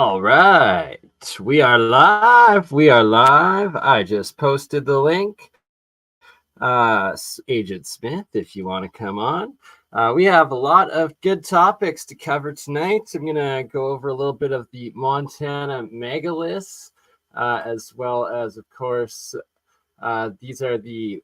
All right, we are live. We are live. I just posted the link. Agent Smith, if you want to come on. We have a lot of good topics to cover tonight. I'm going to go over a little bit of the Montana Megaliths, as well as, of course, these are the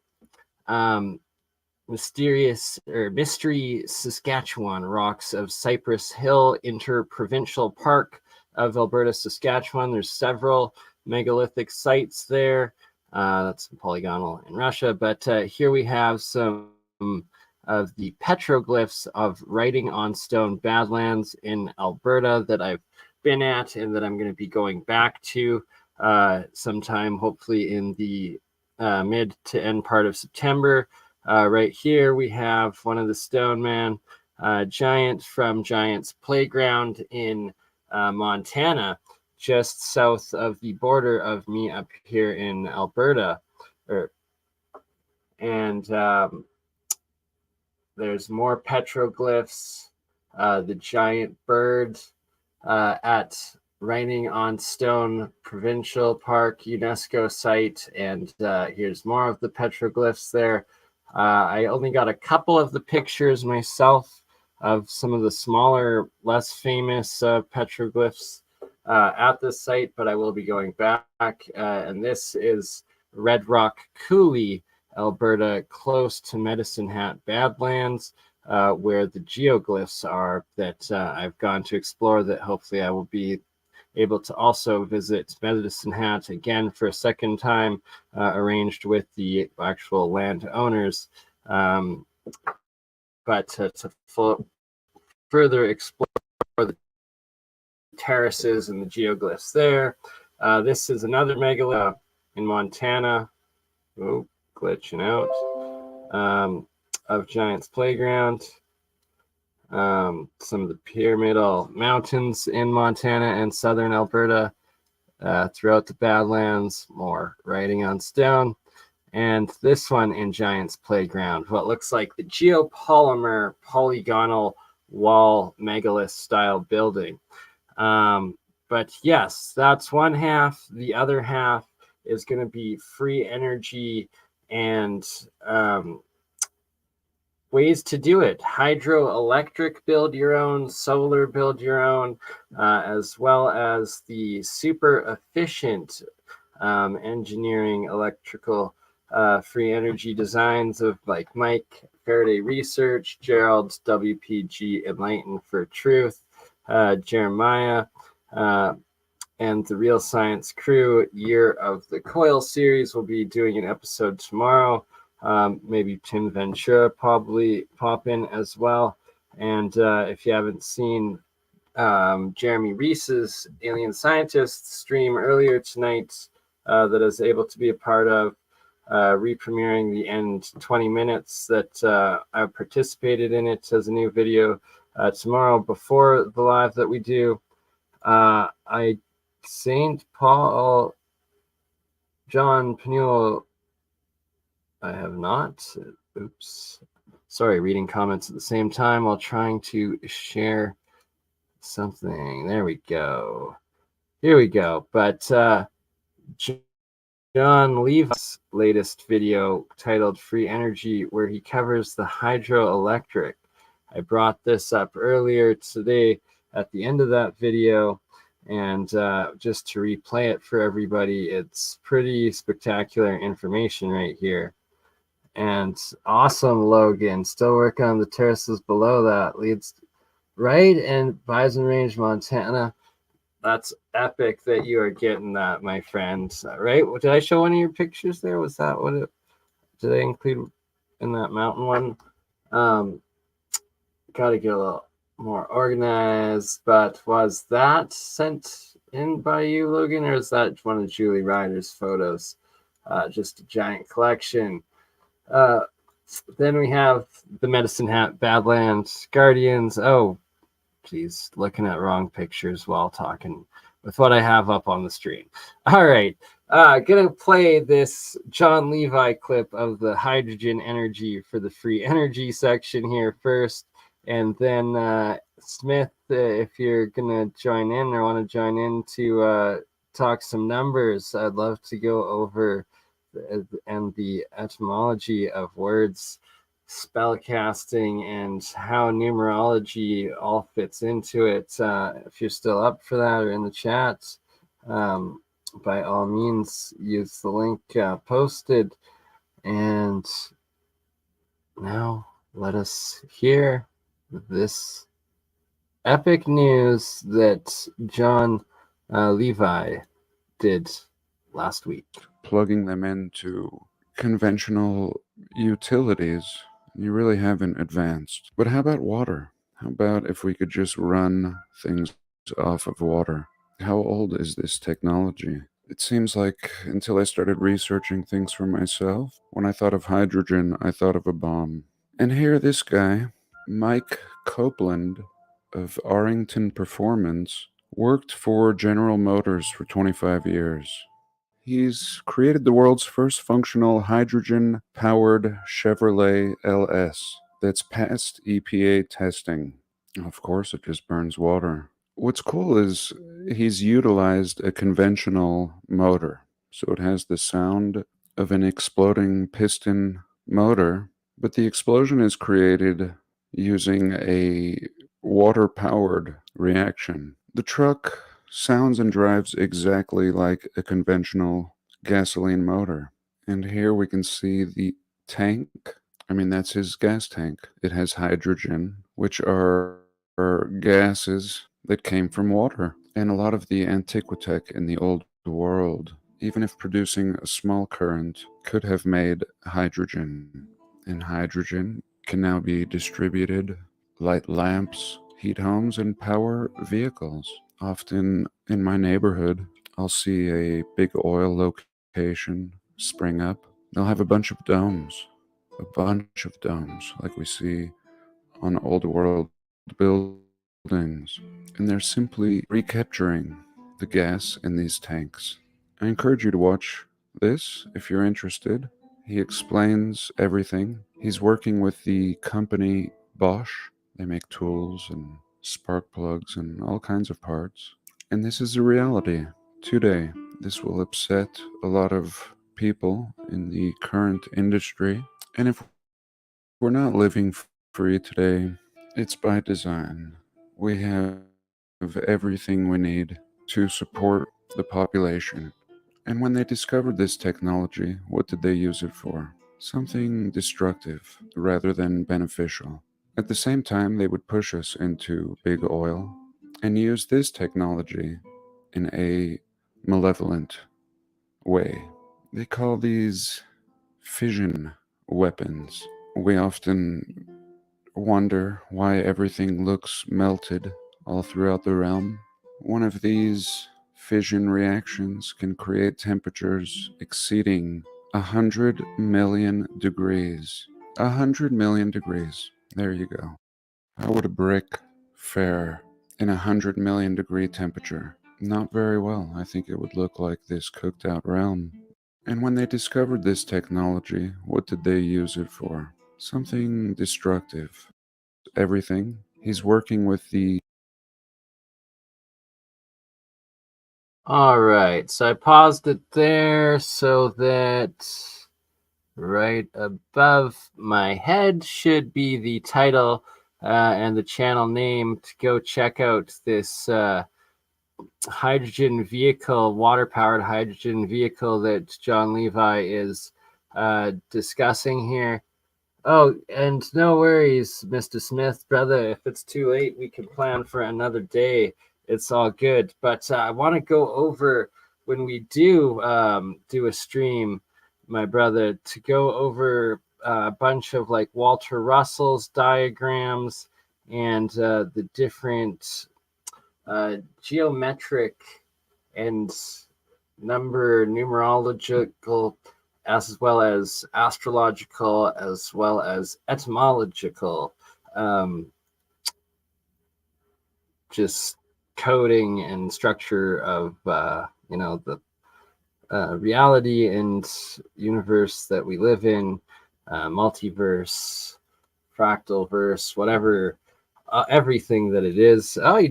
mystery Saskatchewan rocks of Cypress Hill Interprovincial Park of Alberta, Saskatchewan. There's several megalithic sites there. That's polygonal in Russia, but here we have some of the petroglyphs of writing on stone badlands in Alberta that I've been at and that I'm going to be going back to sometime, hopefully in the mid to end part of September. Right here we have one of the stone man giant from Giant's Playground in Montana, just south of the border of me up here in Alberta. And there's more petroglyphs. The giant bird at Writing on Stone Provincial Park UNESCO site. And here's more of the petroglyphs there. I only got a couple of the pictures myself of some of the smaller, less famous petroglyphs at this site, but I will be going back. And this is Red Rock Coulee, Alberta, close to Medicine Hat Badlands, where the geoglyphs are that I've gone to explore, that hopefully I will be able to also visit Medicine Hat again for a second time, arranged with the actual landowners. But to further explore the terraces and the geoglyphs there. This is another megalith in Montana. Oh, glitching out. Of Giant's Playground. Some of the pyramidal mountains in Montana and southern Alberta, throughout the Badlands, more writing on stone. And this one in Giant's Playground, what looks like the geopolymer polygonal wall megalith style building. But yes, that's one half. The other half is going to be free energy and ways to do it. Hydroelectric, build your own. Solar, build your own. As well as the super efficient engineering electrical free energy designs of like Mike Faraday Research, Gerald WPG Enlighten for Truth, Jeremiah, and the Real Science Crew Year of the Coil series will be doing an episode tomorrow. Maybe Tim Ventura probably pop in as well. And if you haven't seen Jeremy Reese's Alien Scientists stream earlier tonight, that I was able to be a part of, re-premiering the end 20 minutes that I participated in it as a new video tomorrow before the live that we do. St. Paul, John Pennell, I have not. Oops. Sorry, reading comments at the same time while trying to share something. There we go. Here we go. But John Levi's latest video titled Free Energy, where he covers the hydroelectric. I brought this up earlier today at the end of that video. And just to replay it for everybody, it's pretty spectacular information right here. And awesome, Logan. Still working on the terraces below that. Leads right in Bison Range, Montana. That's epic that you are getting that, my friend. Right? Did I show one of your pictures there? Was that what it did I include in that mountain one? Gotta get a little more organized, but was that sent in by you, Logan, or is that one of Julie Ryder's photos? Just a giant collection. Then we have the Medicine Hat Badlands Guardians. Oh, geez, looking at wrong pictures while talking with what I have up on the stream. All right, gonna play this John Levi clip of the hydrogen energy for the free energy section here first, and then Smith, if you're gonna join in or want to join in to talk some numbers, I'd love to go over the etymology of words, spellcasting, and how numerology all fits into it. If you're still up for that or in the chat, by all means, use the link posted. And now let us hear this epic news that John Levi did last week. Plugging them into conventional utilities, you really haven't advanced. But how about water? How about if we could just run things off of water? How old is this technology? It seems like until I started researching things for myself, when I thought of hydrogen, I thought of a bomb. And here, this guy, Mike Copeland of Arrington Performance, worked for General Motors for 25 years. He's created the world's first functional hydrogen powered Chevrolet LS that's passed EPA testing. Of course, it just burns water. What's cool is he's utilized a conventional motor. So it has the sound of an exploding piston motor, but the explosion is created using a water powered reaction. The truck sounds and drives exactly like a conventional gasoline motor. And here we can see the tank. I mean, that's his gas tank. It has hydrogen, which are gases that came from water. And a lot of the antiquitech in the old world, even if producing a small current, could have made hydrogen. And hydrogen can now be distributed, light lamps, heat homes, and power vehicles. Often in my neighborhood, I'll see a big oil location spring up. They'll have a bunch of domes, like we see on old world buildings, and they're simply recapturing the gas in these tanks. I encourage you to watch this if you're interested. He explains everything. He's working with the company Bosch. They make tools and spark plugs and all kinds of parts. And this is a reality today. This will upset a lot of people in the current industry. And if we're not living free today, it's by design. We have everything we need to support the population. And when they discovered this technology, what did they use it for? Something destructive rather than beneficial. At the same time, they would push us into big oil and use this technology in a malevolent way. They call these fission weapons. We often wonder why everything looks melted all throughout the realm. One of these fission reactions can create temperatures exceeding 100 million degrees. 100 million degrees. There you go. How would a brick fare in 100 million degree temperature? Not very well. I think it would look like this cooked out realm. And when they discovered this technology, what did they use it for? Something destructive. Everything. He's working with the... All right, so I paused it there so that right above my head should be the title and the channel name to go check out this hydrogen vehicle, water-powered hydrogen vehicle that John Levi is discussing here. Oh, and no worries, Mr. Smith, brother. If it's too late, we can plan for another day. It's all good. But I want to go over when we do do a stream, my brother, to go over a bunch of like Walter Russell's diagrams and the different geometric and numerological as well as astrological, as well as etymological, just coding and structure of the reality and universe that we live in, multiverse, fractal verse, whatever everything that it is. Oh,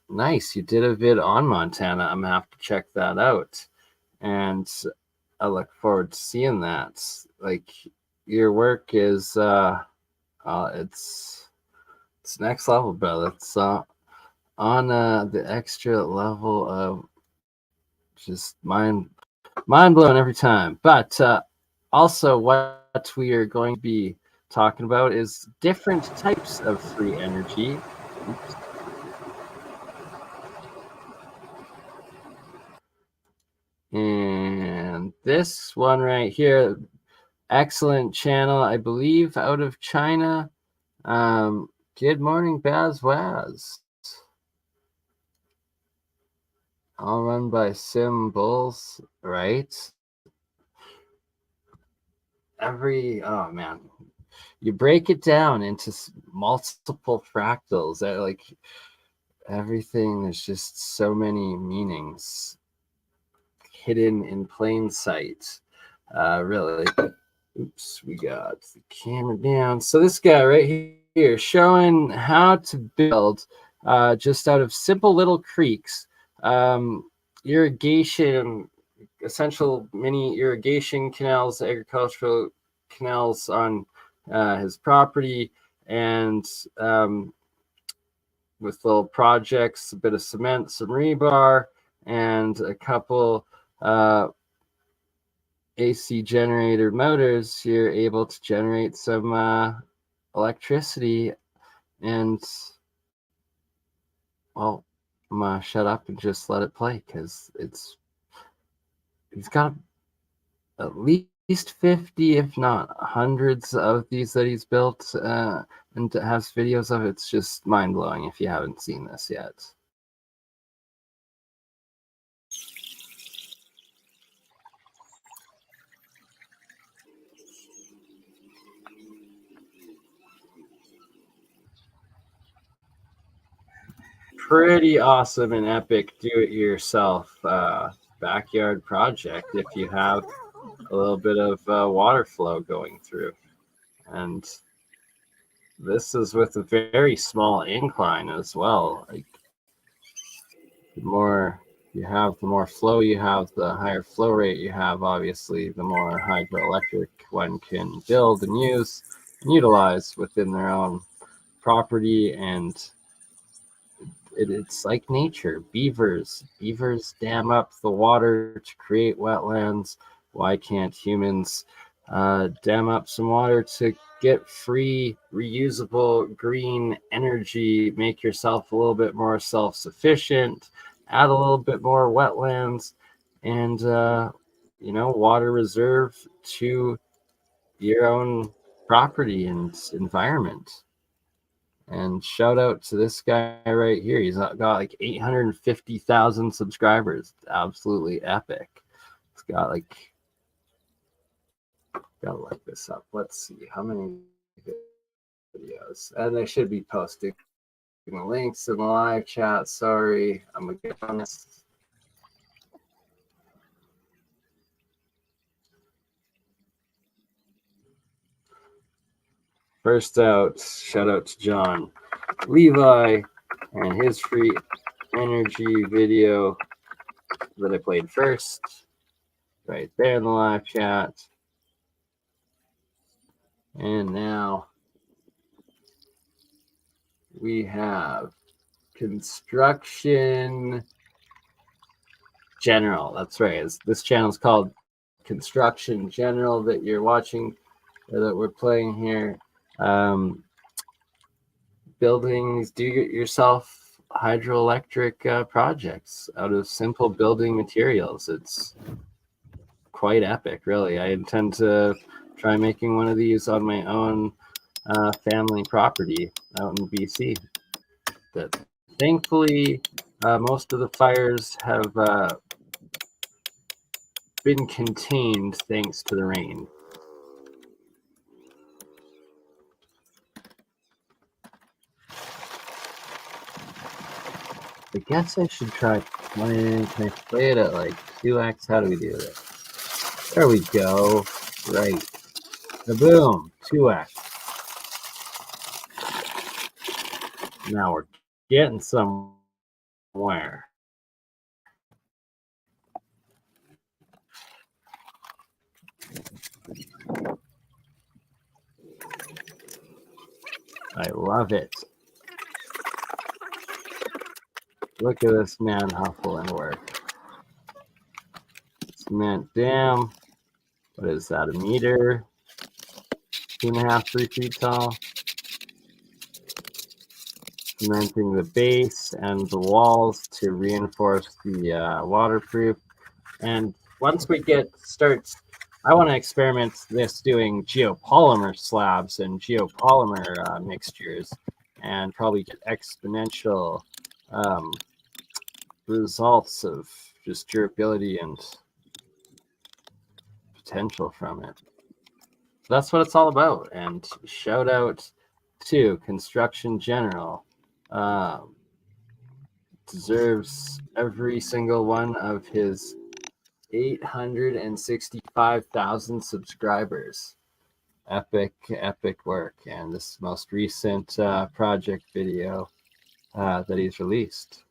nice. You did a vid on Montana. I'm gonna have to check that out, and I look forward to seeing that. Like, your work is it's next level, brother. It's on the extra level of just mind blowing every time. But also, what we are going to be talking about is different types of free energy. Oops. And this one right here, excellent channel, I believe, out of China. Good morning, Baz Waz. All run by Symbols, right? Oh man, you break it down into multiple fractals. Like everything, there's just so many meanings hidden in plain sight. Really. Oops, we got the camera down. So this guy right here showing how to build just out of simple little creeks, irrigation, essential mini irrigation canals, agricultural canals on his property, and with little projects, a bit of cement, some rebar, and a couple AC generator motors, you're able to generate some electricity. And well, I'm gonna shut up and just let it play, because he's got at least 50, if not hundreds of these that he's built, and has videos of. It's just mind-blowing if you haven't seen this yet. Pretty awesome and epic do-it-yourself backyard project if you have a little bit of water flow going through. And this is with a very small incline as well. Like, the more you have, the more flow you have, the higher flow rate you have. Obviously, the more hydroelectric one can build and use and utilize within their own property. And it's like nature. Beavers dam up the water to create wetlands. Why can't humans dam up some water to get free, reusable, green energy, make yourself a little bit more self-sufficient, add a little bit more wetlands, and water reserve to your own property and environment? And shout out to this guy right here. He's got like 850,000 subscribers. Absolutely epic. It's got like, gotta look this up. Let's see how many videos. And I should be posting the links in the live chat. Sorry, I'm gonna get on this. First out, shout out to John Levi and his free energy video that I played first, right there in the live chat. And now we have Construction General. That's right. This channel is called Construction General that you're watching, or that we're playing here. Building these do-it-yourself hydroelectric projects out of simple building materials. It's quite epic, really. I intend to try making one of these on my own family property out in BC. That thankfully most of the fires have been contained thanks to the rain. I guess I should try playing. Can I play it at like 2x? How do we do this? There we go. Right. Boom. 2x. Now we're getting somewhere. I love it. Look at this man hustle and work. Cement dam. What is that, a meter? 2.5, 3 feet tall. Cementing the base and the walls to reinforce the waterproof. And once we I want to experiment this doing geopolymer slabs and geopolymer mixtures, and probably get exponential results of just durability and potential from it. That's what it's all about. And shout out to Construction General. Deserves every single one of his 865,000 subscribers. Epic work. And this most recent project video that he's released.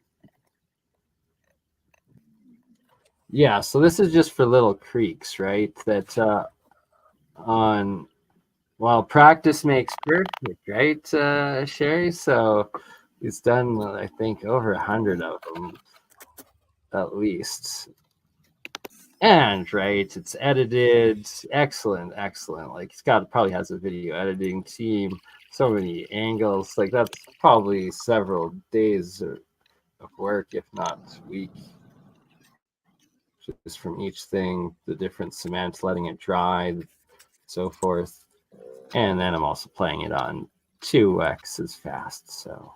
Yeah, so this is just for little creeks, right? That practice makes perfect, right, Sherry? So he's done, I think, over 100 of them, at least. And, right, it's edited. Excellent. Like, probably has a video editing team, so many angles. Like, that's probably several days of work, if not week. Just from each thing, the different cement, letting it dry, so forth. And then I'm also playing it on 2x as fast. So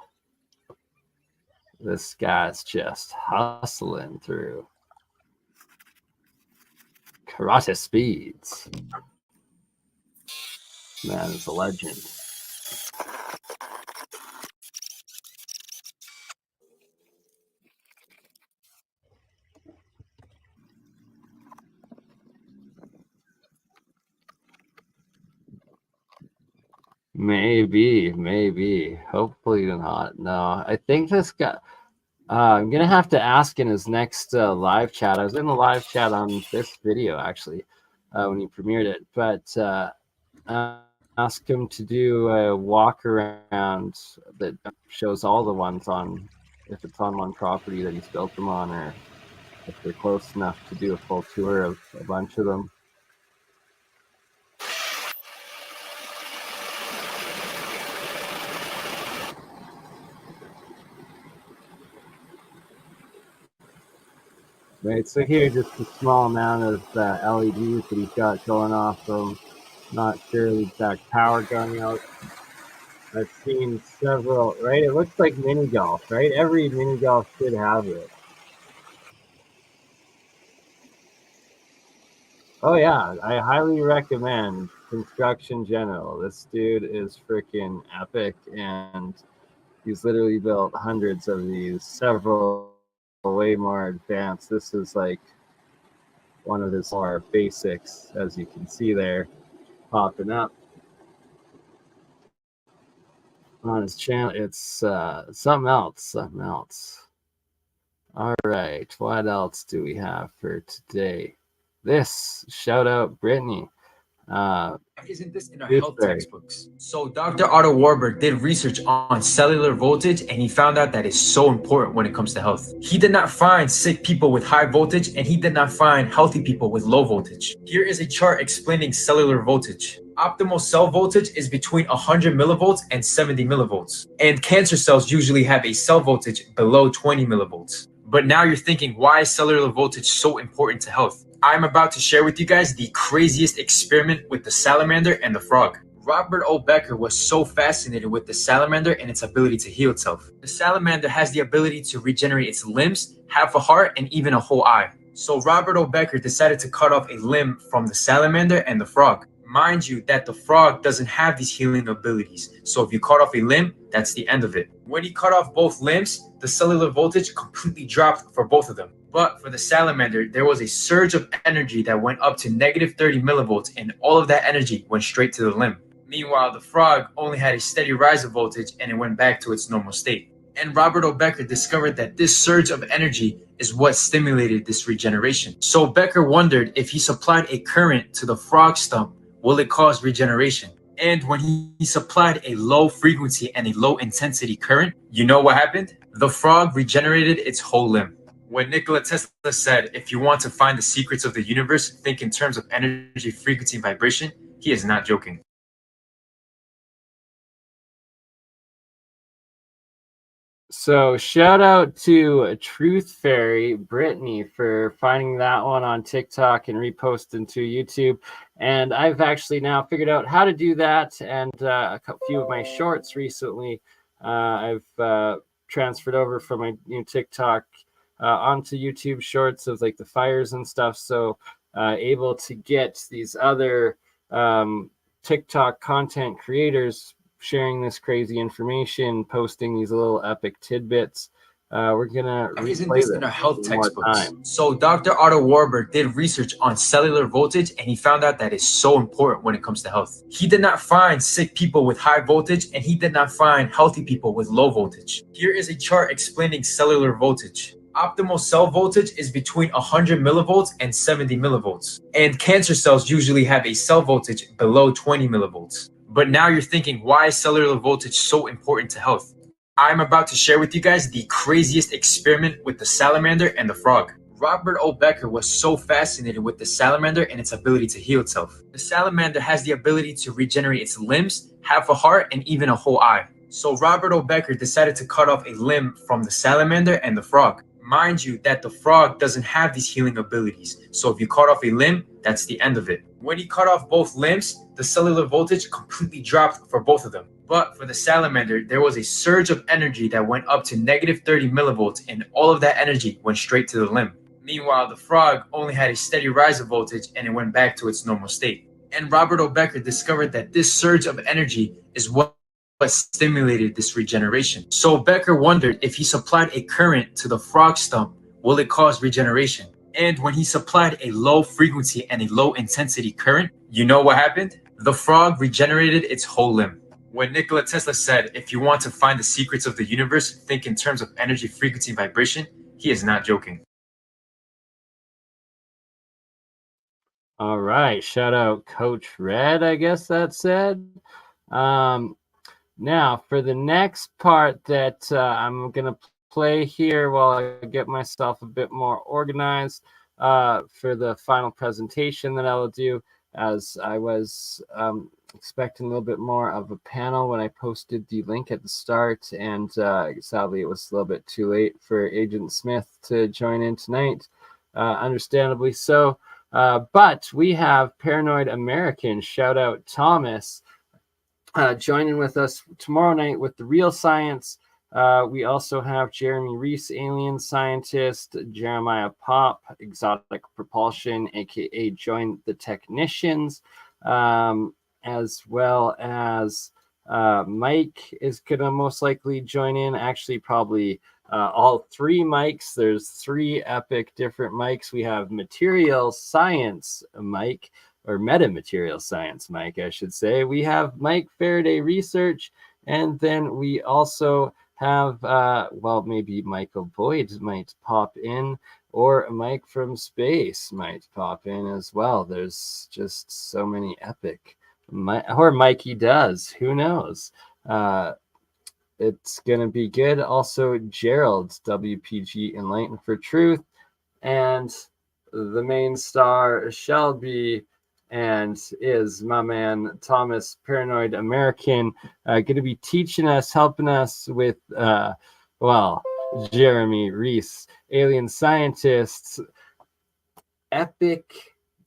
this guy's just hustling through karate speeds. Man is a legend. Maybe. Hopefully not. No, I think this guy. I'm gonna have to ask in his next live chat. I was in the live chat on this video actually when he premiered it, but ask him to do a walk around that shows all the ones on, if it's on one property that he's built them on, or if they're close enough to do a full tour of a bunch of them. Right, so here just a small amount of LEDs that he's got going off them. Not sure the exact power going out. I've seen several, right? It looks like mini golf, right? Every mini golf should have it. Oh yeah, I highly recommend Construction General. This dude is freaking epic, and he's literally built hundreds of these, several way more advanced. This is like one of his more basics, as you can see there, popping up on his channel. It's something else. All right, what else do we have for today? This, shout out Brittany. Isn't this in our health textbooks? So Dr. Otto Warburg did research on cellular voltage, and he found out that it's so important when it comes to health. He did not find sick people with high voltage, and he did not find healthy people with low voltage. Here is a chart explaining cellular voltage. Optimal cell voltage is between 100 millivolts and 70 millivolts. And cancer cells usually have a cell voltage below 20 millivolts. But now you're thinking, why is cellular voltage so important to health? I'm about to share with you guys the craziest experiment with the salamander and the frog. Robert O. Becker was so fascinated with the salamander and its ability to heal itself. The salamander has the ability to regenerate its limbs, half a heart, and even a whole eye. So Robert O. Becker decided to cut off a limb from the salamander and the frog. Mind you that the frog doesn't have these healing abilities, so if you cut off a limb, that's the end of it. When he cut off both limbs, the cellular voltage completely dropped for both of them. But for the salamander, there was a surge of energy that went up to negative 30 millivolts, and all of that energy went straight to the limb. Meanwhile, the frog only had a steady rise of voltage and it went back to its normal state. And Robert O. Becker discovered that this surge of energy is what stimulated this regeneration. So Becker wondered if he supplied a current to the frog stump, will it cause regeneration? And when he supplied a low frequency and a low intensity current, you know what happened? The frog regenerated its whole limb. When Nikola Tesla said, if you want to find the secrets of the universe, think in terms of energy, frequency, and vibration, he is not joking. So shout out to Truth Fairy Brittany for finding that one on TikTok and reposting to YouTube. And I've actually now figured out how to do that. And a few of my shorts recently, I've transferred over from my new TikTok onto YouTube shorts of like the fires and stuff. So able to get these other TikTok content creators sharing this crazy information, posting these little epic tidbits. We're gonna Isn't replay this this in our health one more textbooks? time. So Dr. Otto Warburg did research on cellular voltage and he found out that it's so important when it comes to health. He did not find sick people with high voltage and he did not find healthy people with low voltage. Here is a chart explaining cellular voltage. Optimal cell voltage is between 100 millivolts and 70 millivolts. And cancer cells usually have a cell voltage below 20 millivolts. But now you're thinking, why is cellular voltage so important to health? I'm about to share with you guys the craziest experiment with the salamander and the frog. Robert O. Becker was so fascinated with the salamander and its ability to heal itself. The salamander has the ability to regenerate its limbs, half a heart, and even a whole eye. So Robert O. Becker decided to cut off a limb from the salamander and the frog. Mind you that the frog doesn't have these healing abilities, so if you cut off a limb, that's the end of it. When he cut off both limbs, the cellular voltage completely dropped for both of them. But for the salamander, there was a surge of energy that went up to negative 30 millivolts, and all of that energy went straight to the limb. Meanwhile, the frog only had a steady rise of voltage and it went back to its normal state. And Robert O. Becker discovered that this surge of energy is what stimulated this regeneration. So Becker wondered if he supplied a current to the frog stump, will it cause regeneration? And when he supplied a low frequency and a low intensity current, you know what happened? The frog regenerated its whole limb. When Nikola Tesla said, if you want to find the secrets of the universe, think in terms of energy, frequency, and vibration, he is not joking. All right, shout out Coach Red, I guess that said. Now, for the next part that I'm going to play here while I get myself a bit more organized for the final presentation that I will do, as I was expecting a little bit more of a panel when I posted the link at the start, and sadly it was a little bit too late for Agent Smith to join in tonight, understandably so. But we have Paranoid American, shout out Thomas, joining with us tomorrow night with The Real Science. We also have Jeremy Reese, alien scientist, Jeremiah Pop, exotic propulsion, aka Join the Technicians, as well as Mike is gonna most likely join in. Actually, probably all three mics. There's three epic different mics. We have Material Science Mike, or metamaterial science Mike, I should say. We have Mike Faraday Research, and then we also have, well, maybe Michael Boyd might pop in, or Mike from Space might pop in as well. There's just so many epic, or Mikey does, who knows? It's gonna be good. Also, Gerald, WPG Enlighten for Truth, and the main star shall be and is my man Thomas, Paranoid American, going to be teaching us, helping us with, well, Jeremy Reese, alien scientists, epic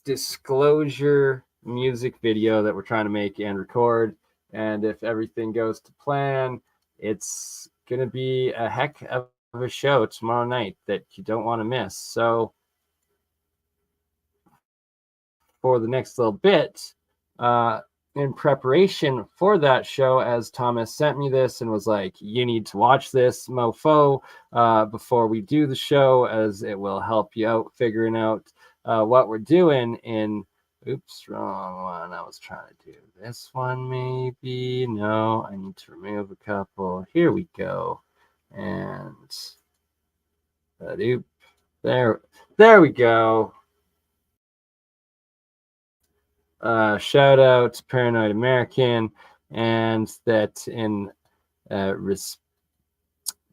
disclosure music video that we're trying to make and record. And if everything goes to plan, it's going to be a heck of a show tomorrow night that you don't want to miss. So for the next little bit, in preparation for that show, as Thomas sent me this and was like, you need to watch this mofo before we do the show, as it will help you out figuring out what we're doing in Oops, wrong one. I was trying to do this one maybe. No, I need to remove a couple. Here we go. And there we go. Shout out to Paranoid American, and that in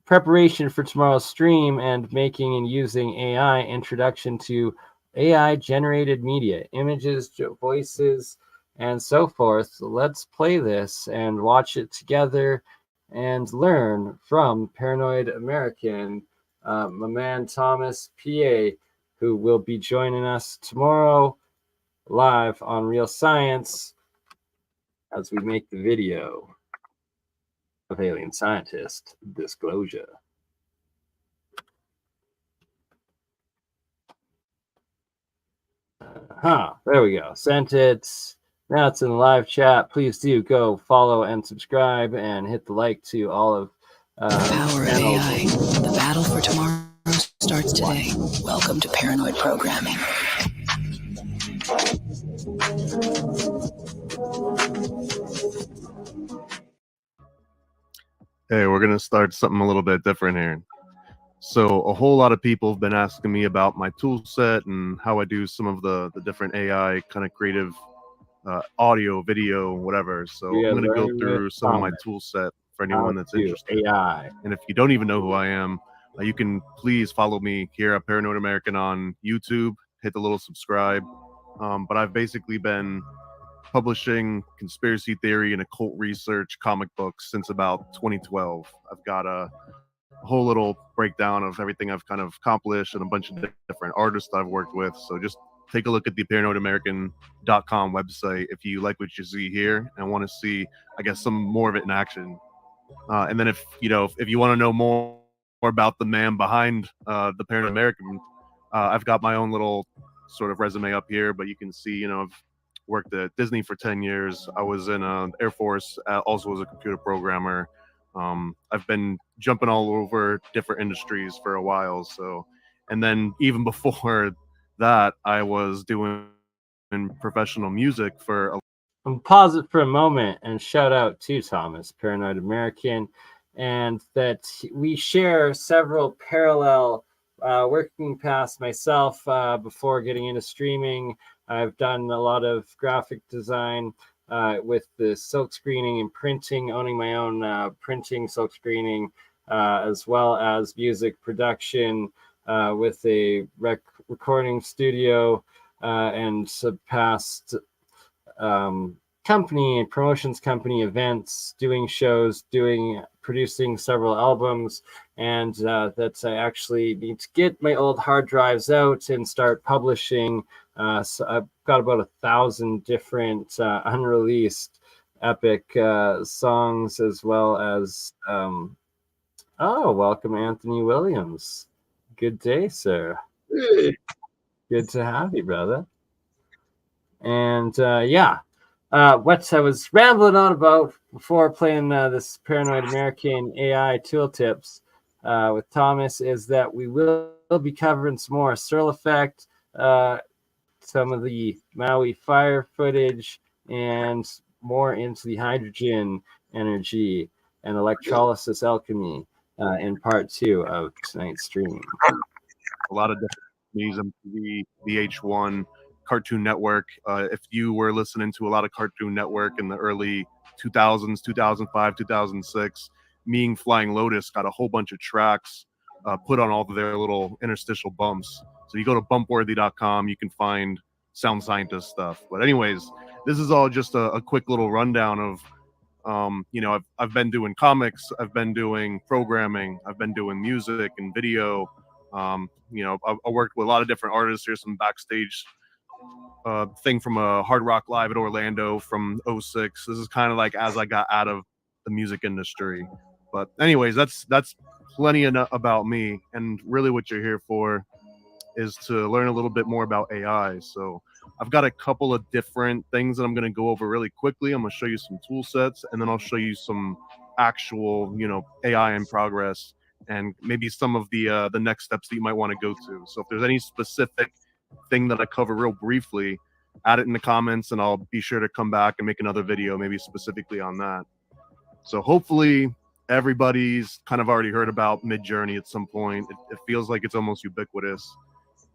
preparation for tomorrow's stream and making and using AI, introduction to AI generated media, images, voices, and so forth. So let's play this and watch it together and learn from Paranoid American, my man Thomas PA, who will be joining us tomorrow live on Real Science as we make the video of Alien Scientist Disclosure. There we go. Sent it. Now it's in the live chat. Please do go follow and subscribe and hit the like to all of the power of AI. The battle for tomorrow starts today. Welcome to Paranoid Programming. Hey, we're going to start something a little bit different here. So a whole lot of people have been asking me about my tool set and how I do some of the different AI kind of creative audio, video, whatever. So I'm going to go through some of my tool set for anyone that's interested. AI. And if you don't even know who I am, you can please follow me here at Paranoid American on YouTube. Hit the little subscribe. But I've basically been publishing conspiracy theory and occult research comic books since about 2012. I've got a whole little breakdown of everything I've kind of accomplished and a bunch of different artists I've worked with. So just take a look at the paranoidamerican.com website if you like what you see here and want to see, I guess, some more of it in action. And then if you want to know more about the man behind the Paranoid American, I've got my own little sort of resume up here, but you can see, I've worked at Disney for 10 years. I was in Air Force, also as a computer programmer. I've been jumping all over different industries for a while. So, and then even before that, I was doing professional music for Pause it for a moment and shout out to Thomas, Paranoid American, and that we share several parallel working past myself before getting into streaming. I've done a lot of graphic design with the silk screening and printing, owning my own printing, silk screening, as well as music production with a recording studio and past company and promotions company events, doing shows, producing several albums, and that I actually need to get my old hard drives out and start publishing. So I've got about 1,000 different unreleased epic songs, as well as welcome Anthony Williams. Good day, sir. Good to have you, brother. And what I was rambling on about before playing this Paranoid American AI tooltips with Thomas is that we will be covering some more Searle effect, some of the Maui fire footage, and more into the hydrogen energy and electrolysis alchemy in part 2 of tonight's stream. A lot of different news, MTV, VH1, Cartoon Network. If you were listening to a lot of Cartoon Network in the early 2000s, 2005, 2006, me and Flying Lotus got a whole bunch of tracks put on all of their little interstitial bumps. So you go to bumpworthy.com, you can find Sound Scientist stuff. But anyways, this is all just a quick little rundown of, I've been doing comics, I've been doing programming, I've been doing music and video. I worked with a lot of different artists. Here's some backstage thing from a Hard Rock Live at Orlando from 2006. This is kind of like as I got out of the music industry. But anyways, that's plenty enough about me. And really what you're here for is to learn a little bit more about AI. So I've got a couple of different things that I'm going to go over really quickly. I'm going to show you some tool sets, and then I'll show you some actual, AI in progress, and maybe some of the next steps that you might want to go to. So if there's any specific thing that I cover real briefly, add it in the comments, and I'll be sure to come back and make another video, maybe specifically on that. So hopefully everybody's kind of already heard about Midjourney at some point. It feels like it's almost ubiquitous.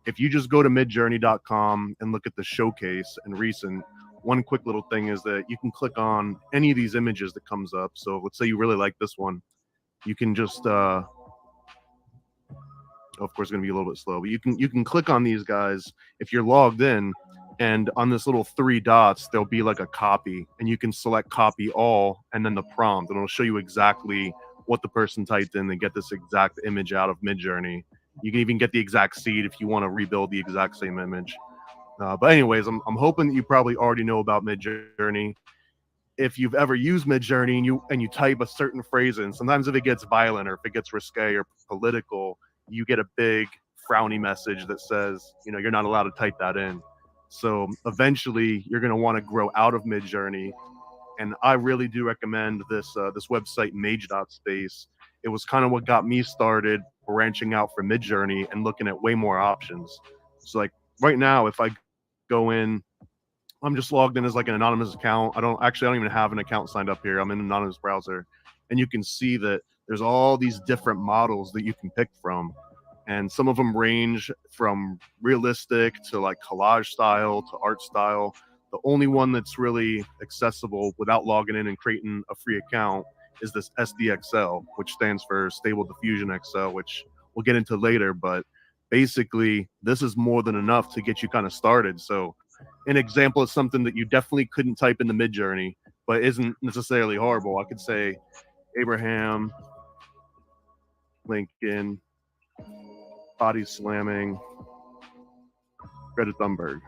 If you just go to midjourney.com and look at the showcase and recent, one quick little thing is that you can click on any of these images that comes up. So let's say you really like this one. You can just, of course, it's going to be a little bit slow, but you can click on these guys if you're logged in, and on this little 3 dots, there'll be like a copy, and you can select copy all and then the prompt, and it'll show you exactly what the person typed in and get this exact image out of Midjourney. You can even get the exact seed if you want to rebuild the exact same image. But anyways, I'm hoping that you probably already know about Midjourney. If you've ever used Midjourney and you type a certain phrase in, sometimes if it gets violent or if it gets risque or political, you get a big frowny message that says, you know, you're not allowed to type that in. So eventually you're going to want to grow out of Midjourney. And I really do recommend this website, Mage.space. It was kind of what got me started branching out for Midjourney and looking at way more options. So like right now, if I go in, I'm just logged in as like an anonymous account. I don't even have an account signed up here. I'm in an anonymous browser, and you can see that there's all these different models that you can pick from. And some of them range from realistic to like collage style to art style. The only one that's really accessible without logging in and creating a free account is this SDXL, which stands for Stable Diffusion XL, which we'll get into later. But basically, this is more than enough to get you kind of started. So an example is something that you definitely couldn't type in the Midjourney, but isn't necessarily horrible. I could say Abraham Lincoln body slamming Greta Thunberg.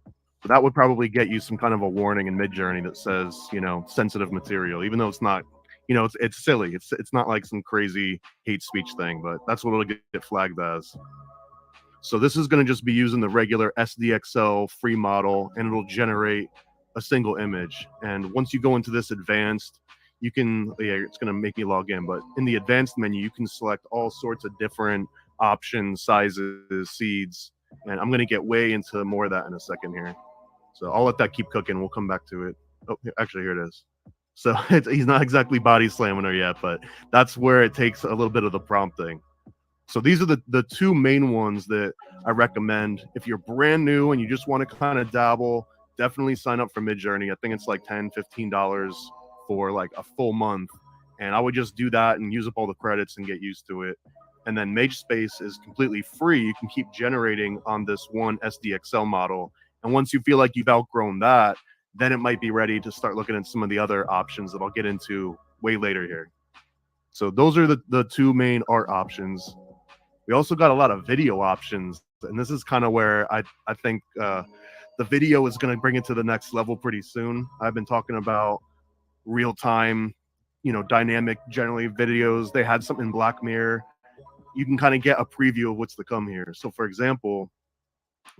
So that would probably get you some kind of a warning in Midjourney that says, you know, sensitive material, even though it's not, you know, it's silly. It's not like some crazy hate speech thing, but that's what it'll get flagged as. So this is going to just be using the regular SDXL free model, and it'll generate a single image. And once you go into this advanced, you can, it's going to make me log in, but in the advanced menu, you can select all sorts of different options, sizes, seeds. And I'm going to get way into more of that in a second here. So I'll let that keep cooking. We'll come back to it. Oh, actually, here it is. So he's not exactly body slamming her yet, but that's where it takes a little bit of the prompting. So these are the 2 main ones that I recommend. If you're brand new and you just want to kind of dabble, definitely sign up for Midjourney. I think it's like $10, $15 for like a full month. And I would just do that and use up all the credits and get used to it. And then MageSpace is completely free. You can keep generating on this one SDXL model. And once you feel like you've outgrown that, then it might be ready to start looking at some of the other options that I'll get into way later here. So those are the 2 main art options. We also got a lot of video options, and this is kind of where I think the video is going to bring it to the next level pretty soon. I've been talking about real-time, you know, dynamic, generally videos. They had something in Black Mirror. You can kind of get a preview of what's to come here. So, for example,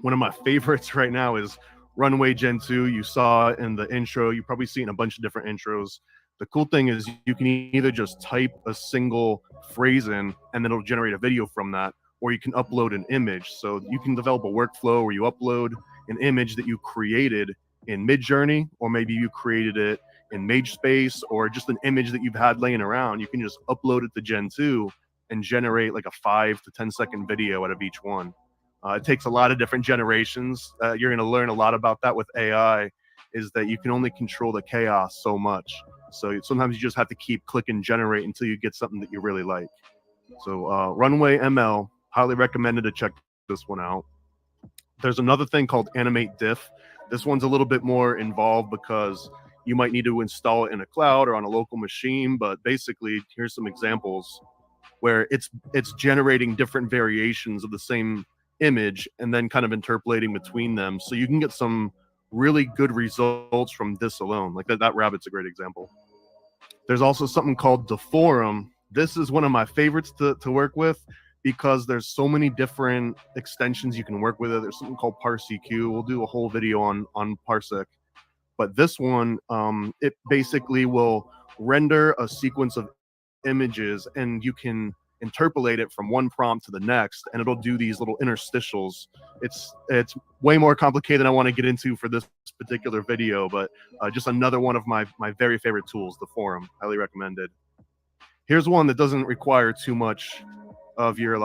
one of my favorites right now is Runway Gen 2. You saw in the intro. You've probably seen a bunch of different intros. The cool thing is you can either just type a single phrase in and then it'll generate a video from that, or you can upload an image. So you can develop a workflow where you upload an image that you created in Midjourney, or maybe you created it in MageSpace, or just an image that you've had laying around. You can just upload it to Gen 2 and generate like a 5 to 10 second video out of each one. It takes a lot of different generations. You're going to learn a lot about that with AI, is that you can only control the chaos so much. So sometimes you just have to keep clicking generate until you get something that you really like. So Runway ML, highly recommended to check this one out. There's another thing called Animate Diff. This one's a little bit more involved because you might need to install it in a cloud or on a local machine. But basically, here's some examples where it's generating different variations of the same image and then kind of interpolating between them. So you can get some really good results from this alone. Like that rabbit's a great example. There's also something called Deforum. This is one of my favorites to work with because there's so many different extensions you can work with it. There's something called ParseQ. We'll do a whole video on Parsec. But this one, it basically will render a sequence of images, and you can interpolate it from one prompt to the next, and it'll do these little interstitials. It's way more complicated than I want to get into for this particular video, but just another one of my very favorite tools, the forum. Highly recommended. Here's one that doesn't require too much of your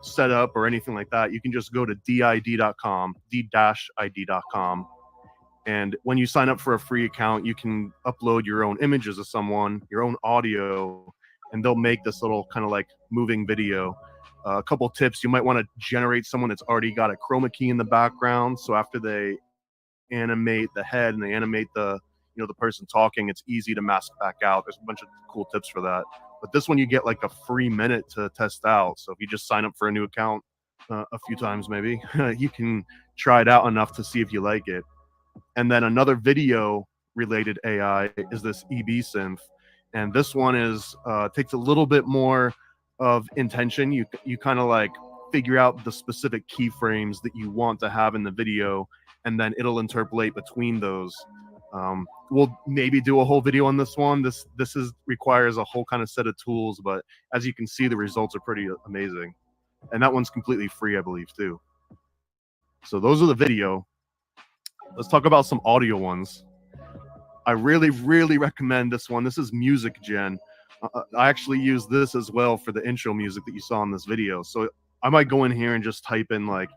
setup or anything like that. You can just go to did.com, d-id.com. And when you sign up for a free account, you can upload your own images of someone, your own audio, and they'll make this little kind of like moving video. A couple tips: you might want to generate someone that's already got a chroma key in the background. So after they animate the head and they animate the person talking, it's easy to mask back out. There's a bunch of cool tips for that. But this one, you get like a free minute to test out. So if you just sign up for a new account a few times, maybe you can try it out enough to see if you like it. And then another video related AI is this EB synth. And this one is takes a little bit more of intention. You kind of like figure out the specific keyframes that you want to have in the video, and then it'll interpolate between those. We'll maybe do a whole video on this one. This requires a whole kind of set of tools, but as you can see, the results are pretty amazing. And that one's completely free, I believe, too. So those are the video. Let's talk about some audio ones. I really, really recommend this one. This is Music Gen. I actually use this as well for the intro music that you saw in this video. So I might go in here and just type in like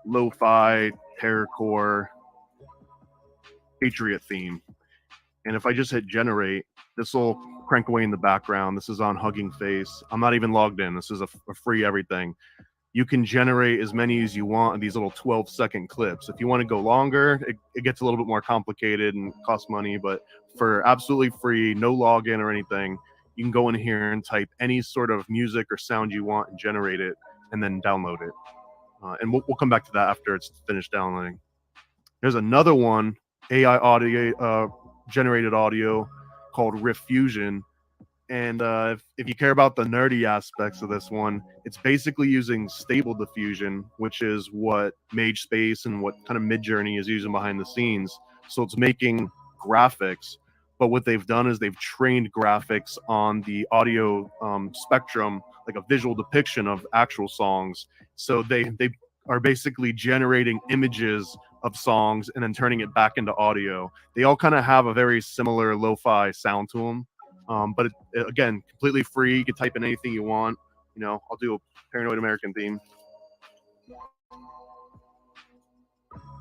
lo-fi, terrorcore, Patriot theme. And if I just hit generate, this will crank away in the background. This is on Hugging Face. I'm not even logged in. This is a free everything. You can generate as many as you want in these little 12-second clips. If you want to go longer, it gets a little bit more complicated and costs money, but for absolutely free, no login or anything, you can go in here and type any sort of music or sound you want and generate it, and then download it. And we'll come back to that after it's finished downloading. There's another one, AI audio, generated audio, called Riff Fusion. And if you care about the nerdy aspects of this one, it's basically using stable diffusion, which is what MageSpace and what kind of Midjourney is using behind the scenes. So it's making graphics, but what they've done is they've trained graphics on the audio spectrum, like a visual depiction of actual songs. So they are basically generating images of songs and then turning it back into audio. They all kind of have a very similar lo-fi sound to them. But again, completely free. You can type in anything you want. I'll do a Paranoid American theme.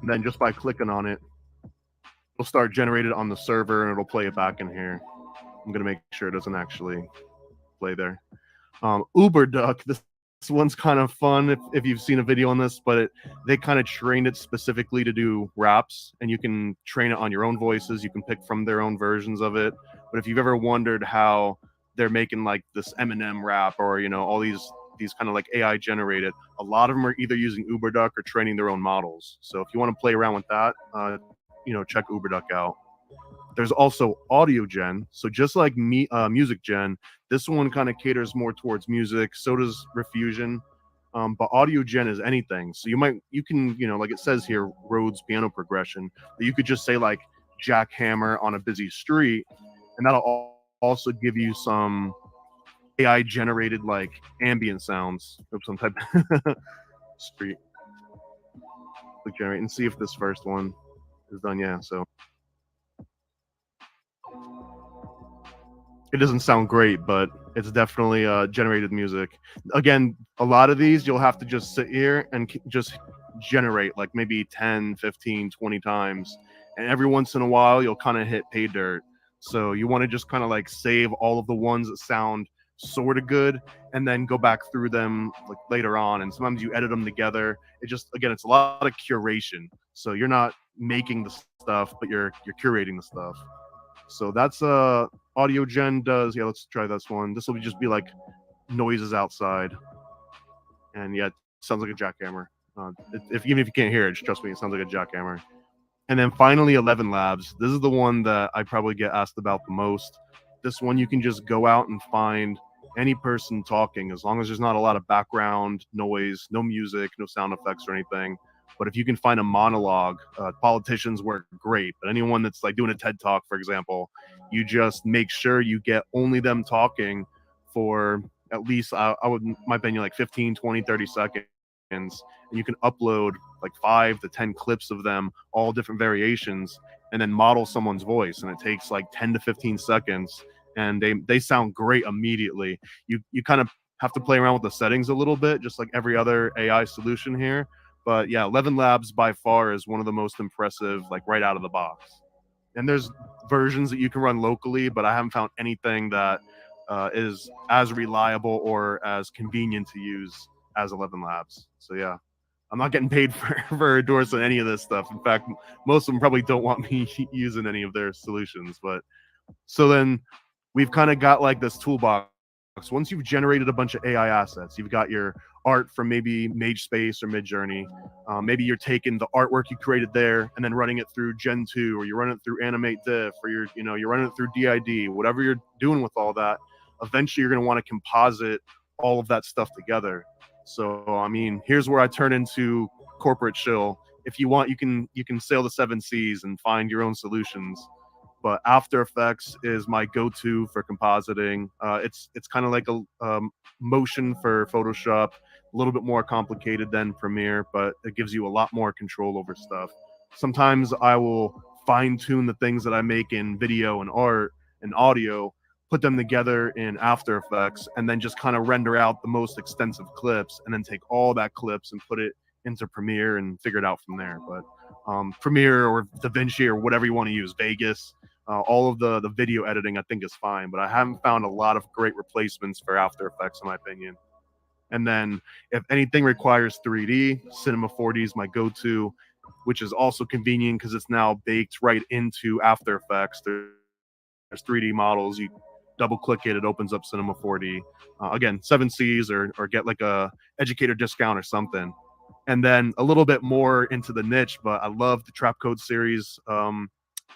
And then just by clicking on it, it'll start generated on the server and it'll play it back in here. I'm going to make sure it doesn't actually play there. UberDuck, this one's kind of fun if you've seen a video on this, but they kind of trained it specifically to do raps, and you can train it on your own voices. You can pick from their own versions of it. But if you've ever wondered how they're making like this Eminem rap or all these kind of like AI generated, a lot of them are either using UberDuck or training their own models. So if you want to play around with that, check UberDuck out. There's also Audio Gen. So just like Music Gen, this one kind of caters more towards music. So does Riff Fusion. But Audio Gen is anything. So you can, like it says here, Rhodes piano progression. But you could just say like jackhammer on a busy street, and that'll also give you some AI generated like ambient sounds of some type street. Click generate and see if this first one is done. Yeah, so it doesn't sound great, but it's definitely generated music. Again, a lot of these you'll have to just sit here and just generate like maybe 10, 15, 20 times. And every once in a while, you'll kind of hit pay dirt. So you want to just kind of like save all of the ones that sound sort of good and then go back through them like later on. And sometimes you edit them together. It's a lot of curation. So you're not making the stuff, but you're curating the stuff. So that's Audio Gen does. Yeah, let's try this one. This will just be like noises outside. And yeah, it sounds like a jackhammer. Even if you can't hear it, just trust me, it sounds like a jackhammer. And then finally, 11 Labs. This is the one that I probably get asked about the most. This one, you can just go out and find any person talking, as long as there's not a lot of background noise, no music, no sound effects or anything. But if you can find a monologue, politicians work great. But anyone that's like doing a TED Talk, for example, you just make sure you get only them talking for at least I would, my opinion, like 15, 20, 30 seconds. And you can upload like 5 to 10 clips of them, all different variations, and then model someone's voice. And it takes like 10 to 15 seconds, and they sound great immediately. You kind of have to play around with the settings a little bit, just like every other AI solution here. But yeah, 11 Labs by far is one of the most impressive, like right out of the box. And there's versions that you can run locally, but I haven't found anything that is as reliable or as convenient to use as 11 Labs. So yeah, I'm not getting paid for endorsing any of this stuff. In fact, most of them probably don't want me using any of their solutions. But so then we've kind of got like this toolbox. Once you've generated a bunch of AI assets, you've got your art from maybe MageSpace or Midjourney. Maybe you're taking the artwork you created there and then running it through Gen 2, or you're running it through Animate Diff, or you're running it through DID. Whatever you're doing with all that, eventually you're going to want to composite all of that stuff together. So I mean, here's where I turn into corporate shill. If you want, you can sail the 7 seas and find your own solutions. But After Effects is my go-to for compositing. It's kind of like a motion for Photoshop, a little bit more complicated than Premiere, but it gives you a lot more control over stuff. Sometimes I will fine-tune the things that I make in video and art and audio, put them together in After Effects, and then just kind of render out the most extensive clips, and then take all that clips and put it into Premiere and figure it out from there. But Premiere or DaVinci or whatever you want to use, Vegas, all of the video editing I think is fine, but I haven't found a lot of great replacements for After Effects in my opinion. And then if anything requires 3D, Cinema 4D is my go-to, which is also convenient because it's now baked right into After Effects. There's 3D models. You double click it, it opens up Cinema 4D. Again, 7 Cs or get like a educator discount or something. And then a little bit more into the niche, but I love the Trap Code series.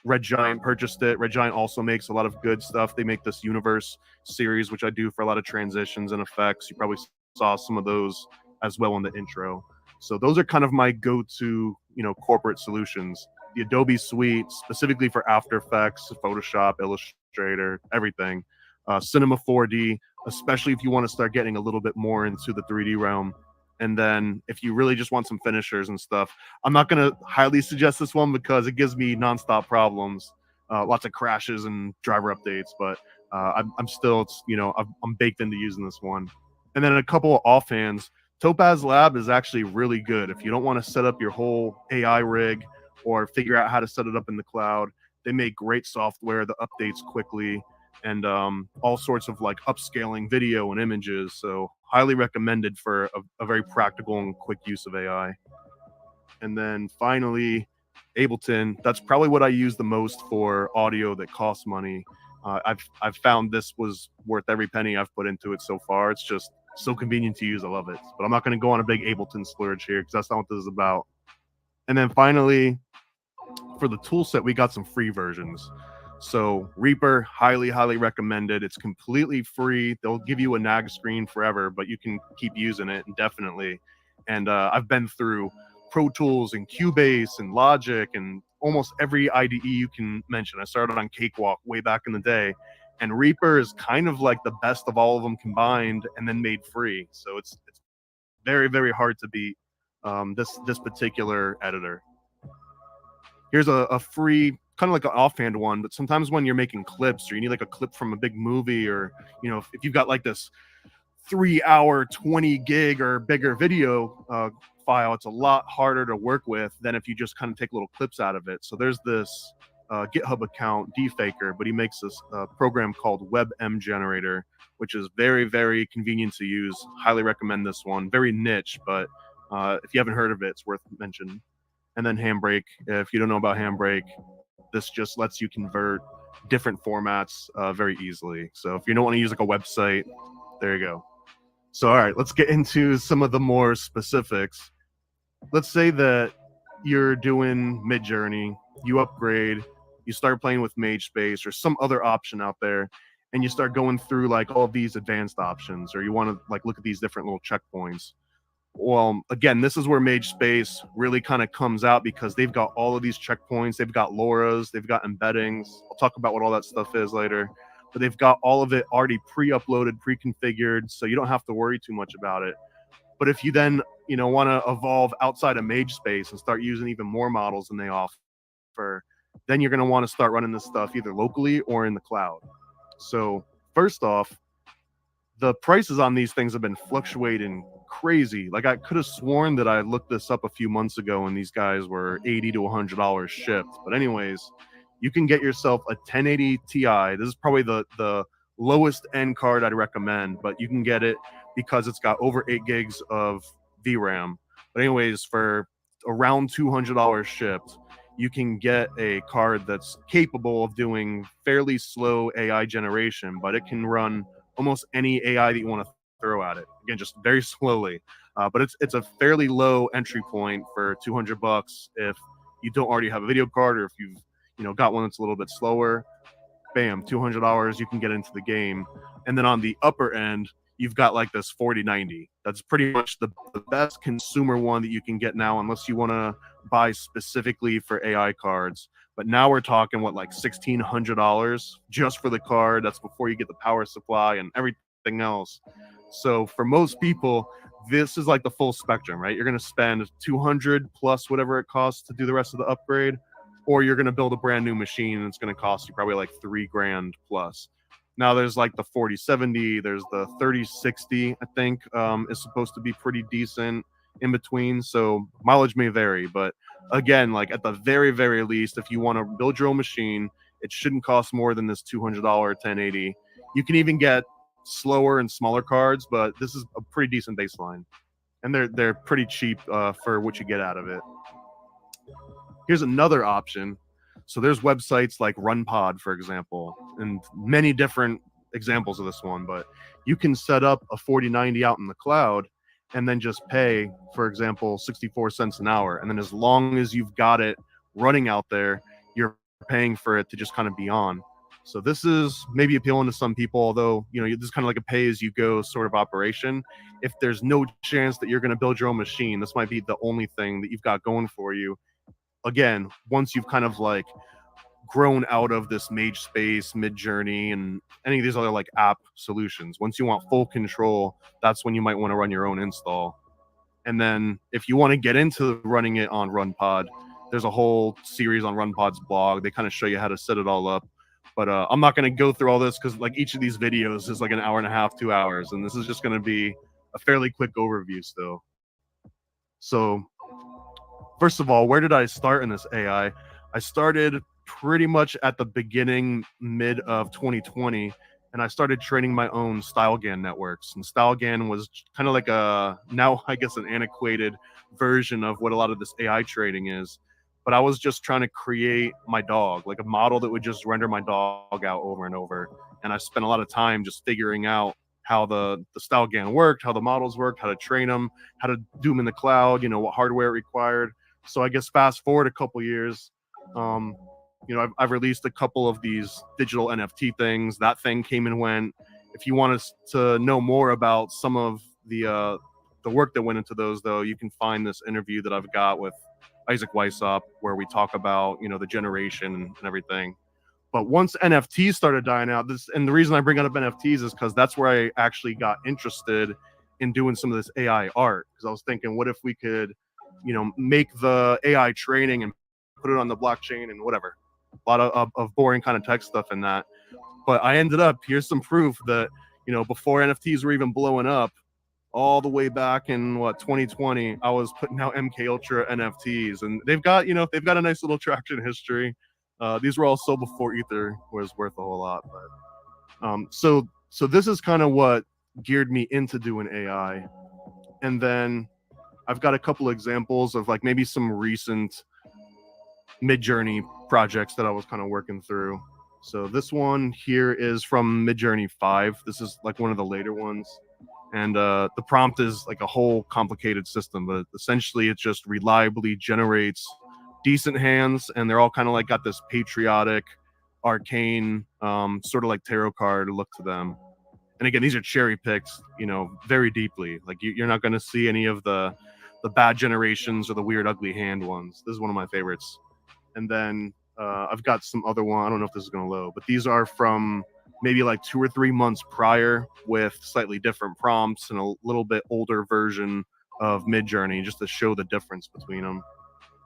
Red Giant purchased it. Red Giant also makes a lot of good stuff. They make this Universe series, which I do for a lot of transitions and effects. You probably saw some of those as well in the intro. So those are kind of my go-to, corporate solutions. The Adobe Suite, specifically for After Effects, Photoshop, Illustrator, everything. Cinema 4D, especially if you want to start getting a little bit more into the 3D realm. And then if you really just want some finishers and stuff, I'm not going to highly suggest this one because it gives me nonstop problems, lots of crashes and driver updates. But I'm still, I'm baked into using this one. And then a couple of offhands. Topaz Lab is actually really good. If you don't want to set up your whole AI rig or figure out how to set it up in the cloud, they make great software that updates quickly and all sorts of like upscaling video and images. So highly recommended for a very practical and quick use of AI. And then finally, Ableton. That's probably what I use the most for audio that costs money. I've found this was worth every penny I've put into it so far. It's just so convenient to use. I love it. But I'm not going to go on a big Ableton splurge here because that's not what this is about. And then finally, for the tool set, we got some free versions. So Reaper, highly, highly recommended. It's completely free. They'll give you a nag screen forever, but you can keep using it indefinitely. And I've been through Pro Tools and Cubase and Logic and almost every IDE you can mention. I started on Cakewalk way back in the day. And Reaper is kind of like the best of all of them combined and then made free. So it's very, very hard to beat this particular editor. Here's a free, kind of like an offhand one, but sometimes when you're making clips or you need like a clip from a big movie, or if you've got like this 3-hour 20 gig or bigger video file, it's a lot harder to work with than if you just kind of take little clips out of it. So there's this GitHub account, Defaker, but he makes this program called WebM Generator, which is very, very convenient to use. Highly recommend this one. Very niche, but if you haven't heard of it, it's worth mentioning. And then Handbrake. If you don't know about Handbrake, this just lets you convert different formats very easily. So if you don't want to use like a website, there you go. So all right, let's get into some of the more specifics. Let's say that you're doing Midjourney, you upgrade, you start playing with MageSpace or some other option out there, and you start going through like all of these advanced options, or you want to like look at these different little checkpoints. Well, again, this is where MageSpace really kind of comes out because they've got all of these checkpoints. They've got LoRa's, they've got embeddings. I'll talk about what all that stuff is later. but they've got all of it already pre-uploaded, pre-configured, so you don't have to worry too much about it. But if you then, want to evolve outside of Mage Space and start using even more models than they offer, then you're going to want to start running this stuff either locally or in the cloud. So first off, the prices on these things have been fluctuating crazy. Like, I could have sworn that I looked this up a few months ago and these guys were $80 to $100 shipped. But anyways, you can get yourself a 1080 Ti. This is probably the lowest end card I'd recommend, but you can get it because it's got over 8 gigs of VRAM. But anyways, for around $200 shipped, you can get a card that's capable of doing fairly slow AI generation, but it can run almost any AI that you want to throw at it. Again, just very slowly. But it's a fairly low entry point for $200 if you don't already have a video card, or if you've got one that's a little bit slower. Bam, $200, you can get into the game. And then on the upper end, you've got like this 4090. That's pretty much the best consumer one that you can get now, unless you want to buy specifically for AI cards. But now we're talking like $1,600 just for the card. That's before you get the power supply and everything else. So for most people, this is like the full spectrum, right? You're going to spend $200 plus whatever it costs to do the rest of the upgrade, or you're going to build a brand new machine and it's going to cost you probably like $3,000 plus. Now there's like the 4070, there's the 3060, I think, is supposed to be pretty decent in between. So mileage may vary, but again, like at the very, very least, if you want to build your own machine, it shouldn't cost more than this $200 1080. You can even get slower and smaller cards, but this is a pretty decent baseline, and they're pretty cheap for what you get out of it. Here's another option. So there's websites like RunPod, for example, and many different examples of this one, but you can set up a 4090 out in the cloud and then just pay, for example, 64 cents an hour. And then as long as you've got it running out there, you're paying for it to just kind of be on. So this is maybe appealing to some people, although, this is kind of like a pay-as-you-go sort of operation. If there's no chance that you're going to build your own machine, this might be the only thing that you've got going for you. Again, once you've kind of like grown out of this Mage Space, Midjourney, and any of these other like app solutions, once you want full control, that's when you might want to run your own install. And then if you want to get into running it on RunPod, there's a whole series on RunPod's blog. They kind of show you how to set it all up. But I'm not going to go through all this because like each of these videos is like an hour and a half, 2 hours. And this is just going to be a fairly quick overview still. So first of all, where did I start in this AI? I started pretty much at the beginning, mid of 2020, and I started training my own StyleGAN networks. And StyleGAN was kind of like now I guess an antiquated version of what a lot of this AI trading is. But I was just trying to create my dog, like a model that would just render my dog out over and over. And I spent a lot of time just figuring out how the StyleGAN worked, how the models worked, how to train them, how to do them in the cloud, what hardware it required. So I guess fast forward a couple years, I've released a couple of these digital NFT things. That thing came and went. If you want to know more about some of the work that went into those, though, you can find this interview that I've got with Isaac Weishaupt, where we talk about, the generation and everything. But once NFTs started dying out, and the reason I bring up NFTs is because that's where I actually got interested in doing some of this AI art. Because I was thinking, what if we could, make the AI training and put it on the blockchain and whatever. A lot of boring kind of tech stuff in that. But I ended up, here's some proof that, before NFTs were even blowing up, all the way back in 2020, I was putting out MK Ultra NFTs, and they've got a nice little traction history. These were all sold before Ether was worth a whole lot, but so this is kind of what geared me into doing AI. And then I've got a couple examples of like maybe some recent Midjourney projects that I was kind of working through. So this one here is from Midjourney 5. This is like one of the later ones. And the prompt is like a whole complicated system, but essentially it just reliably generates decent hands, and they're all kind of like got this patriotic, arcane, sort of like tarot card look to them. And again, these are cherry picked, very deeply. Like you're not going to see any of the bad generations or the weird, ugly hand ones. This is one of my favorites. And then I've got some other one. I don't know if this is going to load, but these are from maybe like 2 or 3 months prior with slightly different prompts and a little bit older version of Midjourney, just to show the difference between them.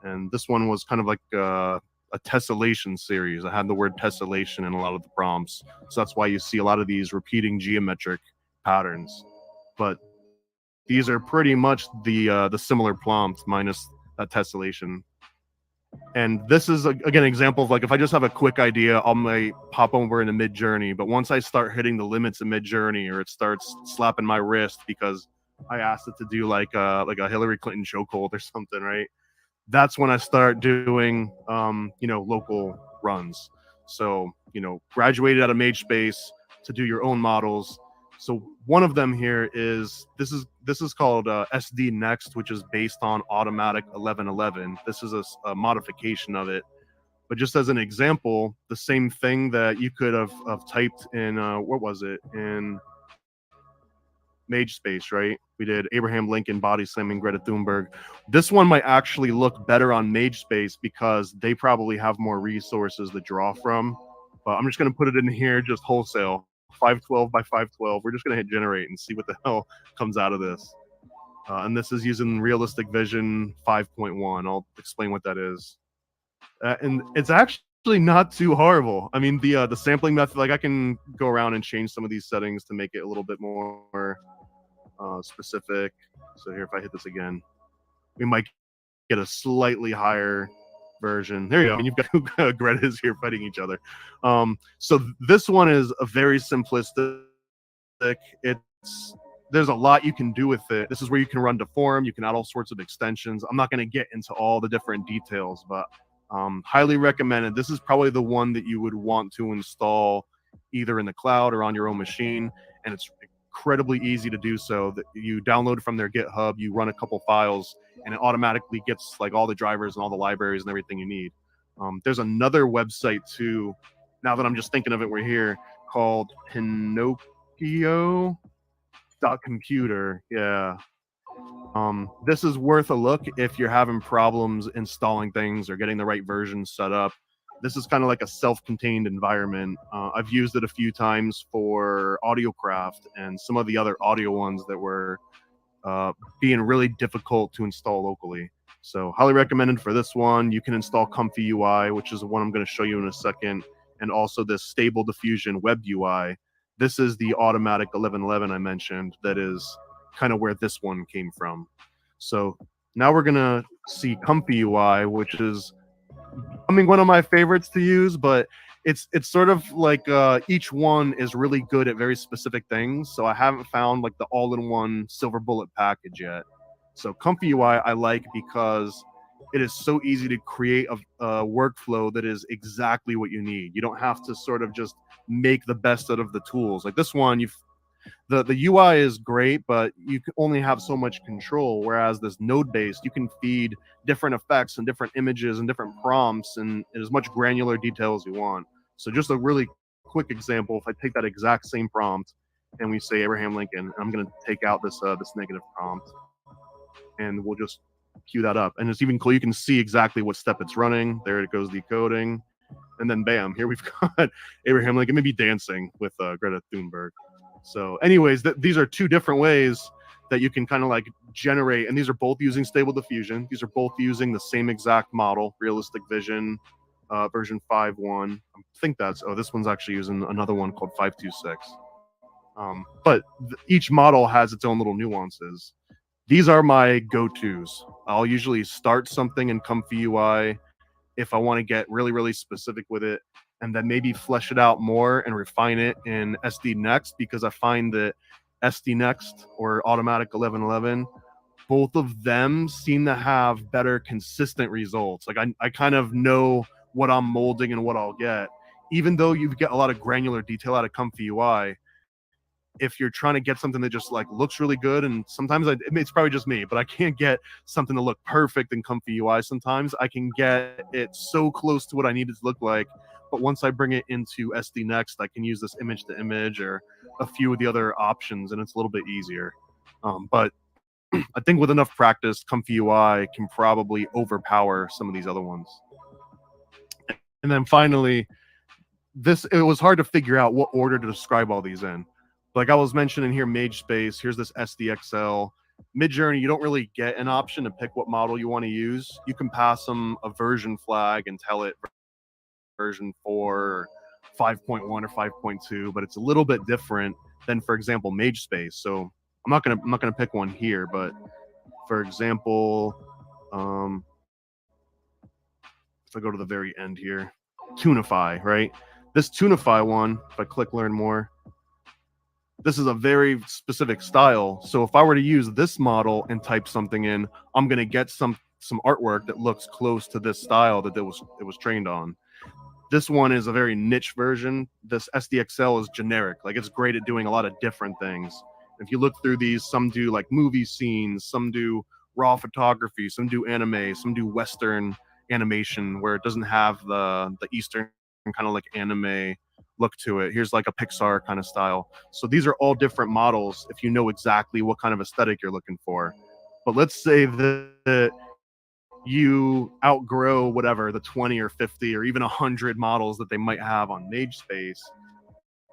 And this one was kind of like a tessellation series. I had the word tessellation in a lot of the prompts, so that's why you see a lot of these repeating geometric patterns. But these are pretty much the similar prompts minus that tessellation. And this is again an example of like, if I just have a quick idea, I might pop over into Midjourney. But once I start hitting the limits of Midjourney, or it starts slapping my wrist because I asked it to do like a Hillary Clinton chokehold or something, right? That's when I start doing local runs. So graduated out of MageSpace to do your own models. So one of them here is this is called SD Next, which is based on Automatic 1111. This is a modification of it. But just as an example, the same thing that you could have typed in what was it, in MageSpace, right? We did Abraham Lincoln body slamming Greta Thunberg. This one might actually look better on MageSpace because they probably have more resources to draw from. But I'm just going to put it in here just wholesale. 512 by 512. We're just going to hit generate and see what the hell comes out of this. And this is using Realistic Vision 5.1. I'll explain what that is. And it's actually not too horrible. I mean, the sampling method, like I can go around and change some of these settings to make it a little bit more specific. So here, if I hit this again, we might get a slightly higher version. There you go. And you've got Greta's here fighting each other. So this one is a very simplistic. There's a lot you can do with it. This is where you can run deform. You can add all sorts of extensions. I'm not going to get into all the different details, but highly recommended. This is probably the one that you would want to install either in the cloud or on your own machine, and it's incredibly easy to do so. That you download from their GitHub, you run a couple files, and it automatically gets like all the drivers and all the libraries and everything you need. There's another website too, now that I'm just thinking of it, we're here, called Pinocchio.computer. Yeah. This is worth a look if you're having problems installing things or getting the right version set up. This is kind of like a self-contained environment. I've used it a few times for AudioCraft and some of the other audio ones that were being really difficult to install locally. So highly recommended for this one. You can install Comfy UI, which is the one I'm going to show you in a second, and also this Stable Diffusion Web UI. This is the Automatic 1111 I mentioned. That is kind of where this one came from. So now we're going to see Comfy UI, which is one of my favorites to use, but it's sort of like each one is really good at very specific things. So I haven't found like the all-in-one silver bullet package yet. So Comfy UI I like because it is so easy to create a workflow that is exactly what you need. You don't have to sort of just make the best out of the tools. Like this one, the UI is great, but you can only have so much control. Whereas this node-based, you can feed different effects and different images and different prompts and as much granular detail as you want. So just a really quick example, if I take that exact same prompt and we say Abraham Lincoln, I'm going to take out this negative prompt, and we'll just queue that up. And it's even cool. You can see exactly what step it's running. There it goes, decoding. And then bam, here we've got Abraham Lincoln maybe dancing with Greta Thunberg. So anyways, these are two different ways that you can kind of like generate, and these are both using Stable Diffusion. These are both using the same exact model, Realistic Vision version 5.1. I think this one's actually using another one called 5.26. But each model has its own little nuances. These are my go-tos. I'll usually start something in Comfy UI if I want to get really, really specific with it, and then maybe flesh it out more and refine it in SD Next, because I find that SD Next or Automatic 1111, both of them seem to have better consistent results. Like I kind of know what I'm molding and what I'll get. Even though you get a lot of granular detail out of Comfy UI, if you're trying to get something that just like looks really good, and sometimes it's probably just me, but I can't get something to look perfect in Comfy UI. Sometimes I can get it so close to what I need it to look like, but once I bring it into SD Next, I can use this image to image or a few of the other options, and it's a little bit easier. But I think with enough practice, Comfy UI can probably overpower some of these other ones. And then finally, it was hard to figure out what order to describe all these in. Like I was mentioning here, Mage Space, here's this SDXL. Midjourney, you don't really get an option to pick what model you want to use. You can pass them a version flag and tell it version 4 or 5.1 or 5.2, but it's a little bit different than, for example, Mage Space. So I'm not gonna pick one here, but for example, if I go to the very end here, Tunify, right? This Tunify one, if I click learn more, this is a very specific style. So if I were to use this model and type something in, I'm going to get some artwork that looks close to this style that it was trained on. This one is a very niche version. This SDXL is generic. Like, it's great at doing a lot of different things. If you look through these, some do like movie scenes, some do raw photography, some do anime, some do Western animation where it doesn't have the Eastern kind of like anime look to it. Here's like a Pixar kind of style. So these are all different models if you know exactly what kind of aesthetic you're looking for. But let's say that you outgrow whatever the 20 or 50 or even 100 models that they might have on Mage Space,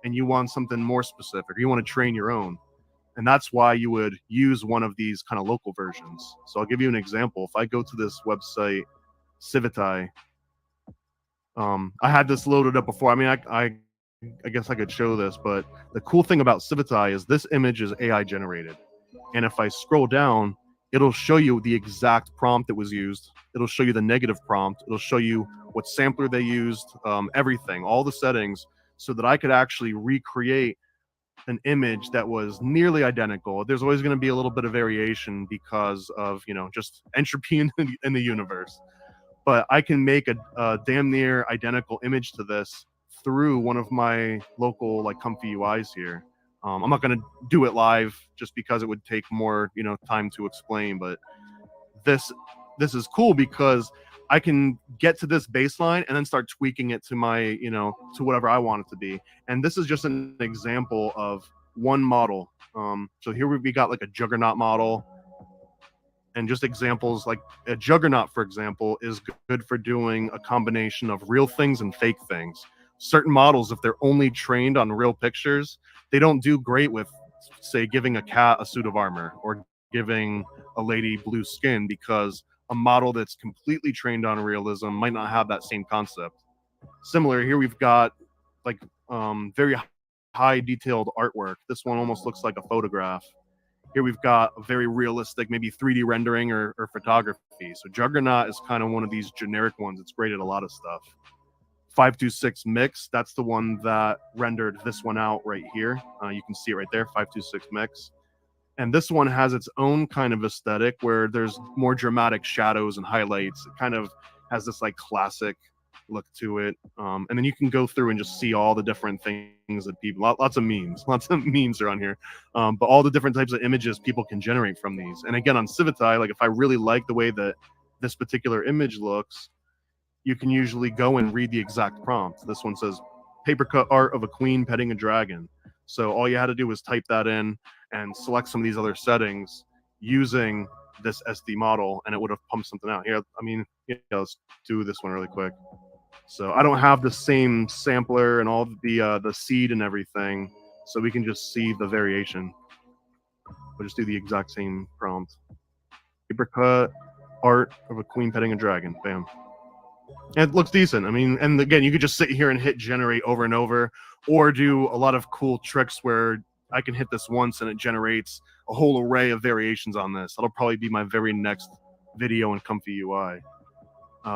and you want something more specific, or you want to train your own. And that's why you would use one of these kind of local versions. So I'll give you an example. If I go to this website, Civitai, I had this loaded up before. I mean, I guess I could show this, but the cool thing about Civitai is this image is AI generated. And if I scroll down, it'll show you the exact prompt that was used. It'll show you the negative prompt. It'll show you what sampler they used, everything, all the settings, so that I could actually recreate an image that was nearly identical. There's always going to be a little bit of variation because of, just entropy in the universe. But I can make a damn near identical image to this through one of my local like comfy UIs here. I'm not going to do it live just because it would take more time to explain, but this is cool because I can get to this baseline and then start tweaking it to my to whatever I want it to be. And this is just an example of one model. So here we got like a Juggernaut model, and just examples like a Juggernaut, for example, is good for doing a combination of real things and fake things. Certain models, if they're only trained on real pictures, they don't do great with, say, giving a cat a suit of armor or giving a lady blue skin, because a model that's completely trained on realism might not have that same concept. Similar, here we've got like very high detailed artwork. This one almost looks like a photograph. Here we've got a very realistic, maybe 3D rendering or photography. So Juggernaut is kind of one of these generic ones. It's great at a lot of stuff. 526 Mix, that's the one that rendered this one out right here. You can see it right there, 526 Mix. And this one has its own kind of aesthetic where there's more dramatic shadows and highlights. It kind of has this like classic look to it. And then you can go through and just see all the different things that people, lots of memes are on here. But all the different types of images people can generate from these. And again, on Civitai, like if I really like the way that this particular image looks, you can usually go and read the exact prompt. This one says paper cut art of a queen petting a dragon. So all you had to do was type that in and select some of these other settings using this SD model, and it would have pumped something out. Here, I mean, let's do this one really quick. So I don't have the same sampler and all the seed and everything, so we can just see the variation. We'll just do the exact same prompt. Paper cut art of a queen petting a dragon. Bam. And it looks decent. I mean, and again, you could just sit here and hit generate over and over, or do a lot of cool tricks where I can hit this once and it generates a whole array of variations on this. That'll probably be my very next video in Comfy UI.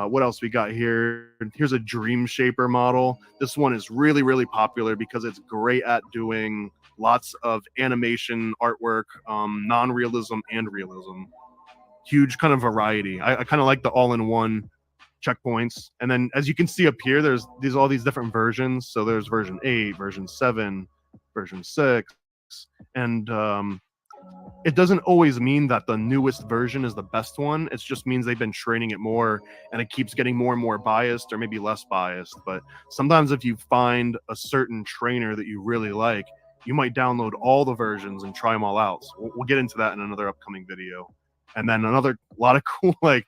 What else we got here? Here's a Dream Shaper model. This one is really, really popular because it's great at doing lots of animation, artwork, non-realism and realism. Huge kind of variety. I kind of like the all-in-one checkpoints. And then as you can see up here, there's all these different versions. So there's version 8, version 7, version 6, and it doesn't always mean that the newest version is the best one. It just means they've been training it more and it keeps getting more and more biased, or maybe less biased. But sometimes if you find a certain trainer that you really like, you might download all the versions and try them all out. So we'll get into that in another upcoming video. And then a lot of cool like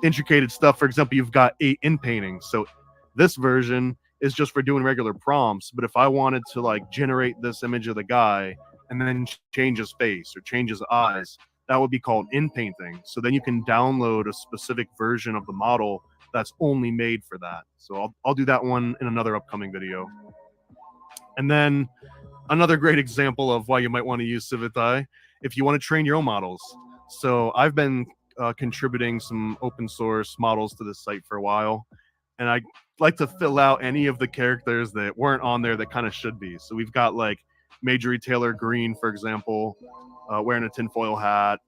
intricated stuff. For example, you've got 8 in paintings. So this version is just for doing regular prompts. But if I wanted to like generate this image of the guy and then change his face or change his eyes, that would be called in-painting. So then you can download a specific version of the model that's only made for that. So I'll do that one in another upcoming video. And then another great example of why you might want to use Civitai, if you want to train your own models. So I've been contributing some open source models to this site for a while, and I like to fill out any of the characters that weren't on there that kind of should be. So we've got like Marjorie Taylor Greene, for example, wearing a tinfoil hat.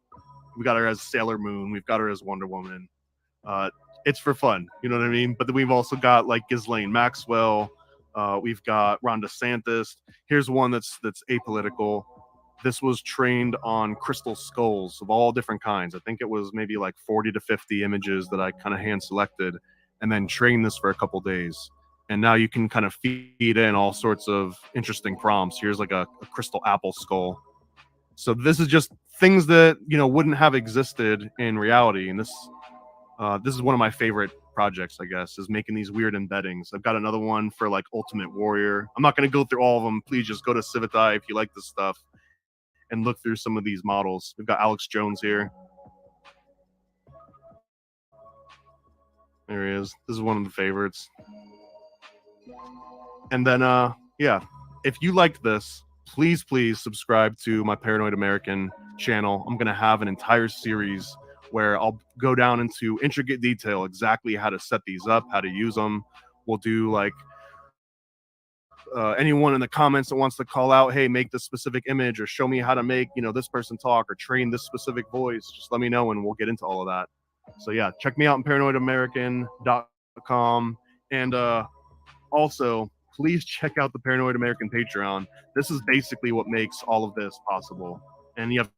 We got her as Sailor Moon. We've got her as Wonder Woman. It's for fun, you know what I mean? But then we've also got like Ghislaine Maxwell. We've got Ron DeSantis. Here's one that's apolitical. This was trained on crystal skulls of all different kinds. I think it was maybe like 40 to 50 images that I kind of hand selected and then trained this for a couple days. And now you can kind of feed in all sorts of interesting prompts. Here's like a crystal apple skull. So this is just things that, you know, wouldn't have existed in reality. And this is one of my favorite projects, I guess, is making these weird embeddings. I've got another one for like Ultimate Warrior. I'm not going to go through all of them. Please just go to Civitai if you like this stuff and look through some of these models. We've got Alex Jones here. There he is. This is one of the favorites. And then, yeah, if you liked this, please subscribe to my Paranoid American channel. I'm going to have an entire series where I'll go down into intricate detail exactly how to set these up, how to use them. We'll do like anyone in the comments that wants to call out, hey, make this specific image or show me how to make, you know, this person talk or train this specific voice. Just let me know and we'll get into all of that. So yeah, check me out on paranoidamerican.com. And also, please check out the Paranoid American Patreon. This is basically what makes all of this possible. And you have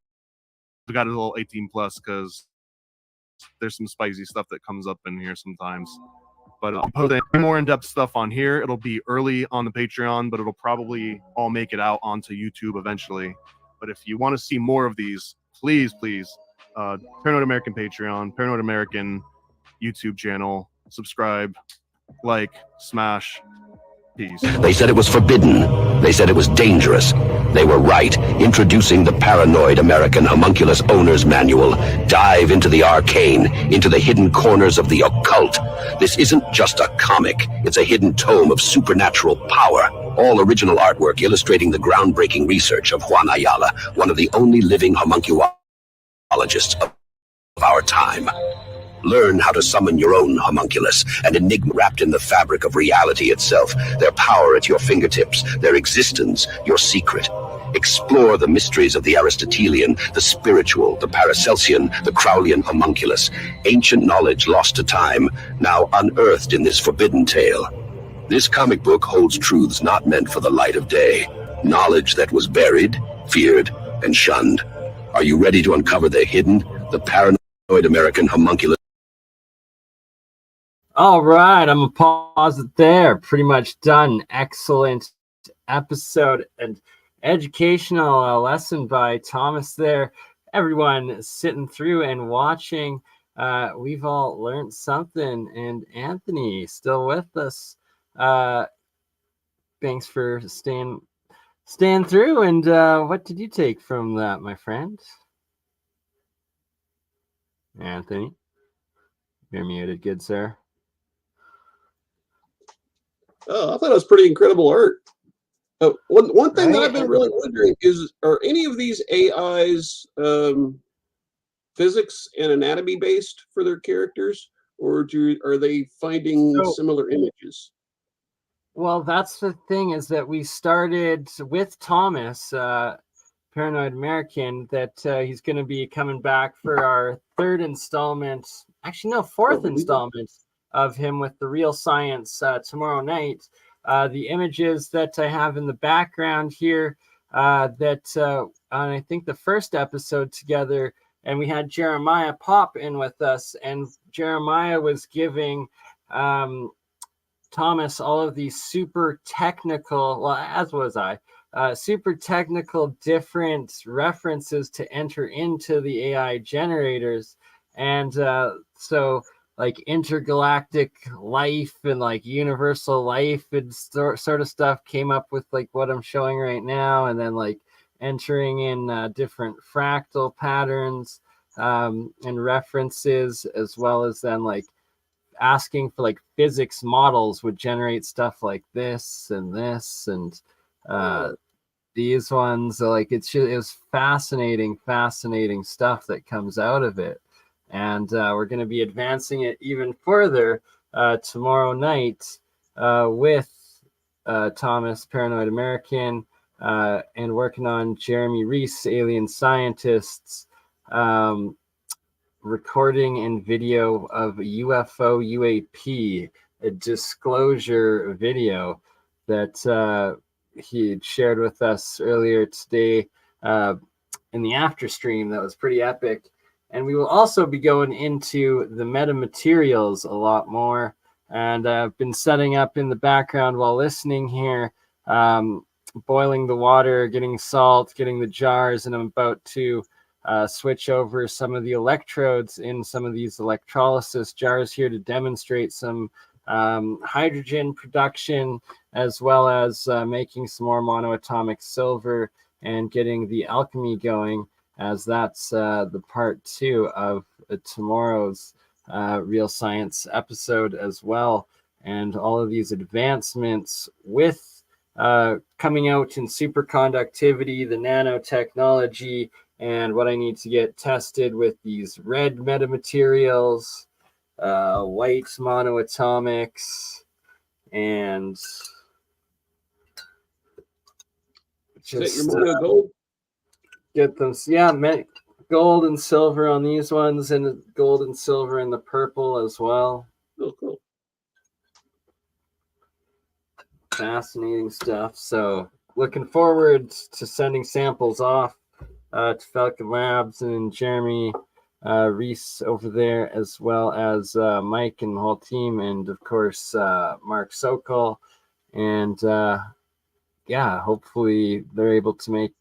got a little 18 plus because there's some spicy stuff that comes up in here sometimes. But I'll put more in-depth stuff on here. It'll be early on the Patreon, but it'll probably all make it out onto YouTube eventually. But if you want to see more of these, please, Paranoid American Patreon, Paranoid American YouTube channel, subscribe, like, smash, peace. They said it was forbidden. They said it was dangerous. They were right. Introducing the Paranoid American Homunculus Owner's Manual. Dive into the arcane, into the hidden corners of the occult. This isn't just a comic. It's a hidden tome of supernatural power. All original artwork illustrating the groundbreaking research of Juan Ayala, one of the only living homunculologists of our time. Learn how to summon your own homunculus, an enigma wrapped in the fabric of reality itself, their power at your fingertips, their existence, your secret. Explore the mysteries of the Aristotelian, the spiritual, the Paracelsian, the Crowleyan homunculus, ancient knowledge lost to time, now unearthed in this forbidden tale. This comic book holds truths not meant for the light of day, knowledge that was buried, feared, and shunned. Are you ready to uncover the hidden, the Paranoid American Homunculus? All right, I'm gonna pause it there. Pretty much done. Excellent episode and educational lesson by Thomas there. Everyone sitting through and watching, we've all learned something. And Anthony still with us. Thanks for staying through. And what did you take from that, my friend? Anthony, you're muted, good sir. Oh, I thought it was pretty incredible art. One thing that I've been really wondering is, are any of these AIs physics and anatomy based for their characters, or are they finding similar images? Well, that's the thing, is that we started with Thomas, Paranoid American, that he's going to be coming back for our third installment. Actually, no, fourth installment of him with the real science tomorrow night. The images that I have in the background here, that on I think the first episode together, and we had Jeremiah pop in with us, and Jeremiah was giving Thomas all of these super technical, well, as was I, super technical different references to enter into the AI generators. And so like intergalactic life and like universal life and sort of stuff came up with like what I'm showing right now, and then like entering in different fractal patterns and references, as well as then like asking for like physics models would generate stuff like this and this and these ones. Like it was fascinating stuff that comes out of it, and we're going to be advancing it even further tomorrow night with Thomas, Paranoid American, and working on Jeremy Reese, Alien Scientists, recording and video of UFO UAP, a disclosure video that he had shared with us earlier today in the after stream. That was pretty epic. And we will also be going into the metamaterials a lot more. And I've been setting up in the background while listening here, boiling the water, getting salt, getting the jars, and I'm about to switch over some of the electrodes in some of these electrolysis jars here to demonstrate some hydrogen production, as well as making some more monoatomic silver and getting the alchemy going, as that's the part 2 of tomorrow's Real Science episode as well. And all of these advancements with coming out in superconductivity, the nanotechnology, and what I need to get tested with these red metamaterials, white monoatomics, and just your mono gold? Get them, gold and silver on these ones, and gold and silver in the purple as well. Oh, cool. Fascinating stuff. So looking forward to sending samples off to Falcon Labs and Jeremy Reese over there, as well as Mike and the whole team, and of course Mark Sokol. And hopefully they're able to make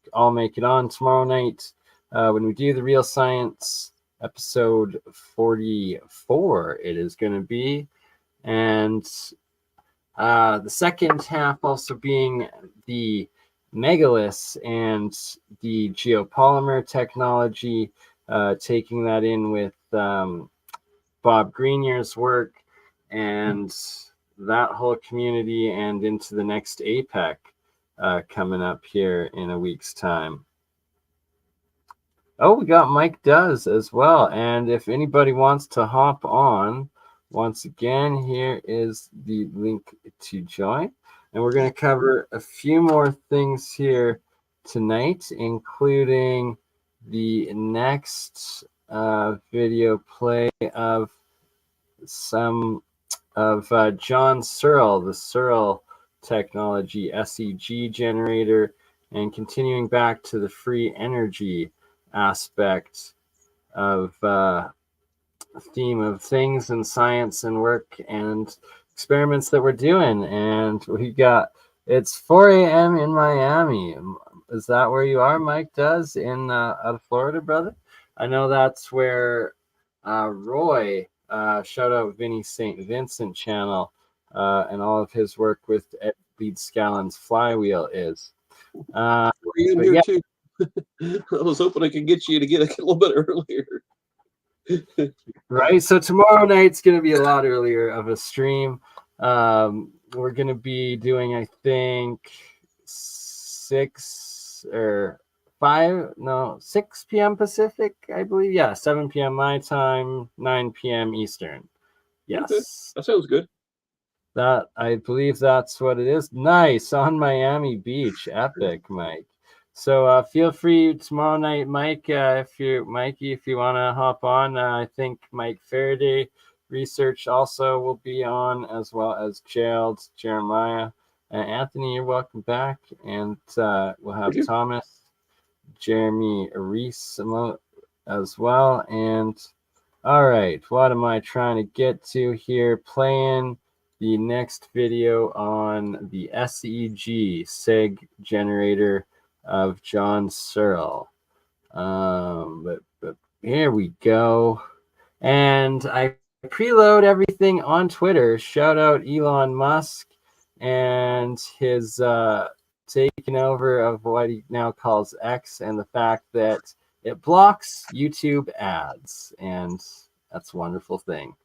it on tomorrow night when we do the Real Science episode 44. It is going to be, and the second half also being the Megaliths and the geopolymer technology, taking that in with Bob Greenyer's work and that whole community, and into the next APEC coming up here in a week's time. Oh, we got Mike Does as well. And if anybody wants to hop on, once again, here is the link to join. And we're going to cover a few more things here tonight, including the next video play of some of John Searle, the Searle technology SEG generator, and continuing back to the free energy aspect of theme of things and science and work and experiments that we're doing. And we got, it's 4 a.m. in Miami. Is that where you are, Mike Does, in out of Florida, brother? I know that's where Roy, shout out Vinny St. Vincent channel, and all of his work with Ed Leedscallen's Flywheel is. I am here too. I was hoping I could get you to get a little bit earlier. Right, so tomorrow night's going to be a lot earlier of a stream. We're going to be doing, I think, 6 p.m. Pacific, I believe. Yeah, 7 p.m. my time, 9 p.m. Eastern. Yes. Okay. That sounds good. That, I believe that's what it is. Nice, on Miami Beach. Epic, Mike. So feel free tomorrow night, Mike, if you want to hop on. I think Mike Faraday Research also will be on, as well as Gerald, Jeremiah. Anthony, you're welcome back. And we'll have Thomas, Jeremy Reese as well. And all right, what am I trying to get to here? Playing the next video on the SEG generator of John Searle. But here we go. And I preload everything on Twitter. Shout out Elon Musk and his taking over of what he now calls X, and the fact that it blocks YouTube ads, and that's a wonderful thing.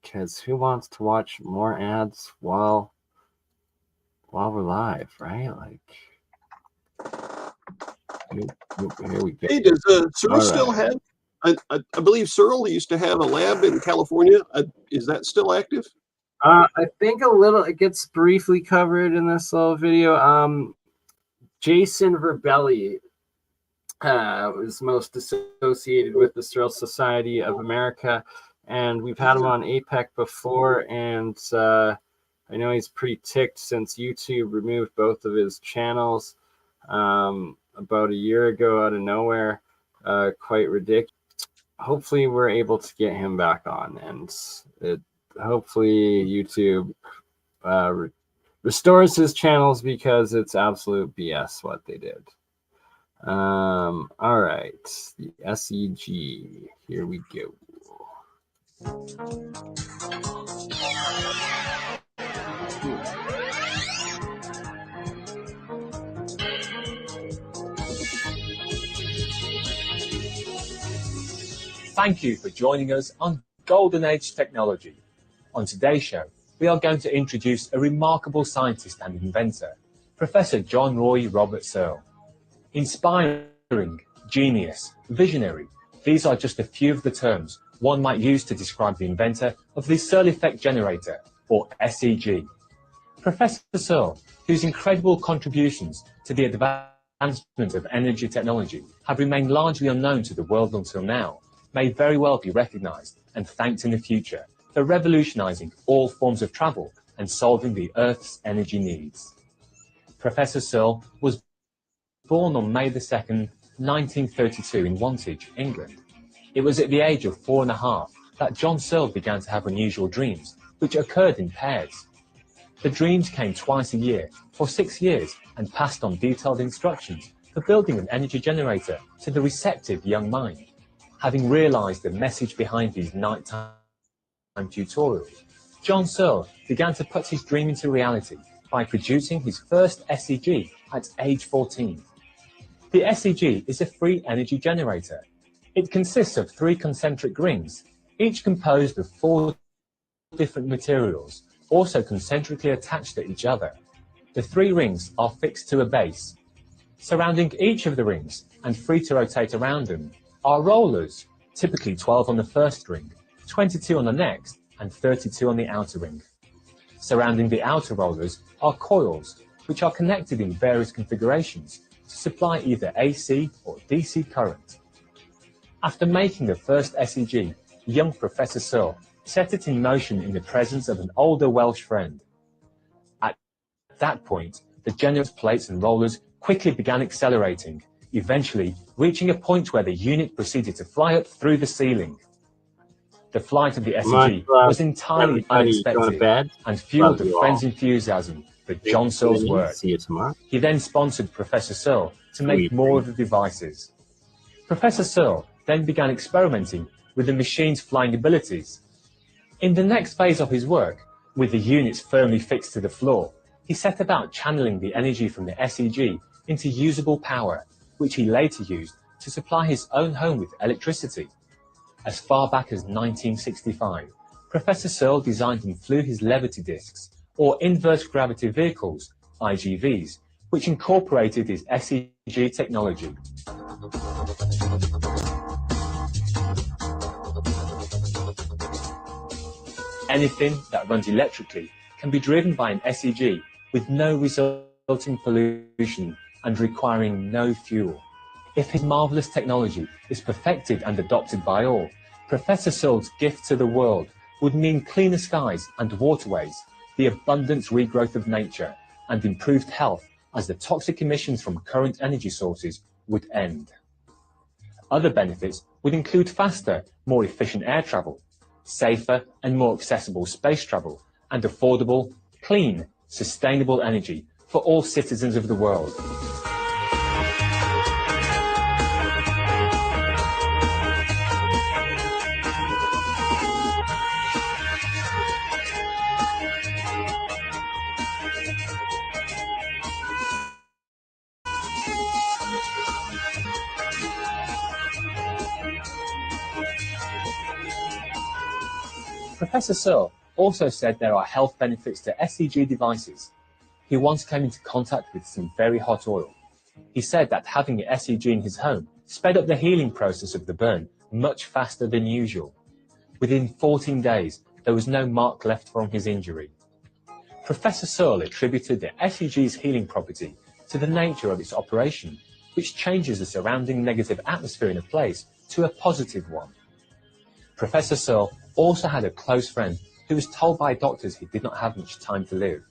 Because who wants to watch more ads while we're live, right? Like, here we go. Hey, does Searle still have? I believe Searle used to have a lab in California. Is that still active? I think a little. It gets briefly covered in this little video. Jason Verbelli was most associated with the Searle Society of America, and we've had him on APEC before, and I know he's pretty ticked since YouTube removed both of his channels about a year ago out of nowhere. Quite ridiculous. Hopefully we're able to get him back on, and hopefully YouTube restores his channels, because it's absolute BS what they did. All right, the SEG, here we go. Thank you for joining us on Golden Age Technology. On today's show, we are going to introduce a remarkable scientist and inventor, Professor John Roy Robert Searle. Inspiring, genius, visionary, these are just a few of the terms one might use to describe the inventor of the Searle Effect Generator, or SEG. Professor Searle, whose incredible contributions to the advancement of energy technology have remained largely unknown to the world until now, may very well be recognized and thanked in the future for revolutionizing all forms of travel and solving the Earth's energy needs. Professor Searle was born on May 2nd, 1932 in Wantage, England. It was at the age of 4.5 that John Searle began to have unusual dreams, which occurred in pairs. The dreams came twice a year for 6 years and passed on detailed instructions for building an energy generator to the receptive young mind. Having realized the message behind these nighttime tutorials, John Searle began to put his dream into reality by producing his first SEG at age 14. The SEG is a free energy generator. It consists of 3 concentric rings, each composed of 4 different materials, also concentrically attached to each other. The 3 rings are fixed to a base. Surrounding each of the rings and free to rotate around them are rollers, typically 12 on the first ring, 22 on the next, and 32 on the outer ring. Surrounding the outer rollers are coils, which are connected in various configurations to supply either AC or DC current. After making the first SEG, young Professor Searle set it in motion in the presence of an older Welsh friend. At that point, the generous plates and rollers quickly began accelerating, eventually reaching a point where the unit proceeded to fly up through the ceiling. The flight of the SEG was entirely unexpected and fueled the friend's enthusiasm for John Searle's work. See you tomorrow. He then sponsored Professor Searle to make more of the devices. Professor Searle then began experimenting with the machine's flying abilities. In the next phase of his work, with the units firmly fixed to the floor, he set about channeling the energy from the SEG into usable power, which he later used to supply his own home with electricity. As far back as 1965, Professor Searle designed and flew his levity discs, or inverse gravity vehicles, IGVs, which incorporated his SEG technology. Anything that runs electrically can be driven by an SEG with no resulting pollution and requiring no fuel. If his marvelous technology is perfected and adopted by all, Professor Searle's gift to the world would mean cleaner skies and waterways, the abundant regrowth of nature, and improved health, as the toxic emissions from current energy sources would end. Other benefits would include faster, more efficient air travel, safer and more accessible space travel, and affordable, clean, sustainable energy for all citizens of the world. Professor Searle also said there are health benefits to SCG devices. He once came into contact with some very hot oil. He said that having an SCG in his home sped up the healing process of the burn much faster than usual. Within 14 days, there was no mark left from his injury. Professor Searle attributed the SCG's healing property to the nature of its operation, which changes the surrounding negative atmosphere in a place to a positive one. Professor Searle also had a close friend who was told by doctors he did not have much time to live.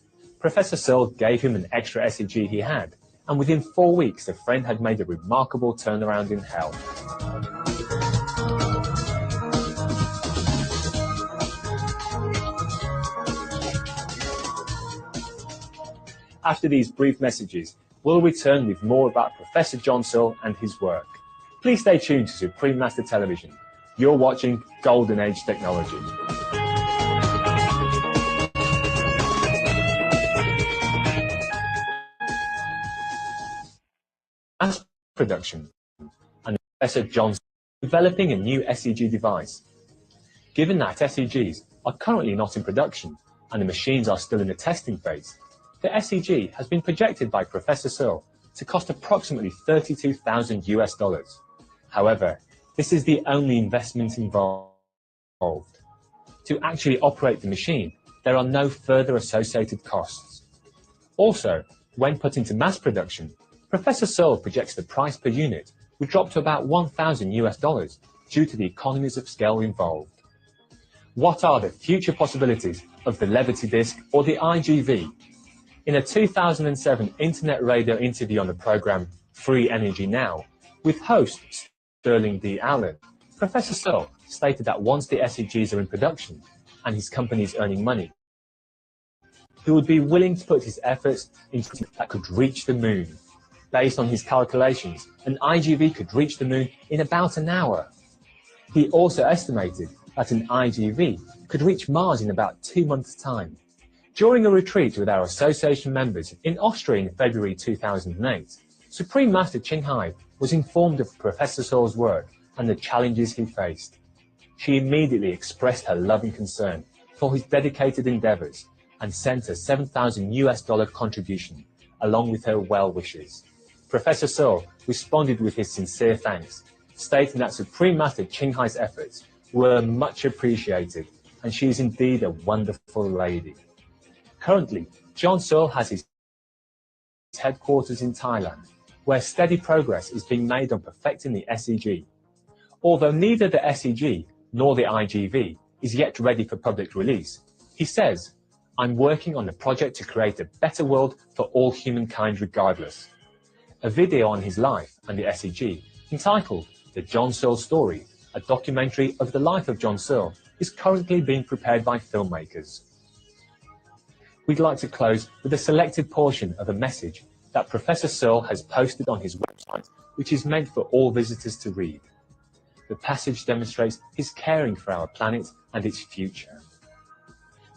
Professor Searle gave him an extra SCG he had, and within 4 weeks the friend had made a remarkable turnaround in health. After these brief messages, we'll return with more about Professor John Searle and his work. Please stay tuned to Supreme Master Television. You're watching Golden Age Technology. Mass production and Professor John developing a new SCG device. Given that SCGs are currently not in production and the machines are still in the testing phase, the SCG has been projected by Professor Searle to cost approximately $32,000 US. However, this is the only investment involved. To actually operate the machine, there are no further associated costs. Also, when put into mass production, Professor Searle projects the price per unit would drop to about $1,000 US due to the economies of scale involved. What are the future possibilities of the Levity Disk or the IGV? In a 2007 internet radio interview on the program Free Energy Now, with host Sterling D. Allen, Professor Searle stated that once the SCGs are in production and his company is earning money, he would be willing to put his efforts into something that could reach the moon. Based on his calculations, an IGV could reach the moon in about an hour. He also estimated that an IGV could reach Mars in about 2 months' time. During a retreat with our association members in Austria in February 2008, Supreme Master Ching Hai was informed of Professor Searle's work and the challenges he faced. She immediately expressed her love and concern for his dedicated endeavors and sent a $7,000 US contribution along with her well wishes. Professor Searle responded with his sincere thanks, stating that Supreme Master Ching Hai's efforts were much appreciated and she is indeed a wonderful lady. Currently, John Searle has his headquarters in Thailand, where steady progress is being made on perfecting the SCG. Although neither the SCG nor the IGV is yet ready for public release, he says, "I'm working on a project to create a better world for all humankind regardless." A video on his life and the SCG, entitled The John Searle Story, a documentary of the life of John Searle, is currently being prepared by filmmakers. We'd like to close with a selected portion of a message that Professor Searle has posted on his website, which is meant for all visitors to read. The passage demonstrates his caring for our planet and its future.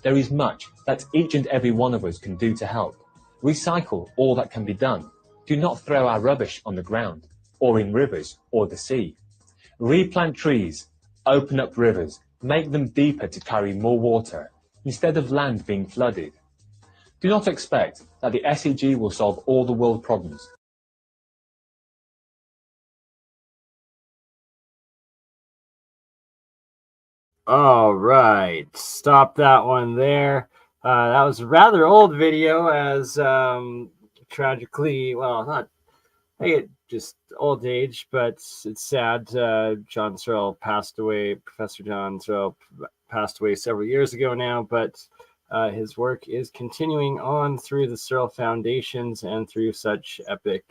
There is much that each and every one of us can do to help. Recycle all that can be done. Do not throw our rubbish on the ground, or in rivers or the sea. Replant trees, open up rivers, make them deeper to carry more water, instead of land being flooded. Do not expect that the SCG will solve all the world problems. All right, stop that one there. That was a rather old video, as tragically, well, not just old age, but it's sad. John Searle passed away. Professor John Searle passed away several years ago now, but his work is continuing on through the Searle Foundations and through such epic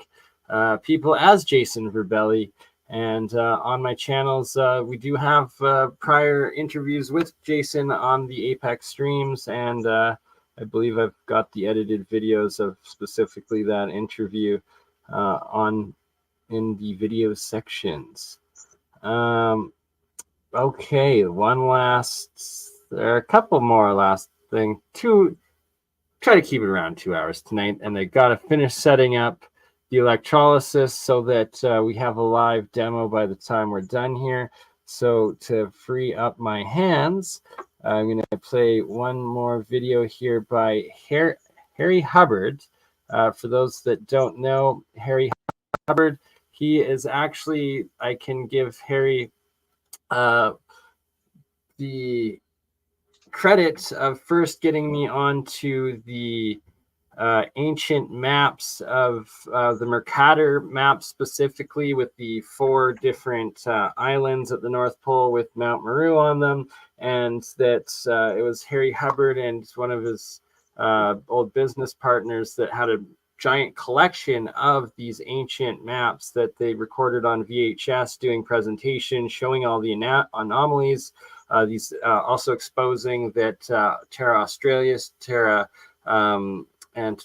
people as Jason Verbelli. And on my channels, we do have prior interviews with Jason on the Apex streams, and I believe I've got the edited videos of specifically that interview in the video sections. Okay, one last, there are a couple more last thing. Try to keep it around 2 hours tonight, and I got to finish setting up the electrolysis so that we have a live demo by the time we're done here. So to free up my hands, I'm going to play one more video here by Harry Hubbard. For those that don't know, Harry Hubbard, he is actually, I can give Harry the credit of first getting me onto the ancient maps of the Mercator map, specifically with the 4 different islands at the North Pole with Mount Meru on them, and that it was Harry Hubbard and one of his old business partners that had a giant collection of these ancient maps that they recorded on VHS, doing presentations showing all the anomalies, these also exposing that Terra Australis, Terra and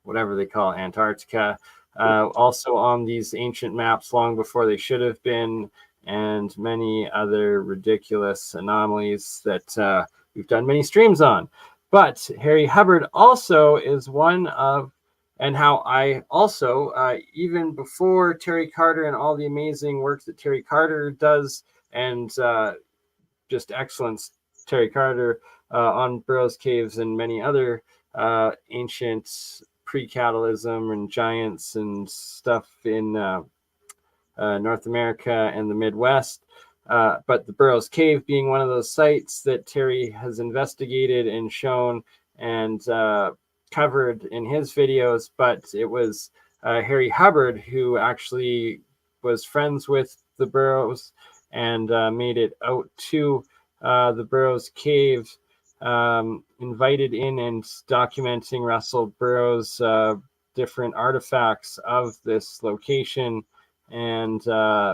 whatever they call Antarctica, also on these ancient maps long before they should have been, and many other ridiculous anomalies that we've done many streams on. But Harry Hubbard also is one of, and how I also, even before Terry Carter and all the amazing work that Terry Carter does, and just excellence, Terry Carter on Burroughs Caves and many other ancient pre-catalysm and giants and stuff in North America and the Midwest. But the Burroughs Cave being one of those sites that Terry has investigated and shown and covered in his videos. But it was Harry Hubbard who actually was friends with the Burroughs and made it out to the Burroughs Cave, invited in and documenting Russell Burroughs' different artifacts of this location and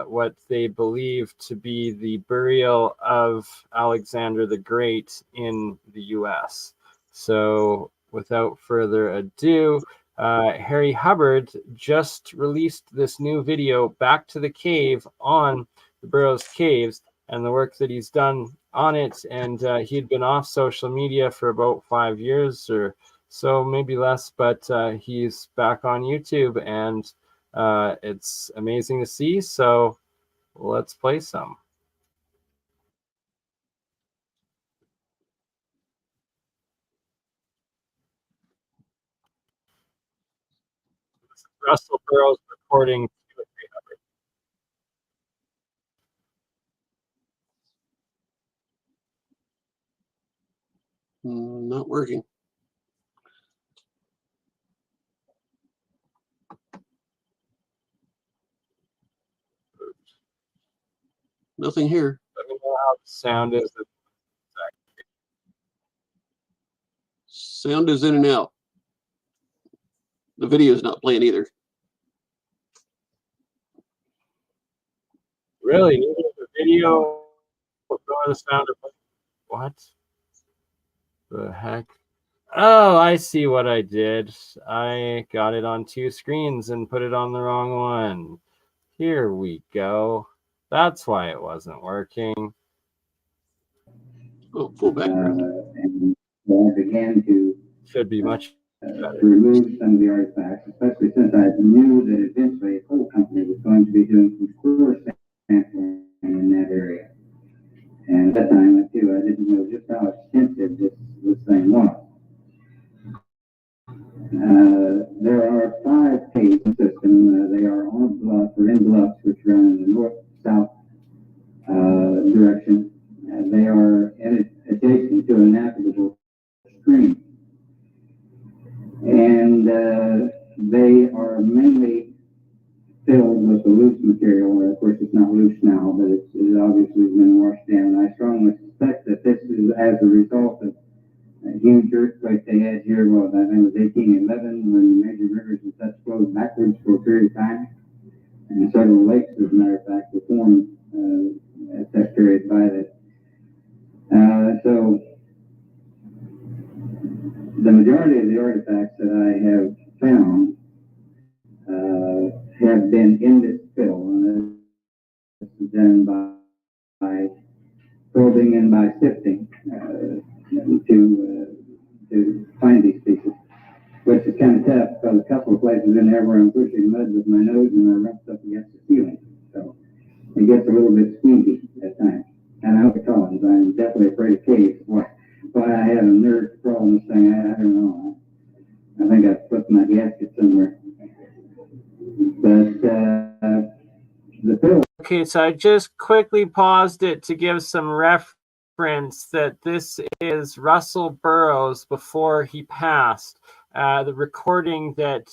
what they believe to be the burial of Alexander the Great in the US. So without further ado, Harry Hubbard just released this new video, Back to the Cave, on the Burroughs Caves and the work that he's done on it. And he'd been off social media for about 5 years or so, maybe less, but he's back on YouTube, and it's amazing to see. So let's play some. Russell Burroughs recording. Not working. Nothing here. Let me know how the sound is. Sound is in and out. The video is not playing either. Really? The video or the sound of what? The heck? Oh, I see what I did. I got it on 2 screens and put it on the wrong one. Here we go. That's why it wasn't working. Oh, full background. And I began to should be much better. remove some of the artifacts, especially since I knew that eventually a coal company was going to be doing some core sampling in that area. And at that time, too, I didn't know just how extensive this thing was. There are 5 caves in the system. They are on a bluff or in bluffs, which run in the north-south direction. They are adjacent to a navigable stream. And they are mainly filled with the loose material. Of course, it's not loose now, but it's obviously been washed down. I strongly suspect that this is as a result of a huge earthquake they had here. Well, I think it was 1811 when the major rivers and such flowed backwards for a period of time. And several lakes, as a matter of fact, were formed at that period by that. So the majority of the artifacts that I have found have been in this fill, and this is done by probing and by sifting to find these pieces, which is kind of tough because a couple of places in there where I'm pushing mud with my nose and I rubbed up against the ceiling, so it gets a little bit squeaky at times. and I hope it calls. I'm definitely afraid of caves. Why I have a nerve to crawl in this thing, I don't know. I think I put my gasket somewhere. But the pill. Okay, so I just quickly paused it to give some reference that this is Russell Burroughs before he passed. The recording that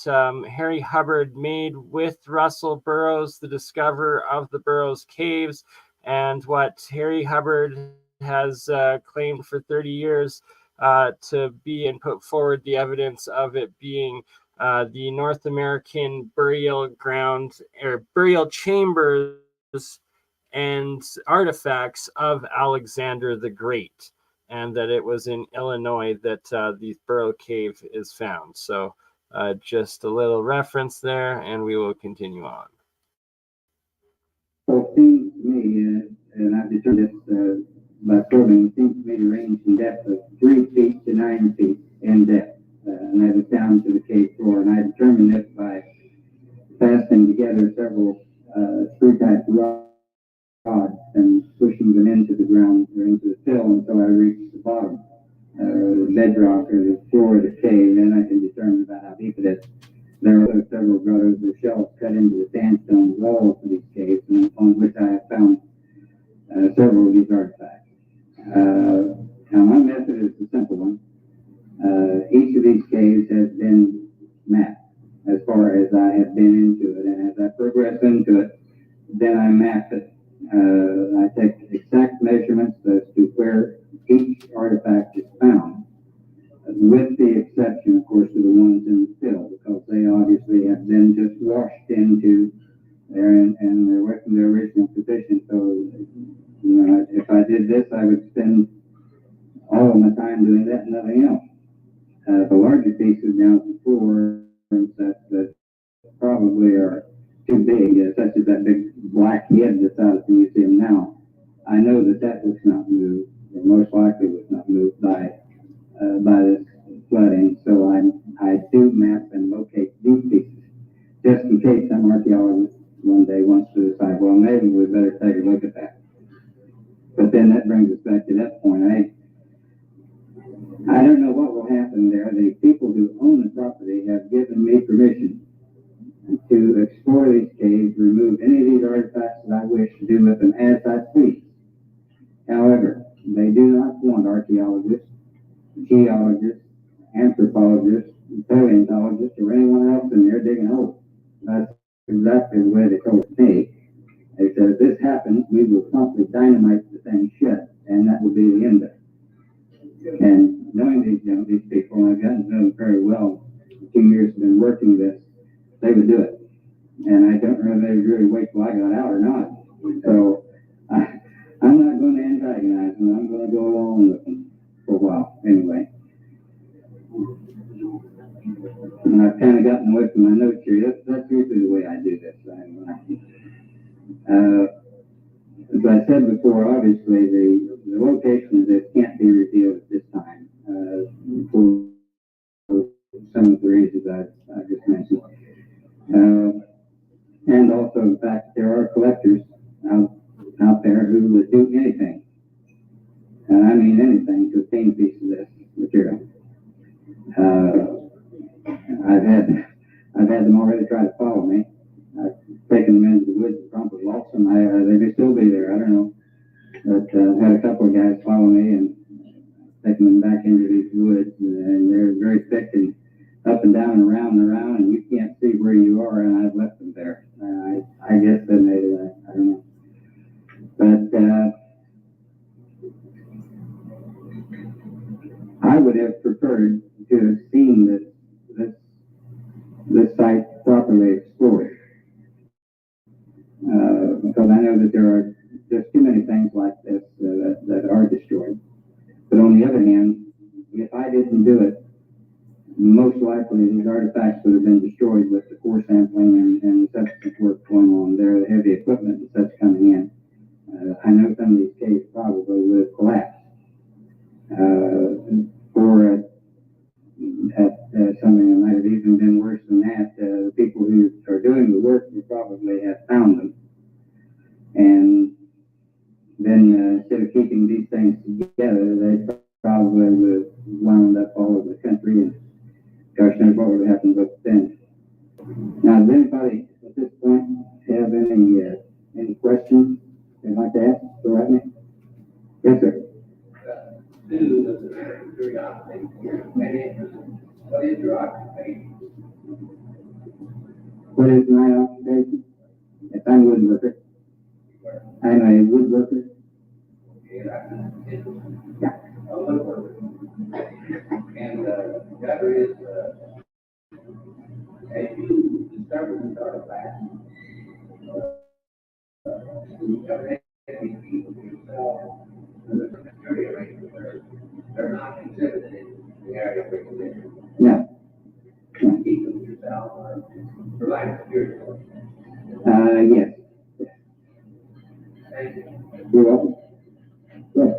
Harry Hubbard made with Russell Burroughs, the discoverer of the Burroughs Caves, and what Harry Hubbard has claimed for 30 years to be and put forward the evidence of it being the North American burial ground or burial chambers and artifacts of Alexander the Great, and that it was in Illinois that the Burrow Cave is found. So just a little reference there, and we will continue on. So it seems to me, and I've determined this by probing, it seems to me to range in depth of 3 feet to 9 feet in depth. And that is down to the cave floor. And I determined this by fastening together several screw-type rods and pushing them into the ground or into the fill until I reach the bottom, the bedrock or the floor of the cave. Then I can determine about how deep it is. There are also several grottos or shelves cut into the sandstone walls of these caves, and upon which I have found several of these artifacts. Now, my method is the simple one. Each of these caves has been mapped as far as I have been into it, and as I progress into it, then I map it. I take exact measurements as to where each artifact is found, with the exception, of course, of the ones in the fill, because they obviously have been just washed into there and they're away from their original position. So, you know, if I did this, I would spend all of my time doing that and nothing else. The larger pieces down at the floor that probably are too big, such as that big black head that's out at the museum now, I know that was not moved, or most likely was not moved by this flooding. So I do map and locate these pieces, just in case some archaeologist one day wants to decide, well, maybe we better take a look at that. But then that brings us back to that point. I don't know what will happen there. The people who own the property have given me permission to explore these caves, remove any of these artifacts that I wish to do with them as I please. However, they do not want archaeologists, geologists, anthropologists, paleontologists, or anyone else in there digging holes. That's exactly the way they told me. They said, if this happens, we will promptly dynamite the thing shut, and that will be the end of it. And knowing these people, and I've gotten to know them very well, 2 years have been working this, they would do it. And I don't know if they would really wait till I got out or not. So I'm not going to antagonize them. I'm going to go along with them for a while anyway. And I've kind of gotten away from my notes here. That's usually the way I do this. As I said before, obviously the location of this can't be revealed at this time for some of the reasons I just mentioned. And also the fact that there are collectors out there who would do anything, and I mean anything, to obtain a piece of this material. I've had them already try to follow me. I've taken them into the woods and probably lost them. They may still be there, I don't know. But I've had a couple of guys follow me and taking them back into these woods, and they're very thick and up and down and around, and you can't see where you are, and I've left them there. I guess they made it, I don't know. But I would have preferred to have seen this site properly explored. Because I know that there are just too many things like this that are destroyed. But on the other hand, if I didn't do it, most likely these artifacts would have been destroyed with the core sampling and the subsequent work going on there, the heavy equipment and such coming in. I know some of these caves probably would have collapsed. Or something that might have even been worse than that, the people who are doing the work would probably have found them. And then instead of keeping these things together, they probably would have wound up all over the country, and gosh knows what would have happened with then. Now, does anybody at this point have any questions they'd like to ask? Go at me. Yes, sir. What is your occupation? What is my occupation? Yes, I'm a woodworker. I'm a woodworker. Yeah. A woodworker. And that is, as you discover this artifact, they're not considered in the area of recognition. No. Keep them yourself or provide security. Yes. Thank you. You're welcome. Yes.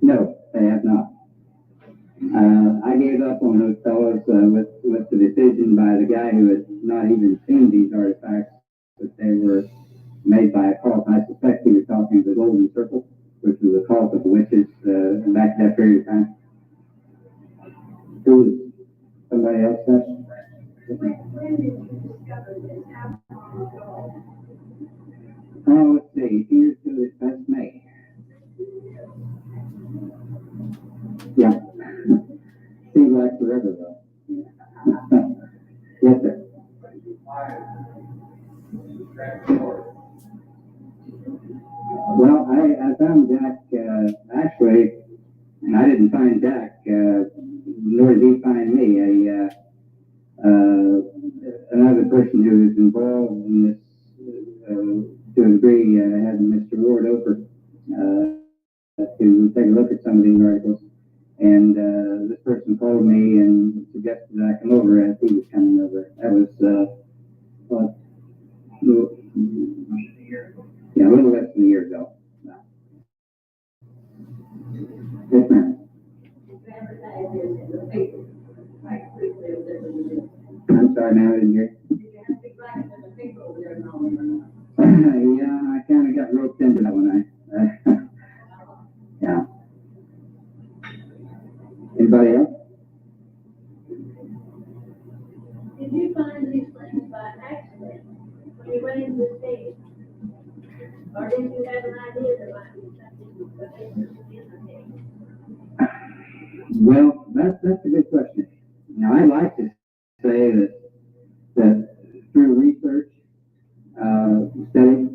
No, they have not. I gave up on those fellows with the decision by the guy who had not even seen these artifacts, that they were made by a cult. I suspect he was talking of the Golden Circle, which was a cult of witches back that period of time. Who? Somebody else? When did you discover this? Oh, let's see. Here's to this past May. Yeah. Seems like forever though. Yes, sir. Well, I found Jack, actually, and I didn't find Jack, nor did he find me. Another person who was involved in this, to a degree, had Mr. Ward over to take a look at some of these articles. And this person called me and suggested that I come over as he was coming over. That was, what? Yeah, a little less than a year ago. Yes, ma'am. I'm sorry, now I didn't hear. Yeah, I kind of got roped into that one. Yeah. Anybody else? Did you find these things by accident when you went into the state? Or did you have an idea there might be something that they put in the case? Well, that's a good question. Now, I'd like to say that through research, study,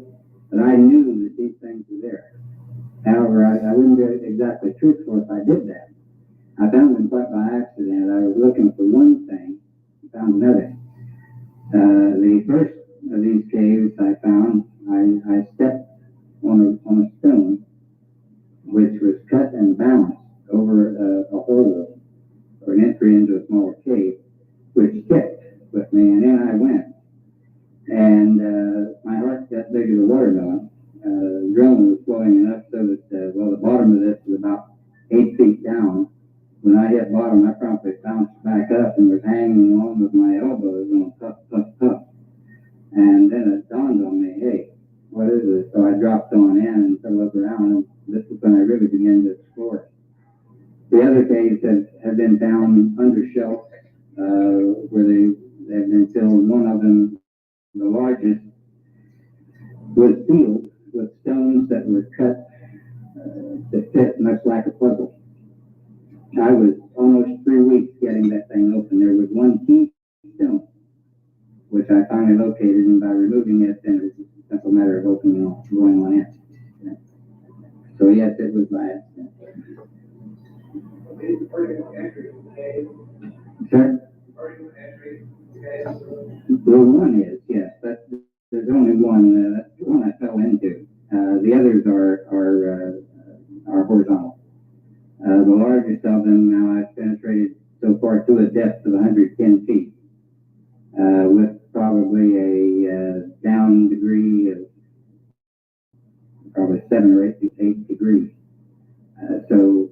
that I knew that these things were there. However, I wouldn't be exactly truthful if I did that. I found them quite by accident. I was looking for one thing, found another. The first of these caves I found, I stepped on a stone, which was cut and balanced over a hole or an entry into a smaller cave, which kicked with me, and in I went. And my heart got big as a watermelon. The adrenaline was flowing enough so that, the bottom of this was about 8 feet down. When I hit bottom, I promptly bounced back up and was hanging along with my elbows on puff, puff, puff. And then it dawned on me, hey, what is this? So I dropped on in and fell over around, and this is when I really began to explore. The other caves have been found under shelf, where they've been filled. One of them, the largest, was sealed with stones that were cut to fit much like a puzzle. I was almost 3 weeks getting that thing open. There was one key stone, which I finally located, and by removing it, then it was a simple matter of opening it, going on in. So yes, it was by accident. Sir? The one is, yes. There's only one. That's the one I fell into. The others are horizontal. The largest of them now I've penetrated so far to a depth of 110 feet, with probably a down degree of probably 7 or 8 degrees. So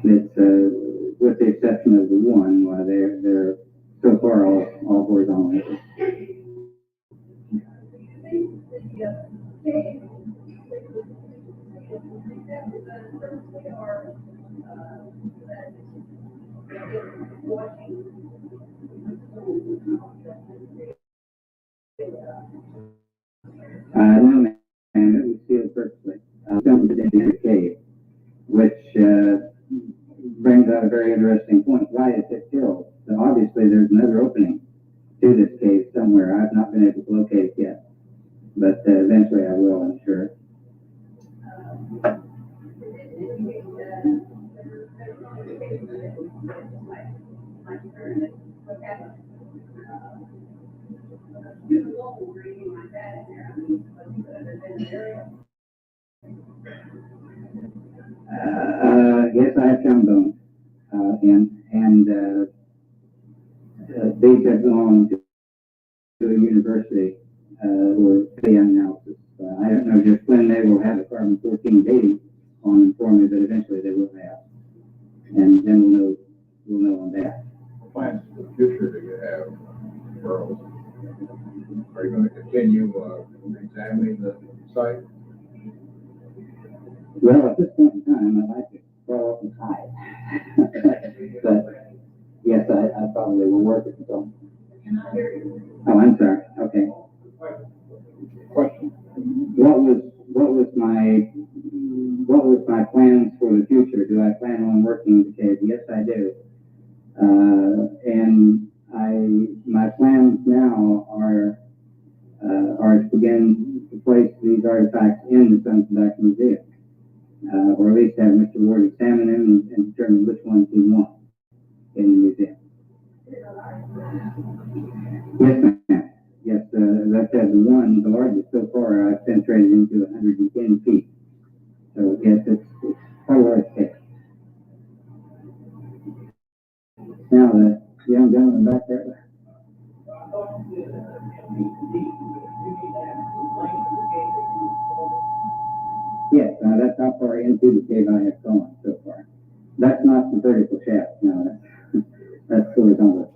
it's with the exception of the one, they're so far No, man, it was sealed purposely. Dumped it into the cave, which brings out a very interesting point. Why is it sealed? So obviously there's another opening to this cave somewhere. I've not been able to locate it yet, but eventually I will, I'm sure. Yes, I have trombone, and these have gone to a university or the analysis. I don't know just when they will have a carbon-14 dating on them for me, but eventually they will have, and then we'll know on that. What plans for the future do you have, Burroughs? Are you going to continue examining the site? Well, at this point in time, I'd like to crawl up and hide. But yes, I probably will work it until. Oh, I'm sorry. Okay. Question. What was my plans for the future? Do I plan on working the cave? Yes, I do. And my plans now are to begin to place these artifacts in the ScienceGuy museum. Or at least have Mr. Ward examine them and determine which ones he wants in the museum. Yes, ma'am. Yes, as I said, the largest so far, I've penetrated into 110 feet. So yes, it's quite a large case. Now the young gentleman back there. Yes, that's how far into the cave I have gone so far. That's not the vertical shaft. No, that's horizontal.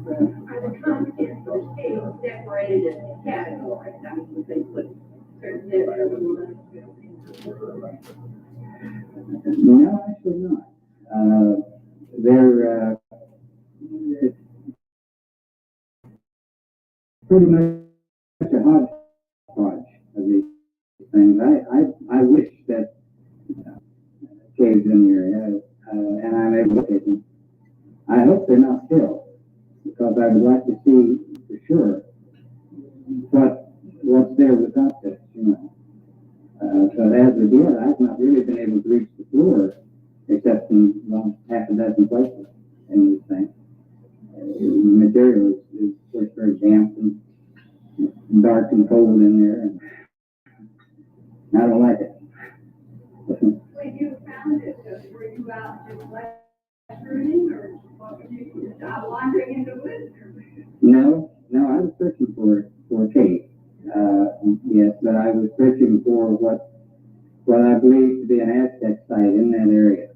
Are the contents of the cave separated into categories? I mean, they put certain No, actually not. They're it's pretty much a hodgepodge of these things. I wish that caves in here, and I'm able to locate them. I hope they're not filled, because I would like to see for sure what's there without this, But as of yet, I've not really been able to reach the floor except in half a dozen places in these things. The material is very damp and dark and cold in there, and I don't like it. When you found it, were you out just mushrooming, or were you wandering in the woods? No, I was searching for a cave. Yes, but I was searching for what I believe to be an Aztec site in that area.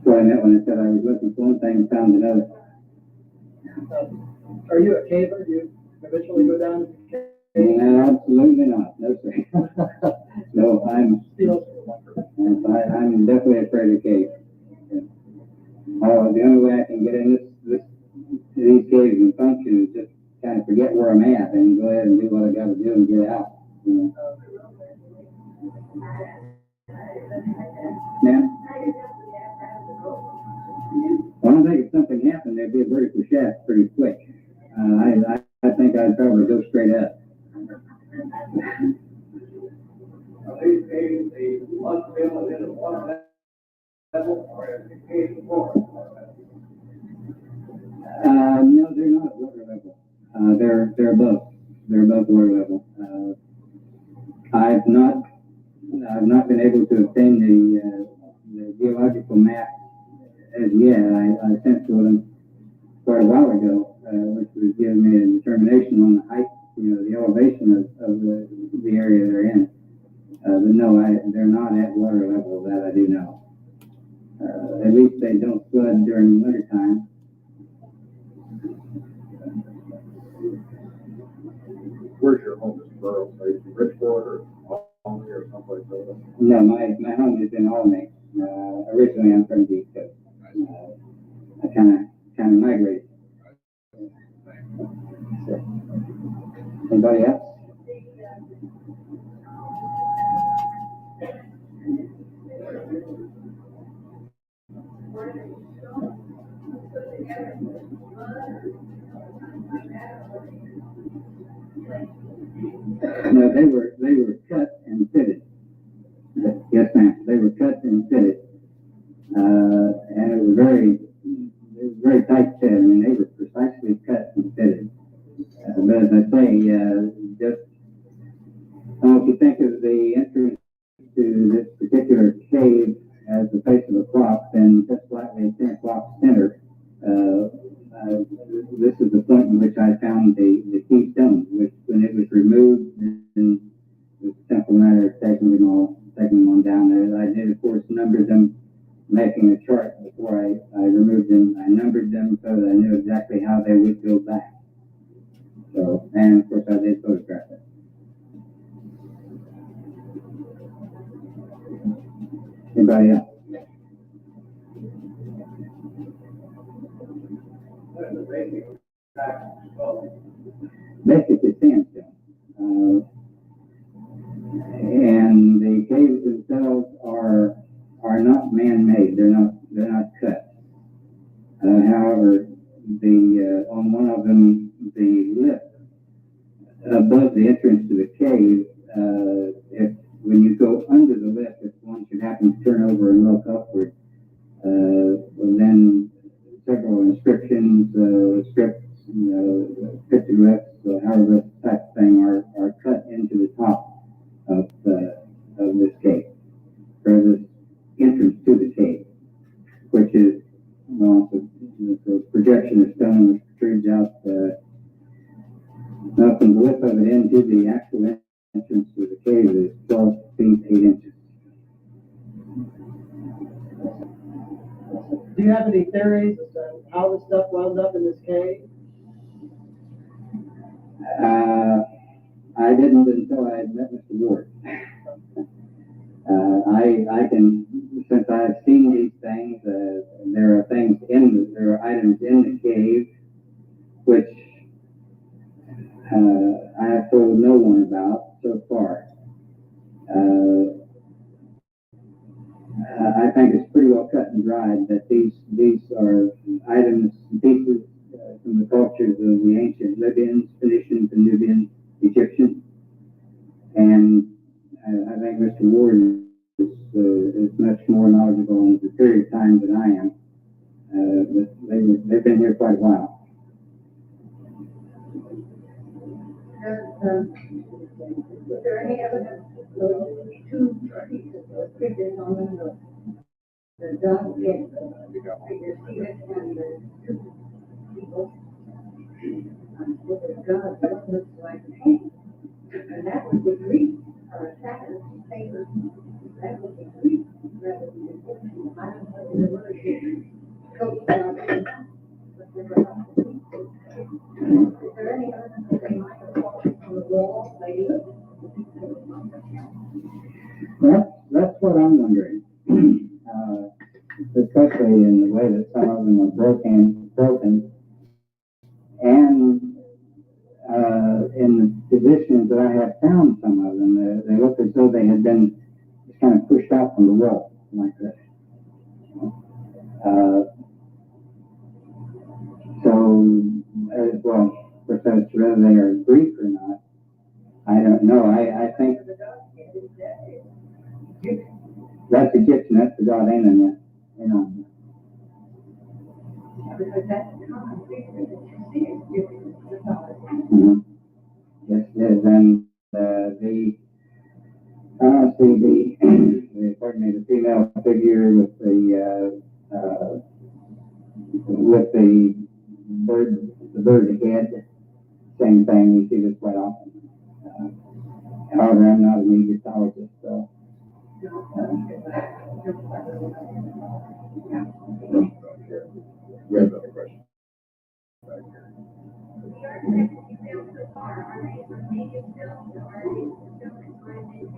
So I meant when I said I was looking for one thing and found another. Are you a caver? Do you eventually go down to the cave? No, absolutely not. No, sir. No, I'm definitely afraid of caves. The only way I can get in these caves and function is just kind of forget where I'm at and go ahead and do what I got to do and get out. Ma'am? Well, I think if something happened, there'd be a vertical shaft pretty quick. I think I'd probably go straight up. These caves, the one fill is in the water level, or is the cave floor? No, they're not at water level. They're above. They're above water level. I've not been able to obtain the geological map as yet. I sent to them quite a while ago, which was giving me a determination on the height, the elevation of the area they're in. But no, they're not at water level, that I do know. At least they don't flood during winter time. Where's your home, Mr. Burroughs? Are you from Bridgeport or Albany or someplace else? No, my home is in Albany. Originally, I'm from the East Coast. I kind of migrated. So, anybody else? No, they were cut and fitted. Yes, ma'am. They were cut and fitted, and it was very tight fit. I mean, they were precisely cut and fitted. But as I say, just if you think of the entrance to this particular cave as the face of a clock, then just slightly 10 o'clock center. This is the point in which I found the keystone, which when it was removed, and it was a simple matter of taking them on down there. I did, of course, number them, making a chart before I removed them. I numbered them so that I knew exactly how they would go back. So, and of course, I did photograph it. Anybody else? Basically sandstone. And the caves themselves are not man-made. They're not cut. However, on one of them, the lip above the entrance to the cave, when you go under the lip, if one should happen to turn over and look upward, then several inscriptions, scripts, pictoglyphs, hieroglyphs type thing are cut into the top of this cave, or this entrance to the cave, which is it's a projection of stone which protrudes out from the lip of it into the actual entrance to the cave is 12 feet 8 inches. Do you have any theories as to how this stuff wound up in this cave? I didn't until I had met Mr. Ward. I can, since I've seen these things, there are items in the cave which I have told no one about so far. I think it's pretty well cut and dried that these are items, pieces from the cultures of the ancient Libyans, Phoenicians, and Nubians, Egyptians. And I think Mr. Ward is much more knowledgeable in the period of time than I am. They've been here quite a while. Was there any evidence of those two pieces of figures on the dog head, the figure seated and the two people with a gun that looks like a hand? And that would be Greek, or a Saturn paper. That would be Greek, rather than Egyptian. I don't know the word here. Coat down there. But there were not. Is there any evidence that they might have walked on the wall later? That's what I'm wondering. Especially in the way that some of them are broken, and in the positions that I have found some of them, they look as though they had been just kind of pushed out from the wall like this. Well, whether they are Greek or not, I don't know. I think that's Egyptian. That's the god Anon. Yes, it is. And the female figure with the bird head, same thing. We see this quite often. However, I'm not an Egyptologist, so. We have another question. Back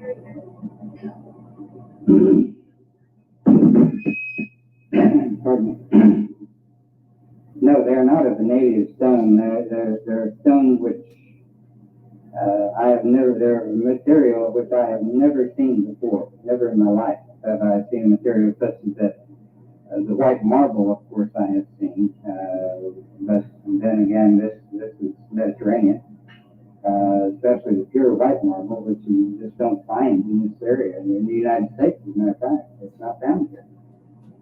here. Pardon me. No, they're not of the native stone. They're stone which I have never, they're material which I have never seen before. Never in my life have I seen material such as that. The white marble, of course, I have seen, but then again, this is Mediterranean, especially the pure white marble, which you just don't find in this area. In the United States, as a matter of fact, it's not found here.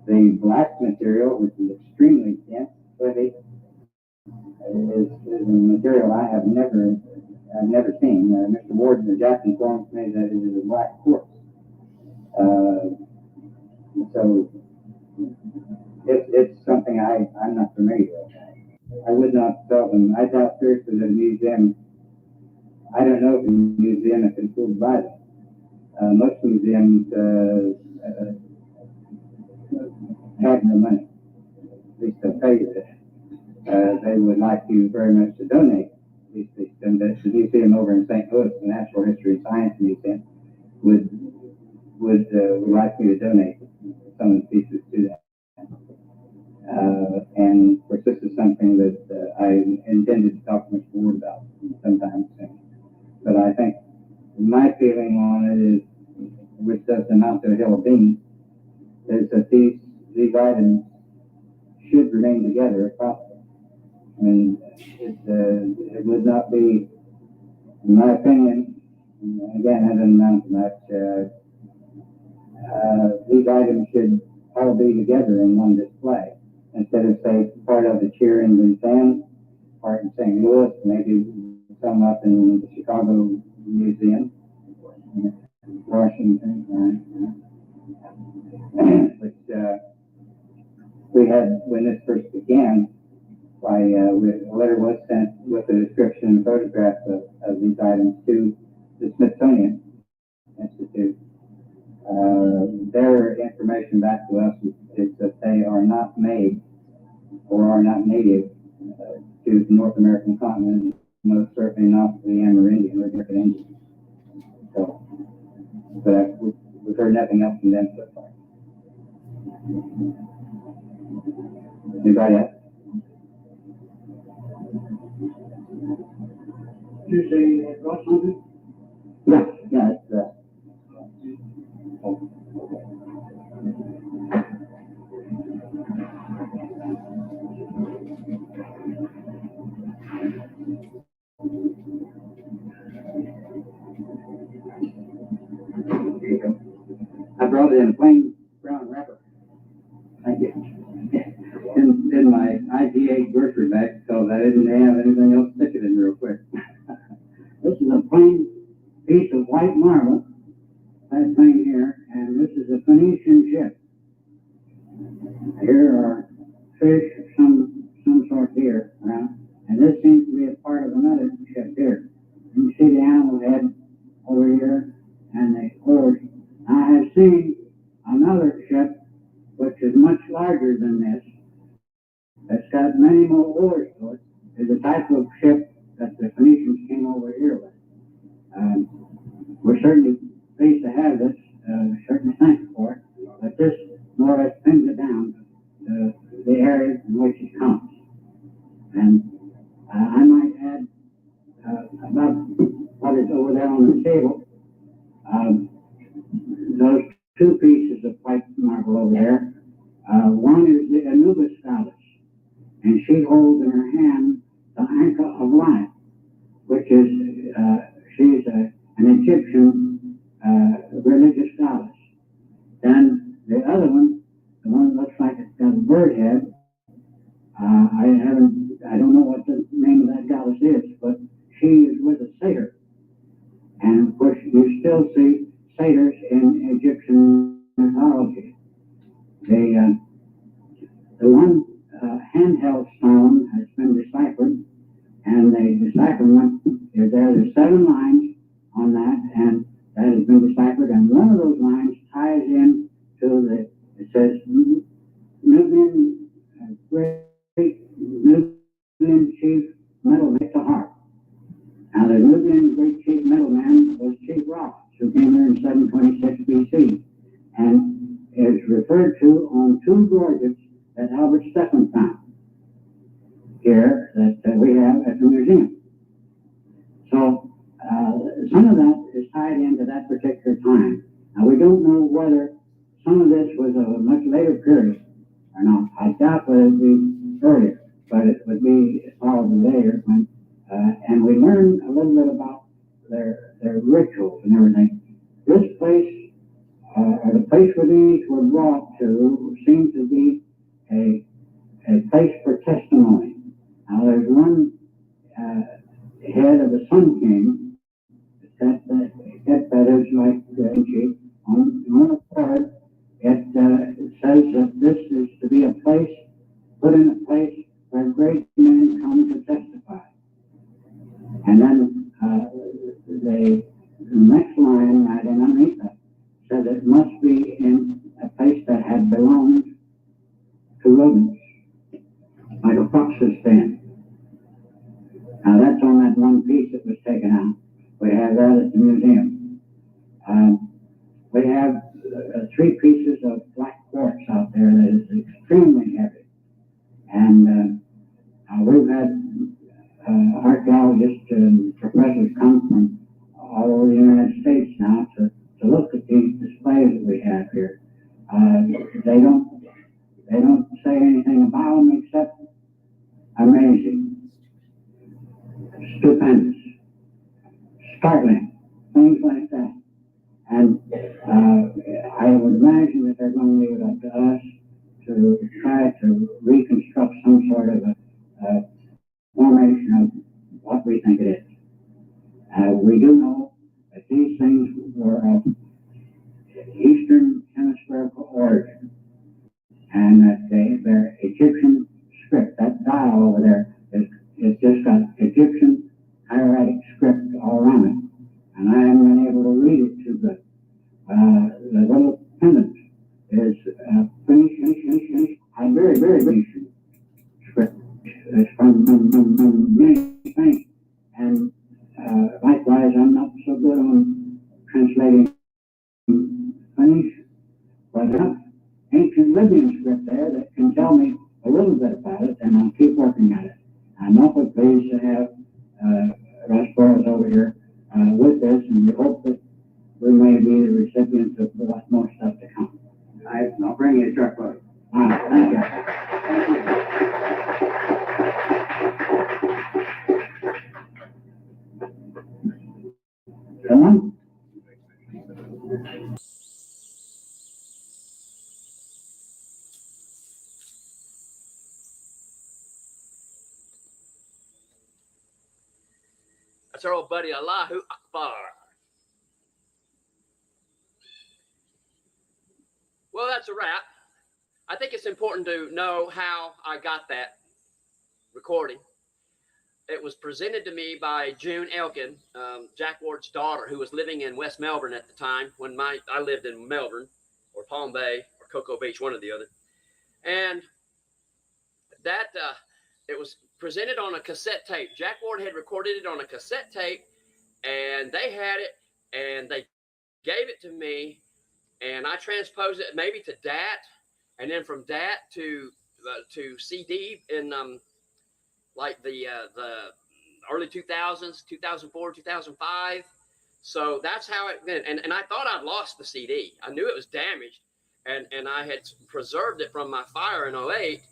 The black material, which is extremely dense, heavy, is a material I have never seen. Mr. Ward, the Jack informs me that it is a black quartz. So it's something I'm not familiar with. I would not sell them. I doubt seriously that a museum, I don't know if a museum is able to buy them. Most museums have no money. At least they'll tell you that. They would like you very much to donate. At least the museum over in St. Louis, the Natural History and Science Museum, would like me to donate some of the pieces to that. And of course, this is something that I intended to talk to Mr. Ward about sometime soon. But I think my feeling on it is, which does amount to a hill of beans, is that these items should remain together if possible. I mean, it would not be, in my opinion, again, that doesn't amount to much. These items should all be together in one display, instead of, say, part of it here in Louisiana, part in St. Louis, maybe some up in the Chicago Museum, Washington, which we had, when this first began, a letter was sent with a description and photographs of these items to the Smithsonian Institute. Their information back to us is that they are not made or are not native to the North American continent, most certainly not the Amerindian or American Indian. So, but we've heard nothing else from them so far. Anybody else? Did you say you had brought something? Yeah, it's I brought it in a plain brown wrapper. Thank you. In my IGA grocery bag, so that I didn't have anything else to stick it in real quick. This is a plain piece of white marble, that thing here, and this is a Phoenician ship. Here are fish of some sort here around, and this seems to be a part of another ship here. You can see the animal head over here, and the oars. I have seen another ship which is much larger than this. It's got many more oars to it. It's a type of ship that the Phoenicians came over here with. We're certainly pleased to have this, certainly thankful for it, but this more or less pins it down to the area in which it comes. And I might add about what is over there on the table. Those two pieces of white marble over there. One is the Anubis goddess, and she holds in her hand the anchor of life, which is, she's an Egyptian religious goddess. Then the other one, the one that looks like it's got a bird head, I don't know what the name of that goddess is, but she is with a satyr. And of course, you still see satyrs in Egyptian mythology. The one handheld stone has been deciphered, and the decipherment is there's 7 lines on that, and that has been deciphered, and one of those lines ties in to it says, Nubian chief metalman to heart. Now, the Nubian great chief metalman was Chief Ross, who came here in 726 BC. and is referred to on two gorgets that Albert Stephan found here that we have at the museum. So some of that is tied into that particular time. Now we don't know whether some of this was of a much later period or not. I doubt whether it would be earlier, but it would be probably later when, and we learn a little bit about their rituals and everything. This place, or the place where these were brought to, seemed to be a place for testimony. Now there's one head of the Sun King that is like the on one part. It says that this is to be a place, put in a place where great men come to testify. And then the next line right in underneath that says it must be in a place that had belonged to rodents, like a fox's den. Now that's on that one piece that was taken out. We have that at the museum. We have 3 pieces of black quartz out there that is extremely heavy. And we've had archaeologists and professors come from all over the United States now to look at these displays that we have here. They don't say anything about them except amazing, stupendous, startling, things like that. And I would imagine that they're going to leave it up to us to try to reconstruct some sort of a formation of what we think it is. We do know that these things were of Eastern Hemispherical origin, and that they're Egyptian script. That dial over there is just got Egyptian hieratic script all around it, and I haven't been able to read it too good. The little pendant is very, very Phoenician script. It's from many things, and likewise, I'm not so good on translating Phoenician, but enough ancient Libyan script there that can tell me a little bit about it, and I'll keep working at it. I'm awfully pleased to have Rasboros over here with us, and we hope that we may be the recipients of a lot more stuff to come. I'll bring you a truck load. Thank you. Come on. That's our old buddy Allahu Akbar. Well, that's a wrap. I think it's important to know how I got that recording. It was presented to me by June Elkin, Jack Ward's daughter, who was living in West Melbourne at the time when I lived in Melbourne or Palm Bay or Cocoa Beach, one or the other. And that it was presented on a cassette tape. Jack Ward had recorded it on a cassette tape, and they had it, and they gave it to me, and I transposed it maybe to DAT, and then from DAT to CD in like the early 2000s, 2004, 2005. So that's how it went. And I thought I'd lost the CD. I knew it was damaged, and I had preserved it from my fire in 08,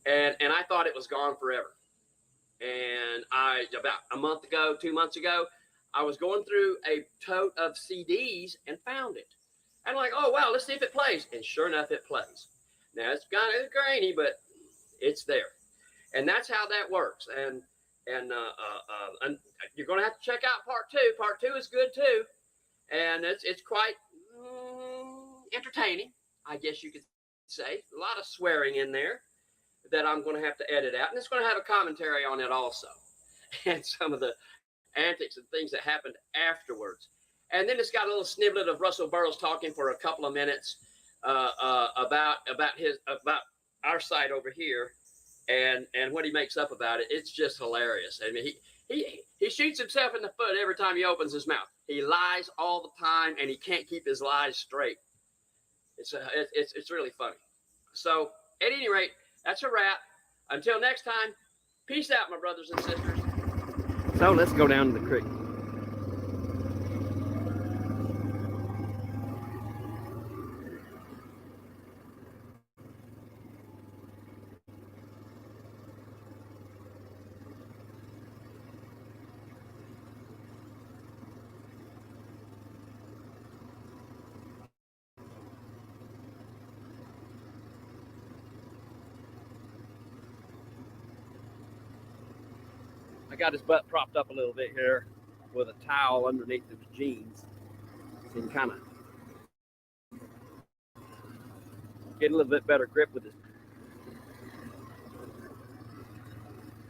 and I thought it was gone forever. And about a month ago, 2 months ago, I was going through a tote of CDs and found it. And I'm like, oh, wow, let's see if it plays. And sure enough, it plays. Now, it's kind of grainy, but it's there. And that's how that works. And you're going to have to check out part 2. Part 2 is good, too. And it's quite entertaining, I guess you could say. A lot of swearing in there that I'm going to have to edit out. And it's going to have a commentary on it also. And some of the antics and things that happened afterwards. And then it's got a little sniblet of Russell Burroughs talking for a couple of minutes about our site over here and what he makes up about it. It's just hilarious. I mean, he shoots himself in the foot every time he opens his mouth. He lies all the time, and he can't keep his lies straight. It's really funny. So at any rate, that's a wrap. Until next time, peace out, my brothers and sisters. So let's go down to the creek. I got his butt propped up a little bit here with a towel underneath his jeans. So he can kind of get a little bit better grip with his.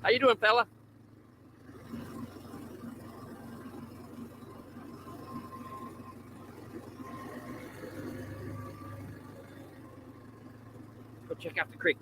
How you doing, fella? Go check out the creek.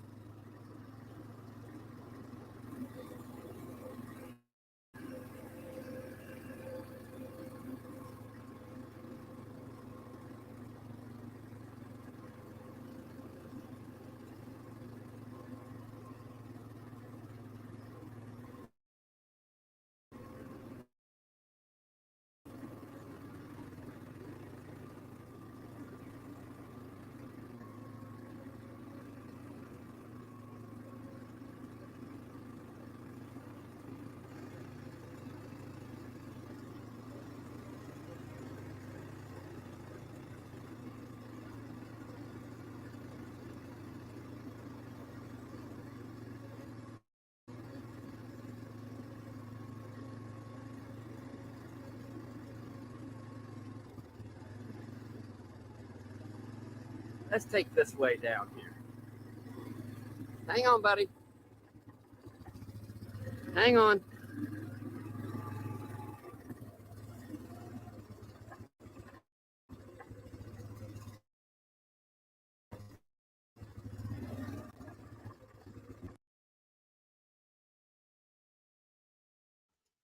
Let's take this way down here. Hang on, buddy. Hang on.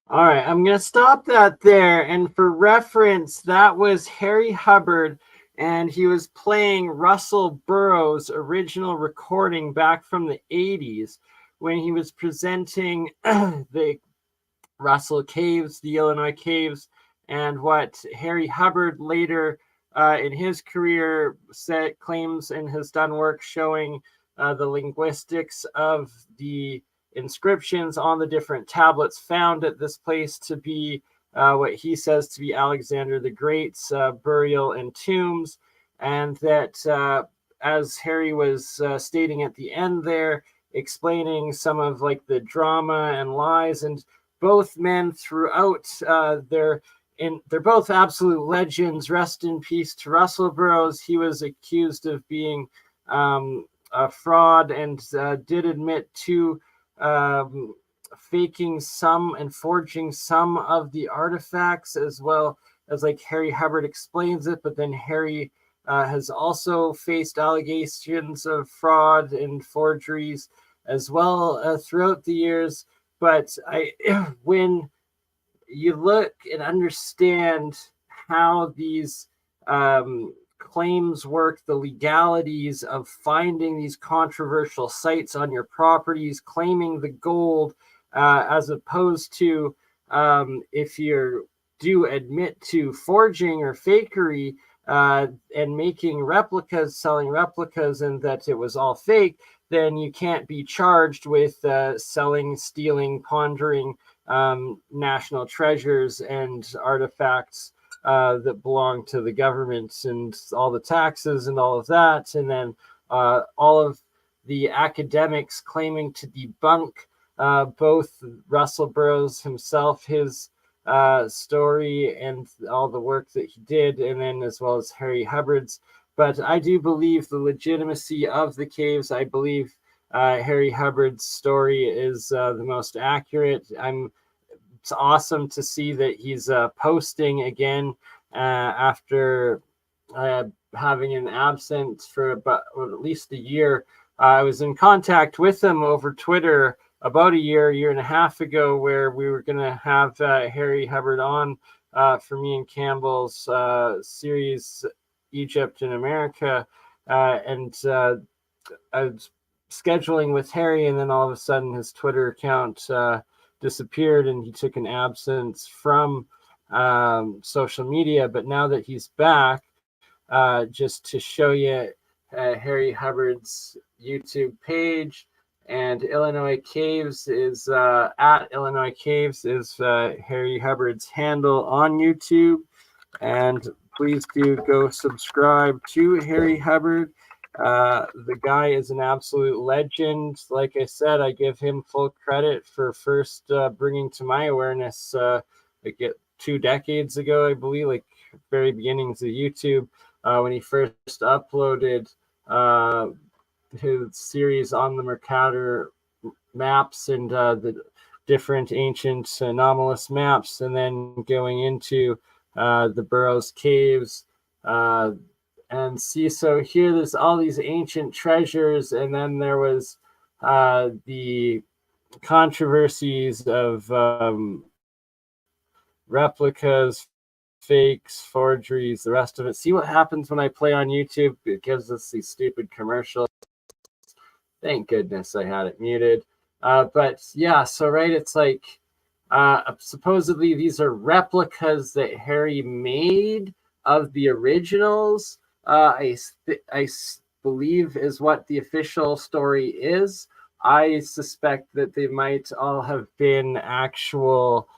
All right, I'm going to stop that there. And for reference, that was Harry Hubbard, and he was playing Russell Burroughs' original recording back from the 80s when he was presenting the Russell Caves, the Illinois Caves, and what Harry Hubbard later in his career claims and has done work showing the linguistics of the inscriptions on the different tablets found at this place to be what he says to be Alexander the Great's burial and tombs, and that as Harry was stating at the end there, explaining some of like the drama and lies, and both men throughout they're both absolute legends. Rest in peace to Russell Burroughs. He was accused of being a fraud and did admit to faking some and forging some of the artifacts, as well as like Harry Hubbard explains it. But then Harry has also faced allegations of fraud and forgeries as well throughout the years. But when you look and understand how these claims work, the legalities of finding these controversial sites on your properties, claiming the gold, as opposed to if you do admit to forging or fakery and making replicas, selling replicas, and that it was all fake, then you can't be charged with selling, stealing, pondering national treasures and artifacts that belong to the government, and all the taxes and all of that. And then all of the academics claiming to debunk both Russell Burroughs himself, his story, and all the work that he did, and then as well as Harry Hubbard's. But I do believe the legitimacy of the caves. I believe Harry Hubbard's story is the most accurate. It's awesome to see that he's posting again after having an absence for about at least a year. I was in contact with him over Twitter about a year and a half ago, where we were going to have Harry Hubbard on for me and Campbell's series, Egypt and America. and I was scheduling with Harry, and then all of a sudden his Twitter account disappeared, and he took an absence from social media. But now that he's back, just to show you Harry Hubbard's YouTube page, and Illinois Caves is at Illinois Caves is Harry Hubbard's handle on YouTube. And please do go subscribe to Harry Hubbard. The guy is an absolute legend. Like I said, I give him full credit for first bringing to my awareness like 2 decades ago, I believe, like very beginnings of YouTube, when he first uploaded his series on the Mercator maps and the different ancient anomalous maps, and then going into the Burrows Caves, and see, so here there's all these ancient treasures, and then there was the controversies of replicas, fakes, forgeries, the rest of it. See what happens when I play on YouTube? It gives us these stupid commercials. Thank goodness I had it muted. But yeah, so right, it's like supposedly these are replicas that Harry made of the originals. I believe is what the official story is. I suspect that they might all have been actual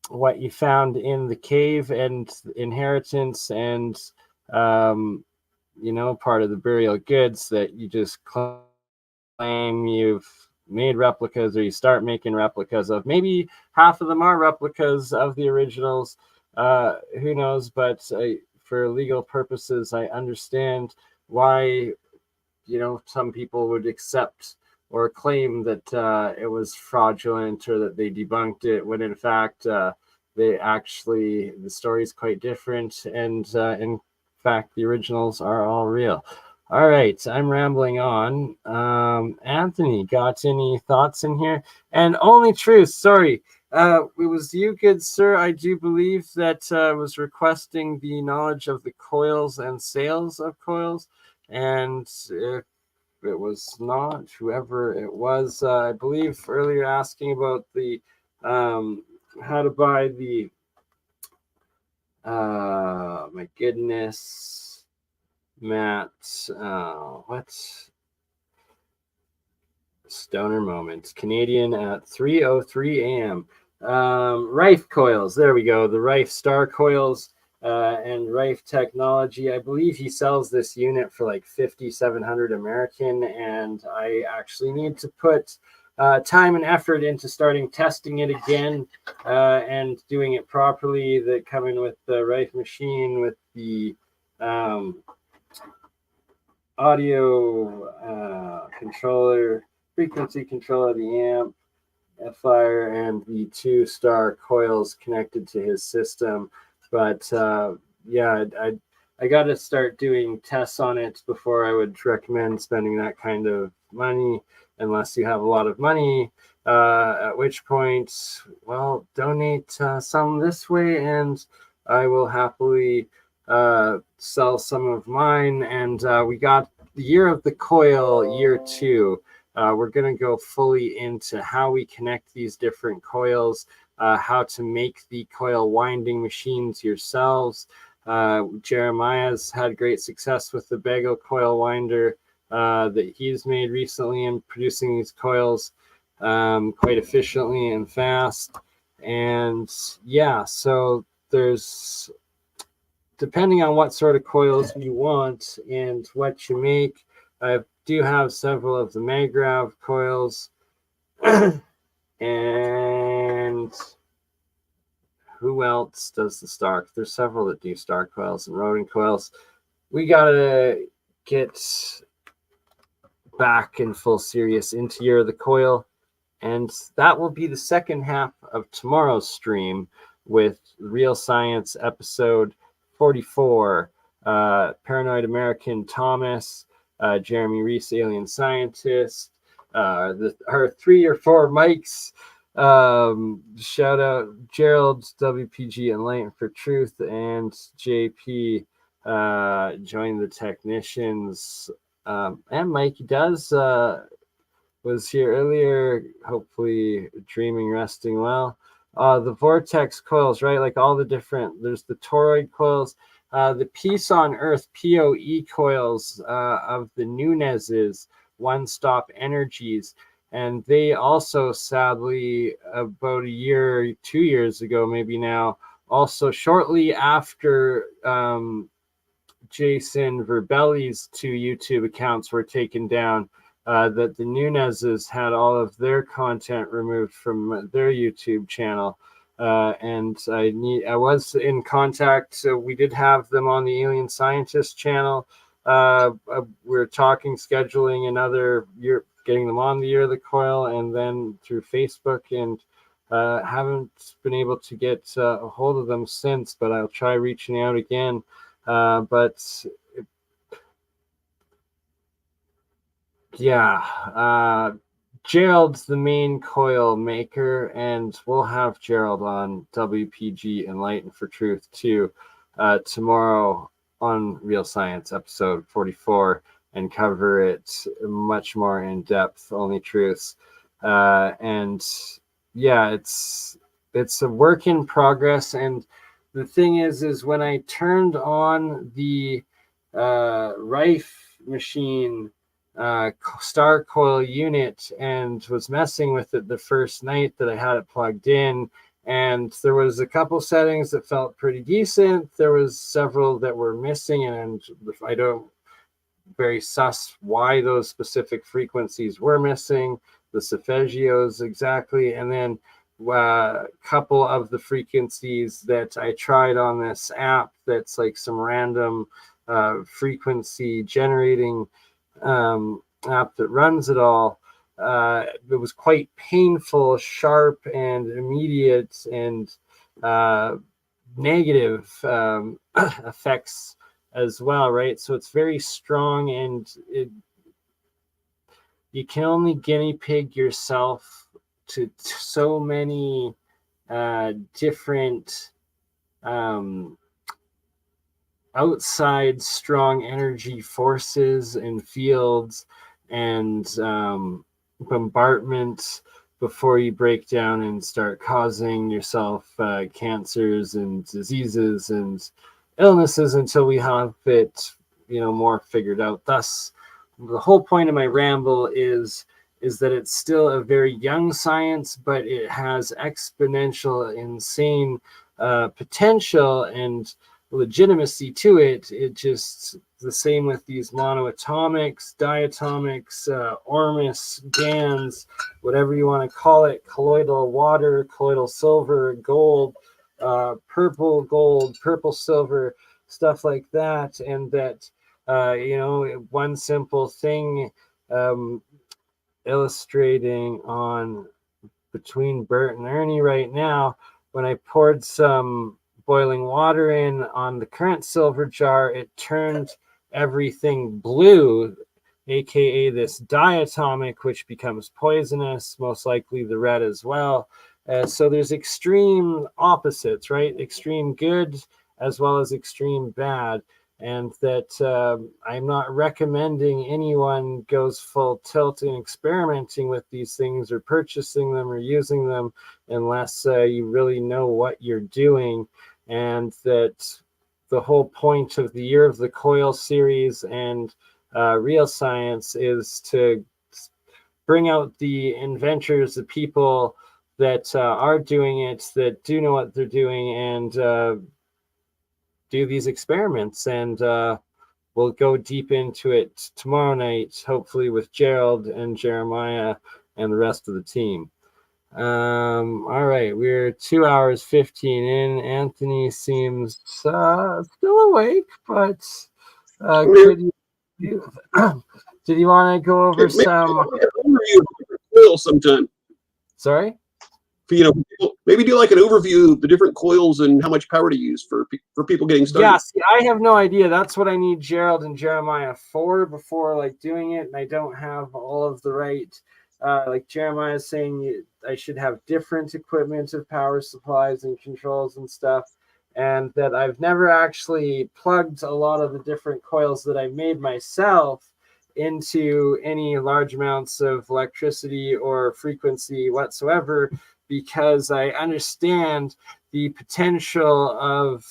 what you found in the cave and inheritance, and you know, part of the burial goods that you just claim you've made replicas, or you start making replicas of. Maybe half of them are replicas of the originals. Who knows? But for legal purposes, I understand why, you know, some people would accept or claim that it was fraudulent, or that they debunked it, when in fact they actually, the story is quite different, and in fact the originals are all real. All right, I'm rambling on. Anthony, got any thoughts in here? And Only Truth, sorry, it was you, good sir, I do believe, that was requesting the knowledge of the coils and sales of coils. And if it was not, whoever it was, I believe earlier asking about the how to buy the my goodness, Matt, what? Stoner Moments, Canadian at 3:03 a.m. Rife coils, there we go, the Rife Star coils, and Rife Technology. I believe he sells this unit for like 5,700 American, and I actually need to put time and effort into starting testing it again and doing it properly. That coming with the Rife machine with the audio controller, frequency controller, the amp, amplifier, and the 2-star coils connected to his system. But yeah, I got to start doing tests on it before I would recommend spending that kind of money, unless you have a lot of money, at which point, well, donate some this way, and I will happily sell some of mine. And we got the Year of the Coil, Year 2. We're going to go fully into how we connect these different coils, how to make the coil winding machines yourselves. Jeremiah's had great success with the Bagel coil winder that he's made recently in producing these coils quite efficiently and fast. And yeah, so there's, depending on what sort of coils you want and what you make, I do have several of the Magrav coils. And who else does the star? There's several that do star coils and rodent coils. We gotta get back in full serious into Year of the Coil, and that will be the second half of tomorrow's stream with Real Science episode 44. Paranoid American Thomas, Jeremy Reese, alien scientist, our 3 or 4 mics. Shout out Gerald, WPG, Enlightened for Truth, and JP join the technicians. And Mikey does was here earlier, hopefully dreaming, resting well. The vortex coils, right? Like all the different, there's the toroid coils, the Peace on Earth, PoE coils of the Nunez's one-stop energies. And they also, sadly, about a year, 2 years ago, maybe now, also shortly after Jason Verbelli's 2 YouTube accounts were taken down, that the Nunez's had all of their content removed from their YouTube channel. And I was in contact, so we did have them on the Alien Scientist channel. We're talking, scheduling another year, getting them on the Year of the Coil, and then through Facebook, and haven't been able to get a hold of them since, but I'll try reaching out again. But yeah, Gerald's the main coil maker, and we'll have Gerald on WPG Enlighten for Truth too tomorrow on Real Science episode 44, and cover it much more in depth, only truths. And yeah, it's a work in progress. And the thing is when I turned on the Rife machine star coil unit and was messing with it the first night that I had it plugged in, and there was a couple settings that felt pretty decent. There was several that were missing, and I don't very sus why those specific frequencies were missing, the solfeggios exactly. And then a couple of the frequencies that I tried on this app that's like some random frequency generating app that runs it all, it was quite painful, sharp, and immediate, and negative effects as well, right? So it's very strong, and you can only guinea pig yourself to so many different outside strong energy forces and fields and bombardment before you break down and start causing yourself cancers and diseases and illnesses until we have it, more figured out. Thus, the whole point of my ramble is that it's still a very young science, but it has exponential, insane potential and legitimacy to it. It just the same with these monoatomics, diatomics, ormus, GANs, whatever you want to call it, colloidal water, colloidal silver, gold, purple gold, purple silver, stuff like that. And that, one simple thing illustrating on between Bert and Ernie right now, when I poured some boiling water in on the current silver jar, it turned everything blue, aka this diatomic, which becomes poisonous, most likely the red as well. So there's extreme opposites, right? Extreme good as well as extreme bad. And that I'm not recommending anyone goes full tilt in experimenting with these things or purchasing them or using them unless you really know what you're doing. And that the whole point of the Year of the Coil series and Real Science is to bring out the inventors, the people that are doing it, that do know what they're doing, and do these experiments. And we'll go deep into it tomorrow night, hopefully with Gerald and Jeremiah and the rest of the team. All right, we're 2 hours 15 in. Anthony seems still awake, but did you want to go over some overview sometime? Sorry? Maybe do like an overview of the different coils and how much power to use for people getting started. Yeah, see, I have no idea. That's what I need Gerald and Jeremiah for before doing it, and I don't have all of the right. Like Jeremiah is saying, I should have different equipment of power supplies and controls and stuff. and that I've never actually plugged a lot of the different coils that I made myself into any large amounts of electricity or frequency whatsoever, because I understand the potential of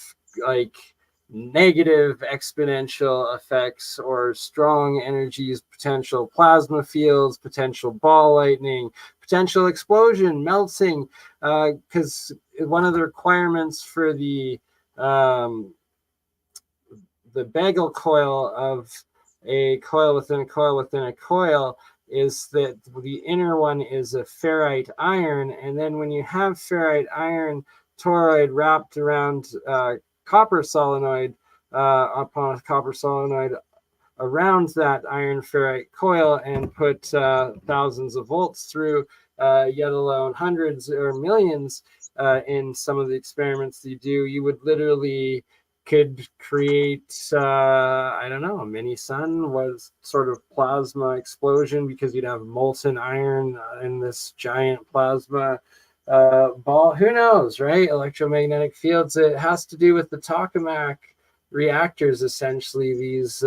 like negative exponential effects or strong energies, potential plasma fields, potential ball lightning, potential explosion, melting, because one of the requirements for the bagel coil of a coil within a coil within a coil is that the inner one is a ferrite iron, and then when you have ferrite iron toroid wrapped around copper solenoid, upon a copper solenoid around that iron ferrite coil, and put thousands of volts through, yet alone hundreds or millions in some of the experiments you do, you would literally could create, I don't know, a mini sun was sort of plasma explosion, because you'd have molten iron in this giant plasma ball. Who knows, right? Electromagnetic fields. It has to do with the tokamak reactors, essentially. These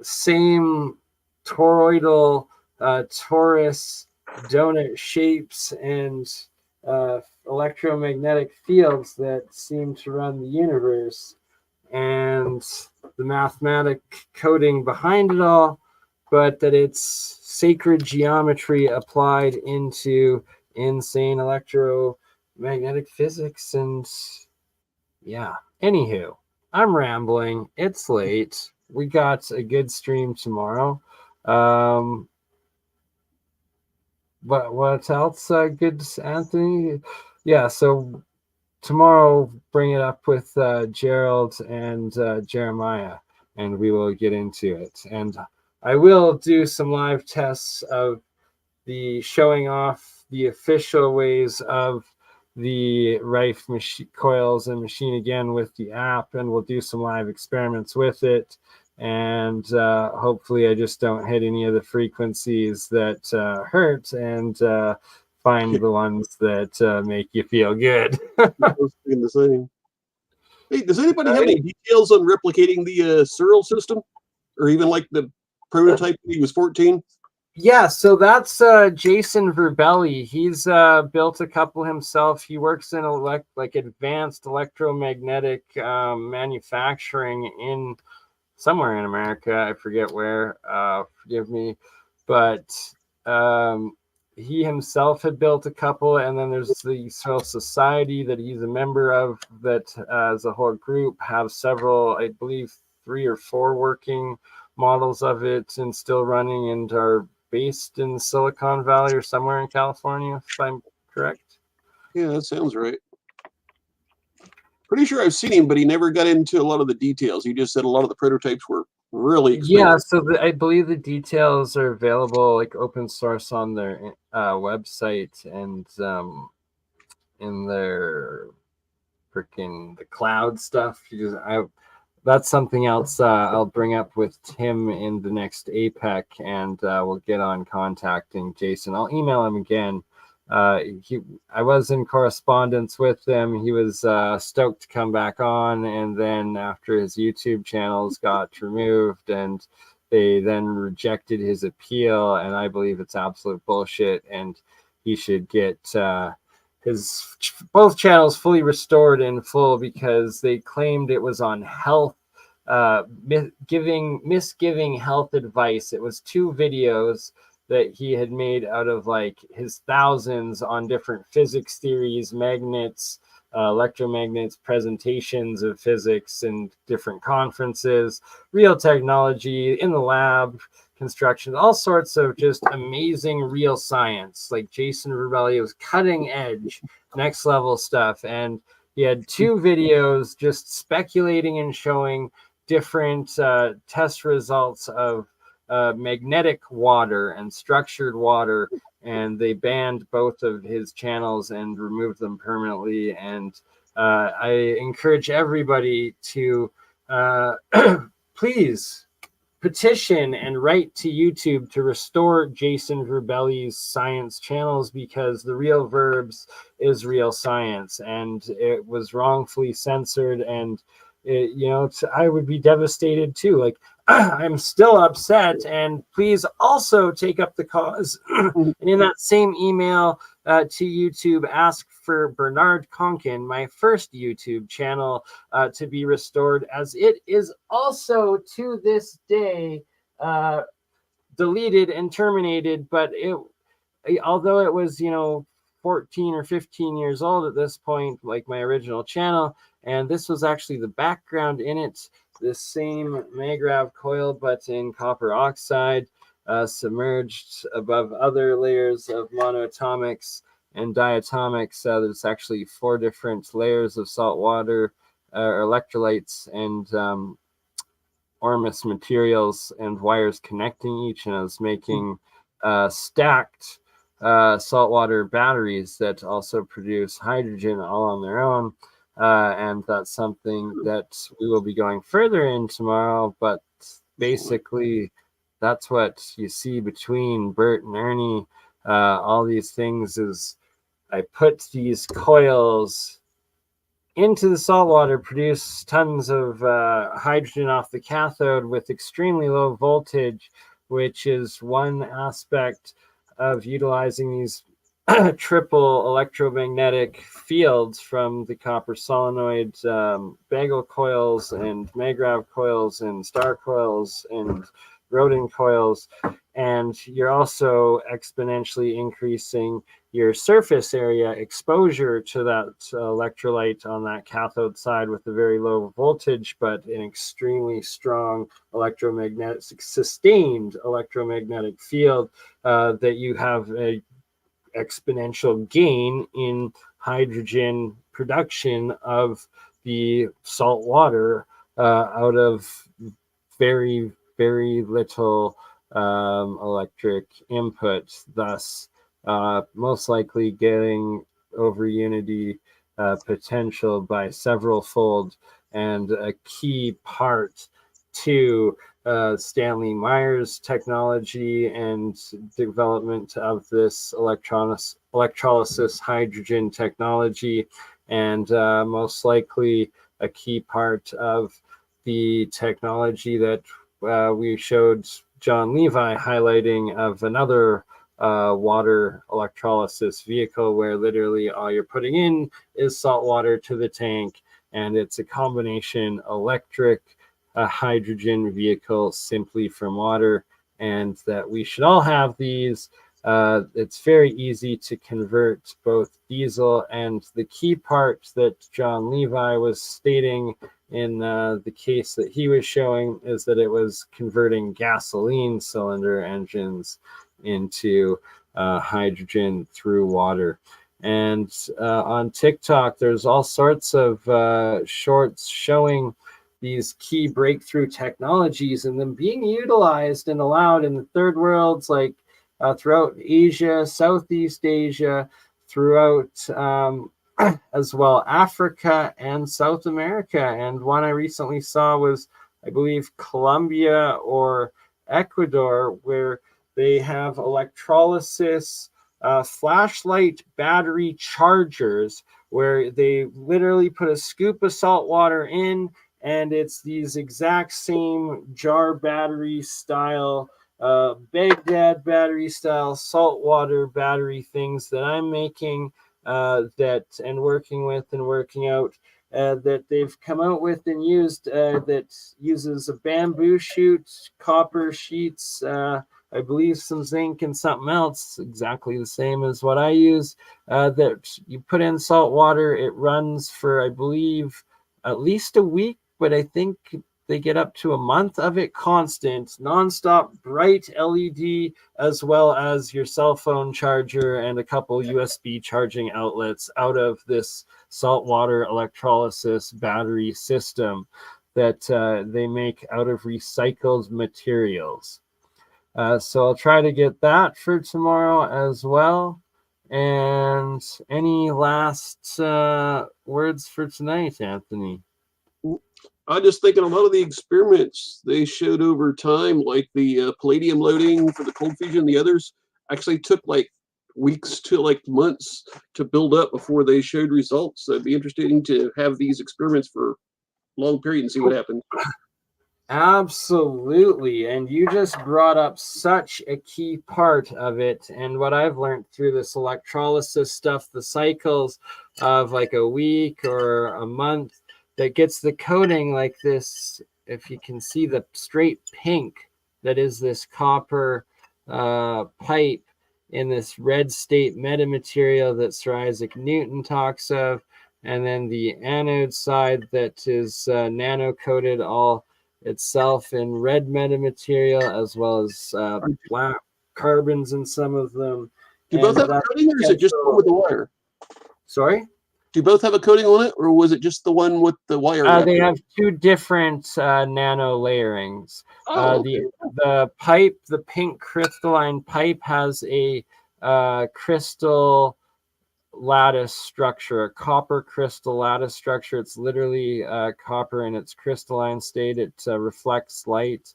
same toroidal torus donut shapes and electromagnetic fields that seem to run the universe, and the mathematic coding behind it all, but that it's sacred geometry applied into insane electromagnetic physics. And yeah, anywho, I'm rambling. It's late. We got a good stream tomorrow. But what else good, Anthony? Yeah, so tomorrow bring it up with Gerald and Jeremiah, and we will get into it. And I will do some live tests of the showing off the official ways of the Rife coils and machine again with the app, and we'll do some live experiments with it. And hopefully I just don't hit any of the frequencies that hurt, and find the ones that make you feel good. I was thinking the same. Hey, does anybody have any details on replicating the Searle system, or even like the prototype when he was 14? Yeah, so that's Jason Verbelli. He's built a couple himself. He works in like advanced electromagnetic manufacturing in somewhere in America. I forget where. Forgive me, but he himself had built a couple, and then there's the Searle Society that he's a member of, that as a whole group have several, I believe 3 or 4 working models of it and still running, and are based in Silicon Valley or somewhere in California, if I'm correct. Yeah, that sounds right. Pretty sure I've seen him, but he never got into a lot of the details. He just said a lot of the prototypes were really expensive. Yeah, so I believe the details are available like open source on their website, and in their freaking the cloud stuff. That's something else I'll bring up with Tim in the next APEC, and we'll get on contacting Jason. I'll email him again. I was in correspondence with him. He was stoked to come back on, and then after his YouTube channels got removed, and they then rejected his appeal, and I believe it's absolute bullshit, and he should get his both channels fully restored in full, because they claimed it was on health, misgiving health advice. It was 2 videos that he had made out of like his thousands on different physics theories, magnets, electromagnets, presentations of physics and different conferences, real technology in the lab, construction, all sorts of just amazing real science. Like Jason Rubelli was cutting edge, next level stuff. And he had 2 videos just speculating and showing different test results of magnetic water and structured water, and they banned both of his channels and removed them permanently. And I encourage everybody to please petition and write to YouTube to restore Jason Verbelli's science channels, because the Real Verbs is real science, and it was wrongfully censored. And it, you know, I would be devastated too. Like, I'm still upset, and please also take up the cause. And in that same email to YouTube, ask for Bernard Conkin, my first YouTube channel, to be restored, as it is also to this day deleted and terminated. But although it was, you know, 14 or 15 years old at this point, like my original channel, and this was actually the background in it, this same Magrav coil, but in copper oxide, submerged above other layers of monoatomics and diatomics. There's actually 4 different layers of salt water, electrolytes, and ormus materials and wires connecting each, and I was making stacked saltwater batteries that also produce hydrogen all on their own. And that's something that we will be going further in tomorrow. But basically, that's what you see between Bert and Ernie. All these things is I put these coils into the salt water, produce tons of hydrogen off the cathode with extremely low voltage, which is one aspect of utilizing these triple electromagnetic fields from the copper solenoid bagel coils and Magrav coils and star coils and rodent coils. And you're also exponentially increasing your surface area exposure to that electrolyte on that cathode side with a very low voltage, but an extremely strong electromagnetic, sustained electromagnetic field that you have a exponential gain in hydrogen production of the salt water out of very, very little electric input, thus most likely getting over unity potential by several fold. And a key part to Stanley Meyer's technology and development of this electrolysis hydrogen technology, and most likely a key part of the technology that we showed John Levi highlighting of another water electrolysis vehicle, where literally all you're putting in is salt water to the tank, and it's a combination electric hydrogen vehicle simply from water. And that we should all have these. It's very easy to convert both diesel, and the key part that John Levi was stating in the case that he was showing is that it was converting gasoline cylinder engines into hydrogen through water. And on TikTok, there's all sorts of shorts showing these key breakthrough technologies and them being utilized and allowed in the third worlds, like throughout Asia, Southeast Asia, throughout as well Africa and South America. And one I recently saw was, I believe, Colombia or Ecuador, where they have electrolysis flashlight battery chargers, where they literally put a scoop of salt water in, and it's these exact same jar battery style, Baghdad battery style saltwater battery things that I'm making and working with and working out, that they've come out with and used, that uses a bamboo shoot, copper sheets, I believe some zinc and something else, exactly the same as what I use, that you put in salt water. It runs for, I believe, at least a week, but I think they get up to a month of it constant, nonstop, bright LED, as well as your cell phone charger and a couple USB charging outlets out of this saltwater electrolysis battery system that they make out of recycled materials. So I'll try to get that for tomorrow as well. And any last words for tonight, Anthony? I'm just thinking a lot of the experiments they showed over time, like the palladium loading for the cold fusion and the others, actually took like weeks to like months to build up before they showed results. So it'd be interesting to have these experiments for a long period and see what happens. Absolutely. And you just brought up such a key part of it. And what I've learned through this electrolysis stuff, the cycles of like a week or a month that gets the coating like this, if you can see the straight pink, that is this copper pipe in this red state metamaterial that Sir Isaac Newton talks of. And then the anode side that is nano-coated all itself in red metamaterial, as well as black carbons in some of them. Do you both have a coating, or is it just the one with the wire? Sorry? Do you both have a coating on it, or was it just the one with the wire? They have two different nano layerings. The pipe, the pink crystalline pipe, has a crystal lattice structure, a copper crystal lattice structure. It's literally copper in its crystalline state. It reflects light,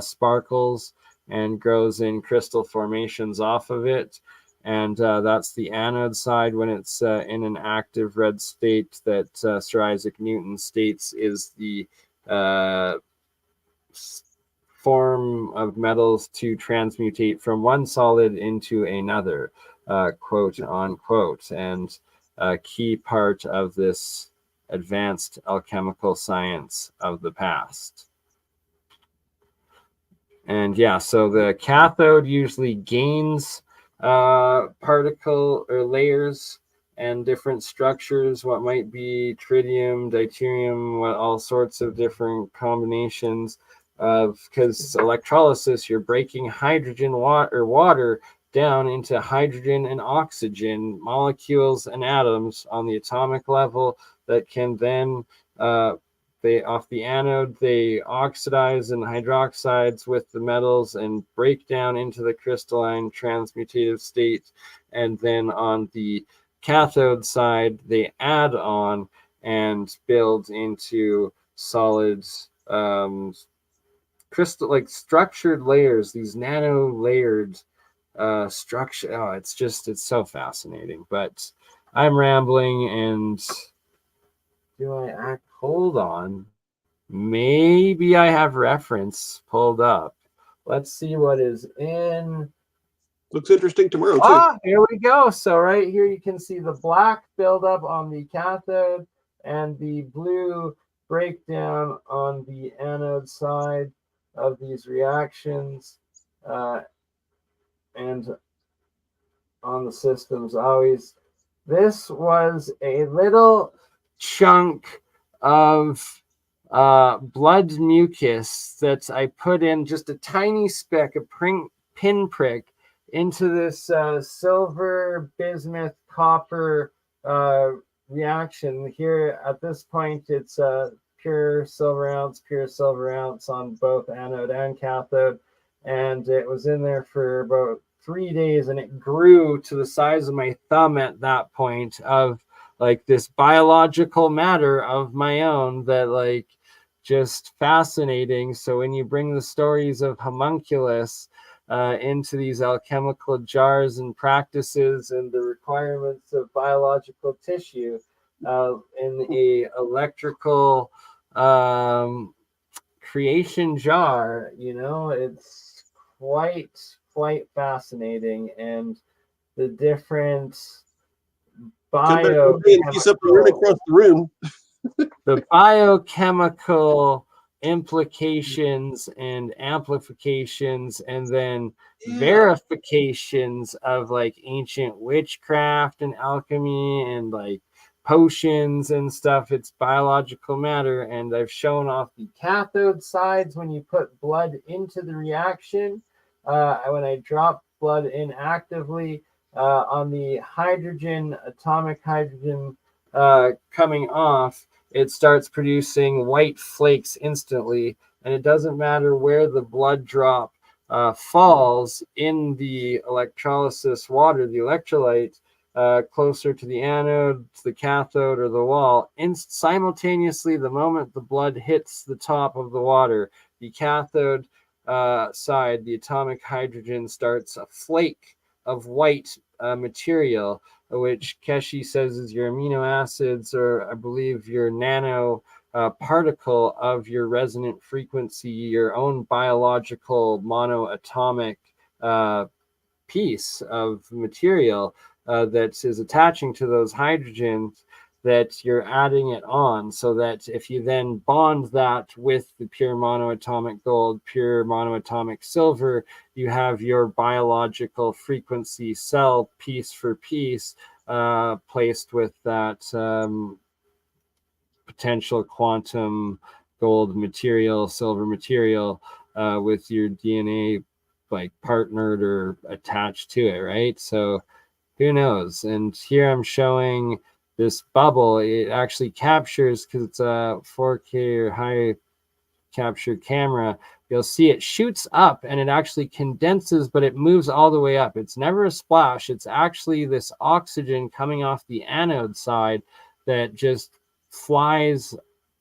sparkles, and grows in crystal formations off of it. And that's the anode side when it's in an active red state that Sir Isaac Newton states is the form of metals to transmutate from one solid into another, quote unquote, and a key part of this advanced alchemical science of the past. And yeah, so the cathode usually gains particle or layers and different structures, what might be tritium, deuterium, all sorts of different combinations of, because electrolysis, you're breaking hydrogen water down into hydrogen and oxygen molecules and atoms on the atomic level that can then off the anode, they oxidize and hydroxides with the metals and break down into the crystalline transmutative state. And then on the cathode side, they add on and build into solid crystal, like structured layers, these nano layered structure. Oh, it's so fascinating. But I'm rambling, and hold on. Maybe I have reference pulled up. Let's see what is in. Looks interesting tomorrow, too. Here we go. So right here you can see the black buildup on the cathode and the blue breakdown on the anode side of these reactions. And on the systems always. This was a little chunk of blood mucus that I put in, just a tiny speck, a pinprick, into this silver bismuth copper reaction. Here at this point, it's pure silver ounce on both anode and cathode, and it was in there for about 3 days, and it grew to the size of my thumb at that point, of like this biological matter of my own that like just fascinating. So when you bring the stories of homunculus into these alchemical jars and practices and the requirements of biological tissue in a electrical creation jar, it's quite fascinating. And the different the biochemical implications and amplifications, and then verifications of like ancient witchcraft and alchemy and like potions and stuff. It's biological matter. And I've shown off the cathode sides when you put blood into the reaction. When I drop blood in actively, on the hydrogen, atomic hydrogen coming off, it starts producing white flakes instantly. And it doesn't matter where the blood drop falls in the electrolysis water, the electrolyte, closer to the anode, to the cathode, or the wall. Simultaneously, the moment the blood hits the top of the water, the cathode side, the atomic hydrogen starts a flake of white material, which Keshi says is your amino acids, or I believe your nano particle of your resonant frequency, your own biological monoatomic piece of material that is attaching to those hydrogens, that you're adding it on, so that if you then bond that with the pure monoatomic gold, pure monoatomic silver, you have your biological frequency cell piece for piece placed with that potential quantum gold material, silver material, with your DNA like partnered or attached to it, right? So who knows? And here I'm showing this bubble. It actually captures, because it's a 4K or high capture camera, you'll see it shoots up and it actually condenses, but it moves all the way up. It's never a splash. It's actually this oxygen coming off the anode side that just flies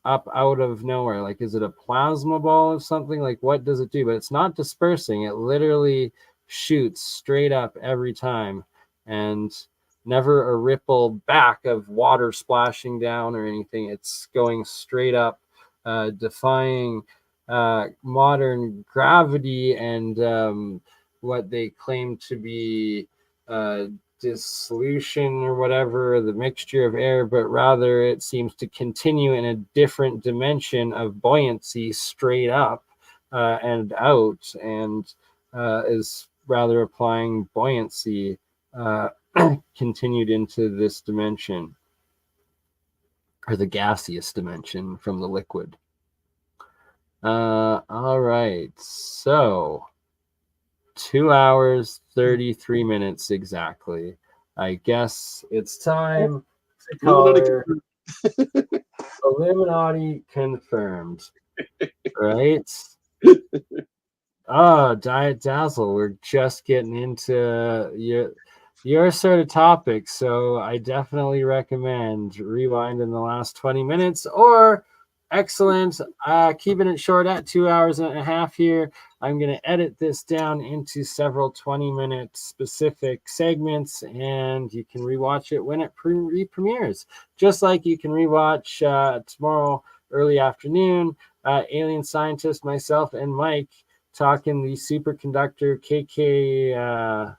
up out of nowhere. Like, is it a plasma ball or something? Like, what does it do? But it's not dispersing. It literally shoots straight up every time, and never a ripple back of water splashing down or anything. It's going straight up, defying modern gravity and what they claim to be dissolution or whatever, the mixture of air, but rather it seems to continue in a different dimension of buoyancy straight up and out, and is rather applying buoyancy continued into this dimension, or the gaseous dimension from the liquid. All right, so 2 hours 33 minutes exactly. I guess it's time to call her Illuminati confirmed, right? Oh, Diet Dazzle, we're just getting into your sort of topic, so I definitely recommend rewinding the last 20 minutes, or excellent, keeping it short at 2 hours and a half here. I'm going to edit this down into several 20-minute specific segments, and you can rewatch it when it premieres. Just like you can rewatch tomorrow early afternoon, Alien Scientist, myself, and Mike talking the superconductor KK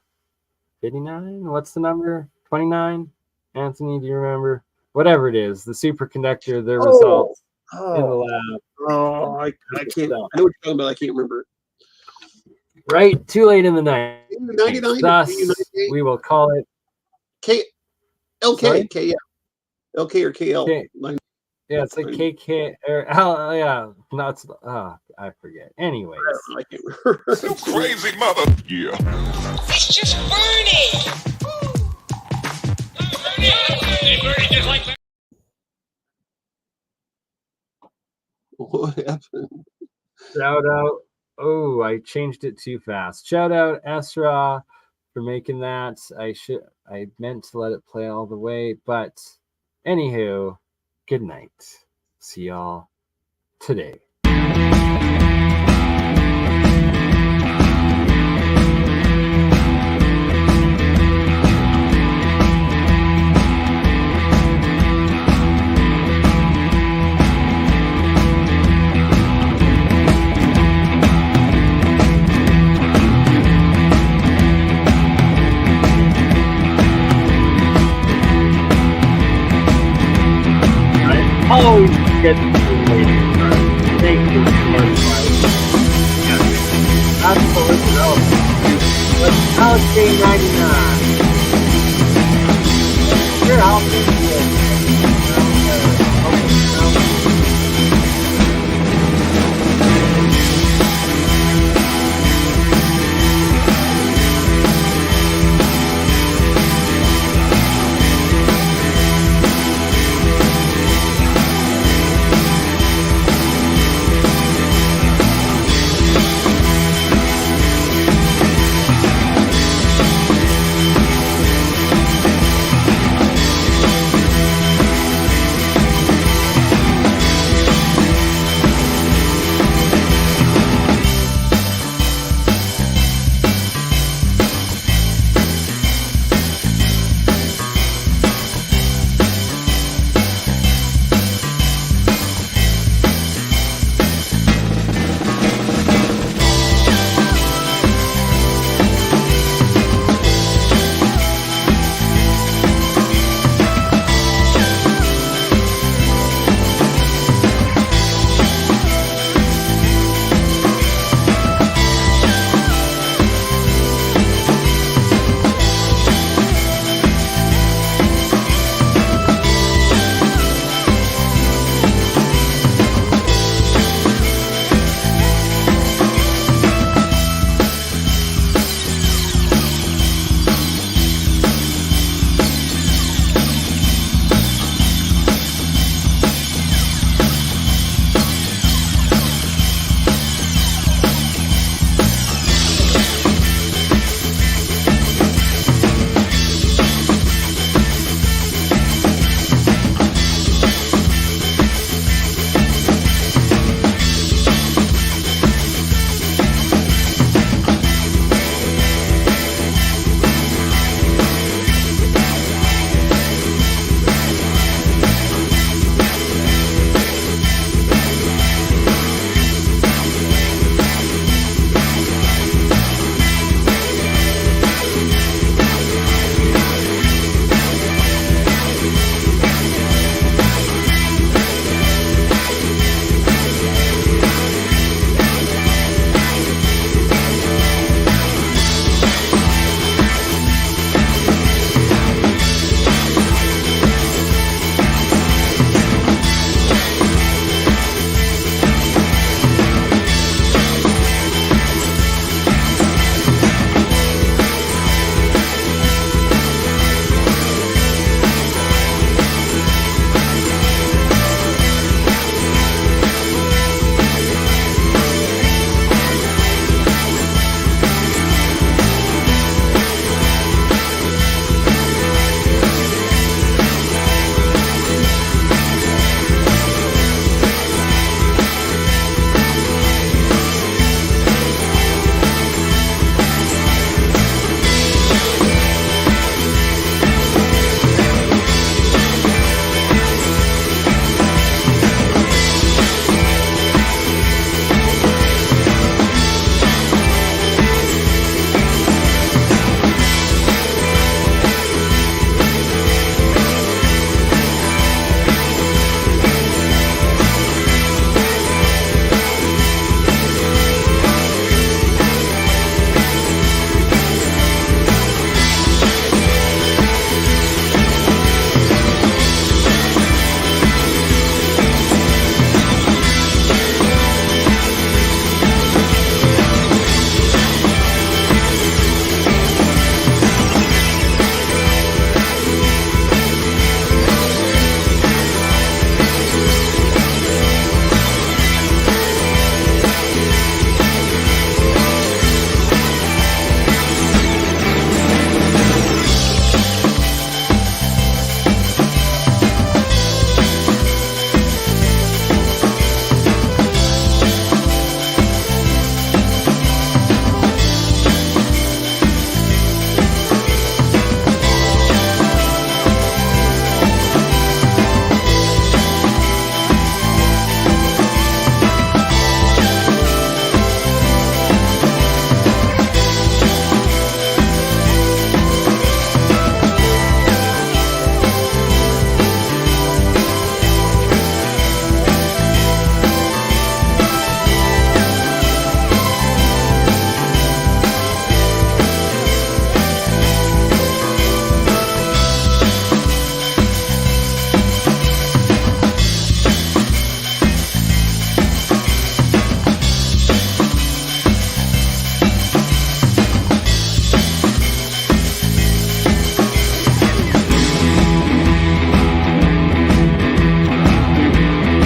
59. What's the number? 29? Anthony, do you remember? Whatever it is, the superconductor, the results in the lab. Oh, I can't. I know what you're talking about. I can't remember. Right, too late in the night. 99. Thus, we will call it LK. Sorry? K, yeah. LK or KL. K. Yeah, it's like KK or yeah, not. I forget. Anyways, I can't remember. You crazy mother. Yeah. It's just Bernie. Bernie just like that. What happened? Shout out. Oh, I changed it too fast. Shout out Esra for making that. I meant to let it play all the way, but anywho, good night. See y'all today. Always get to the thank you so much. Absolutely. Let's Alchemist 99.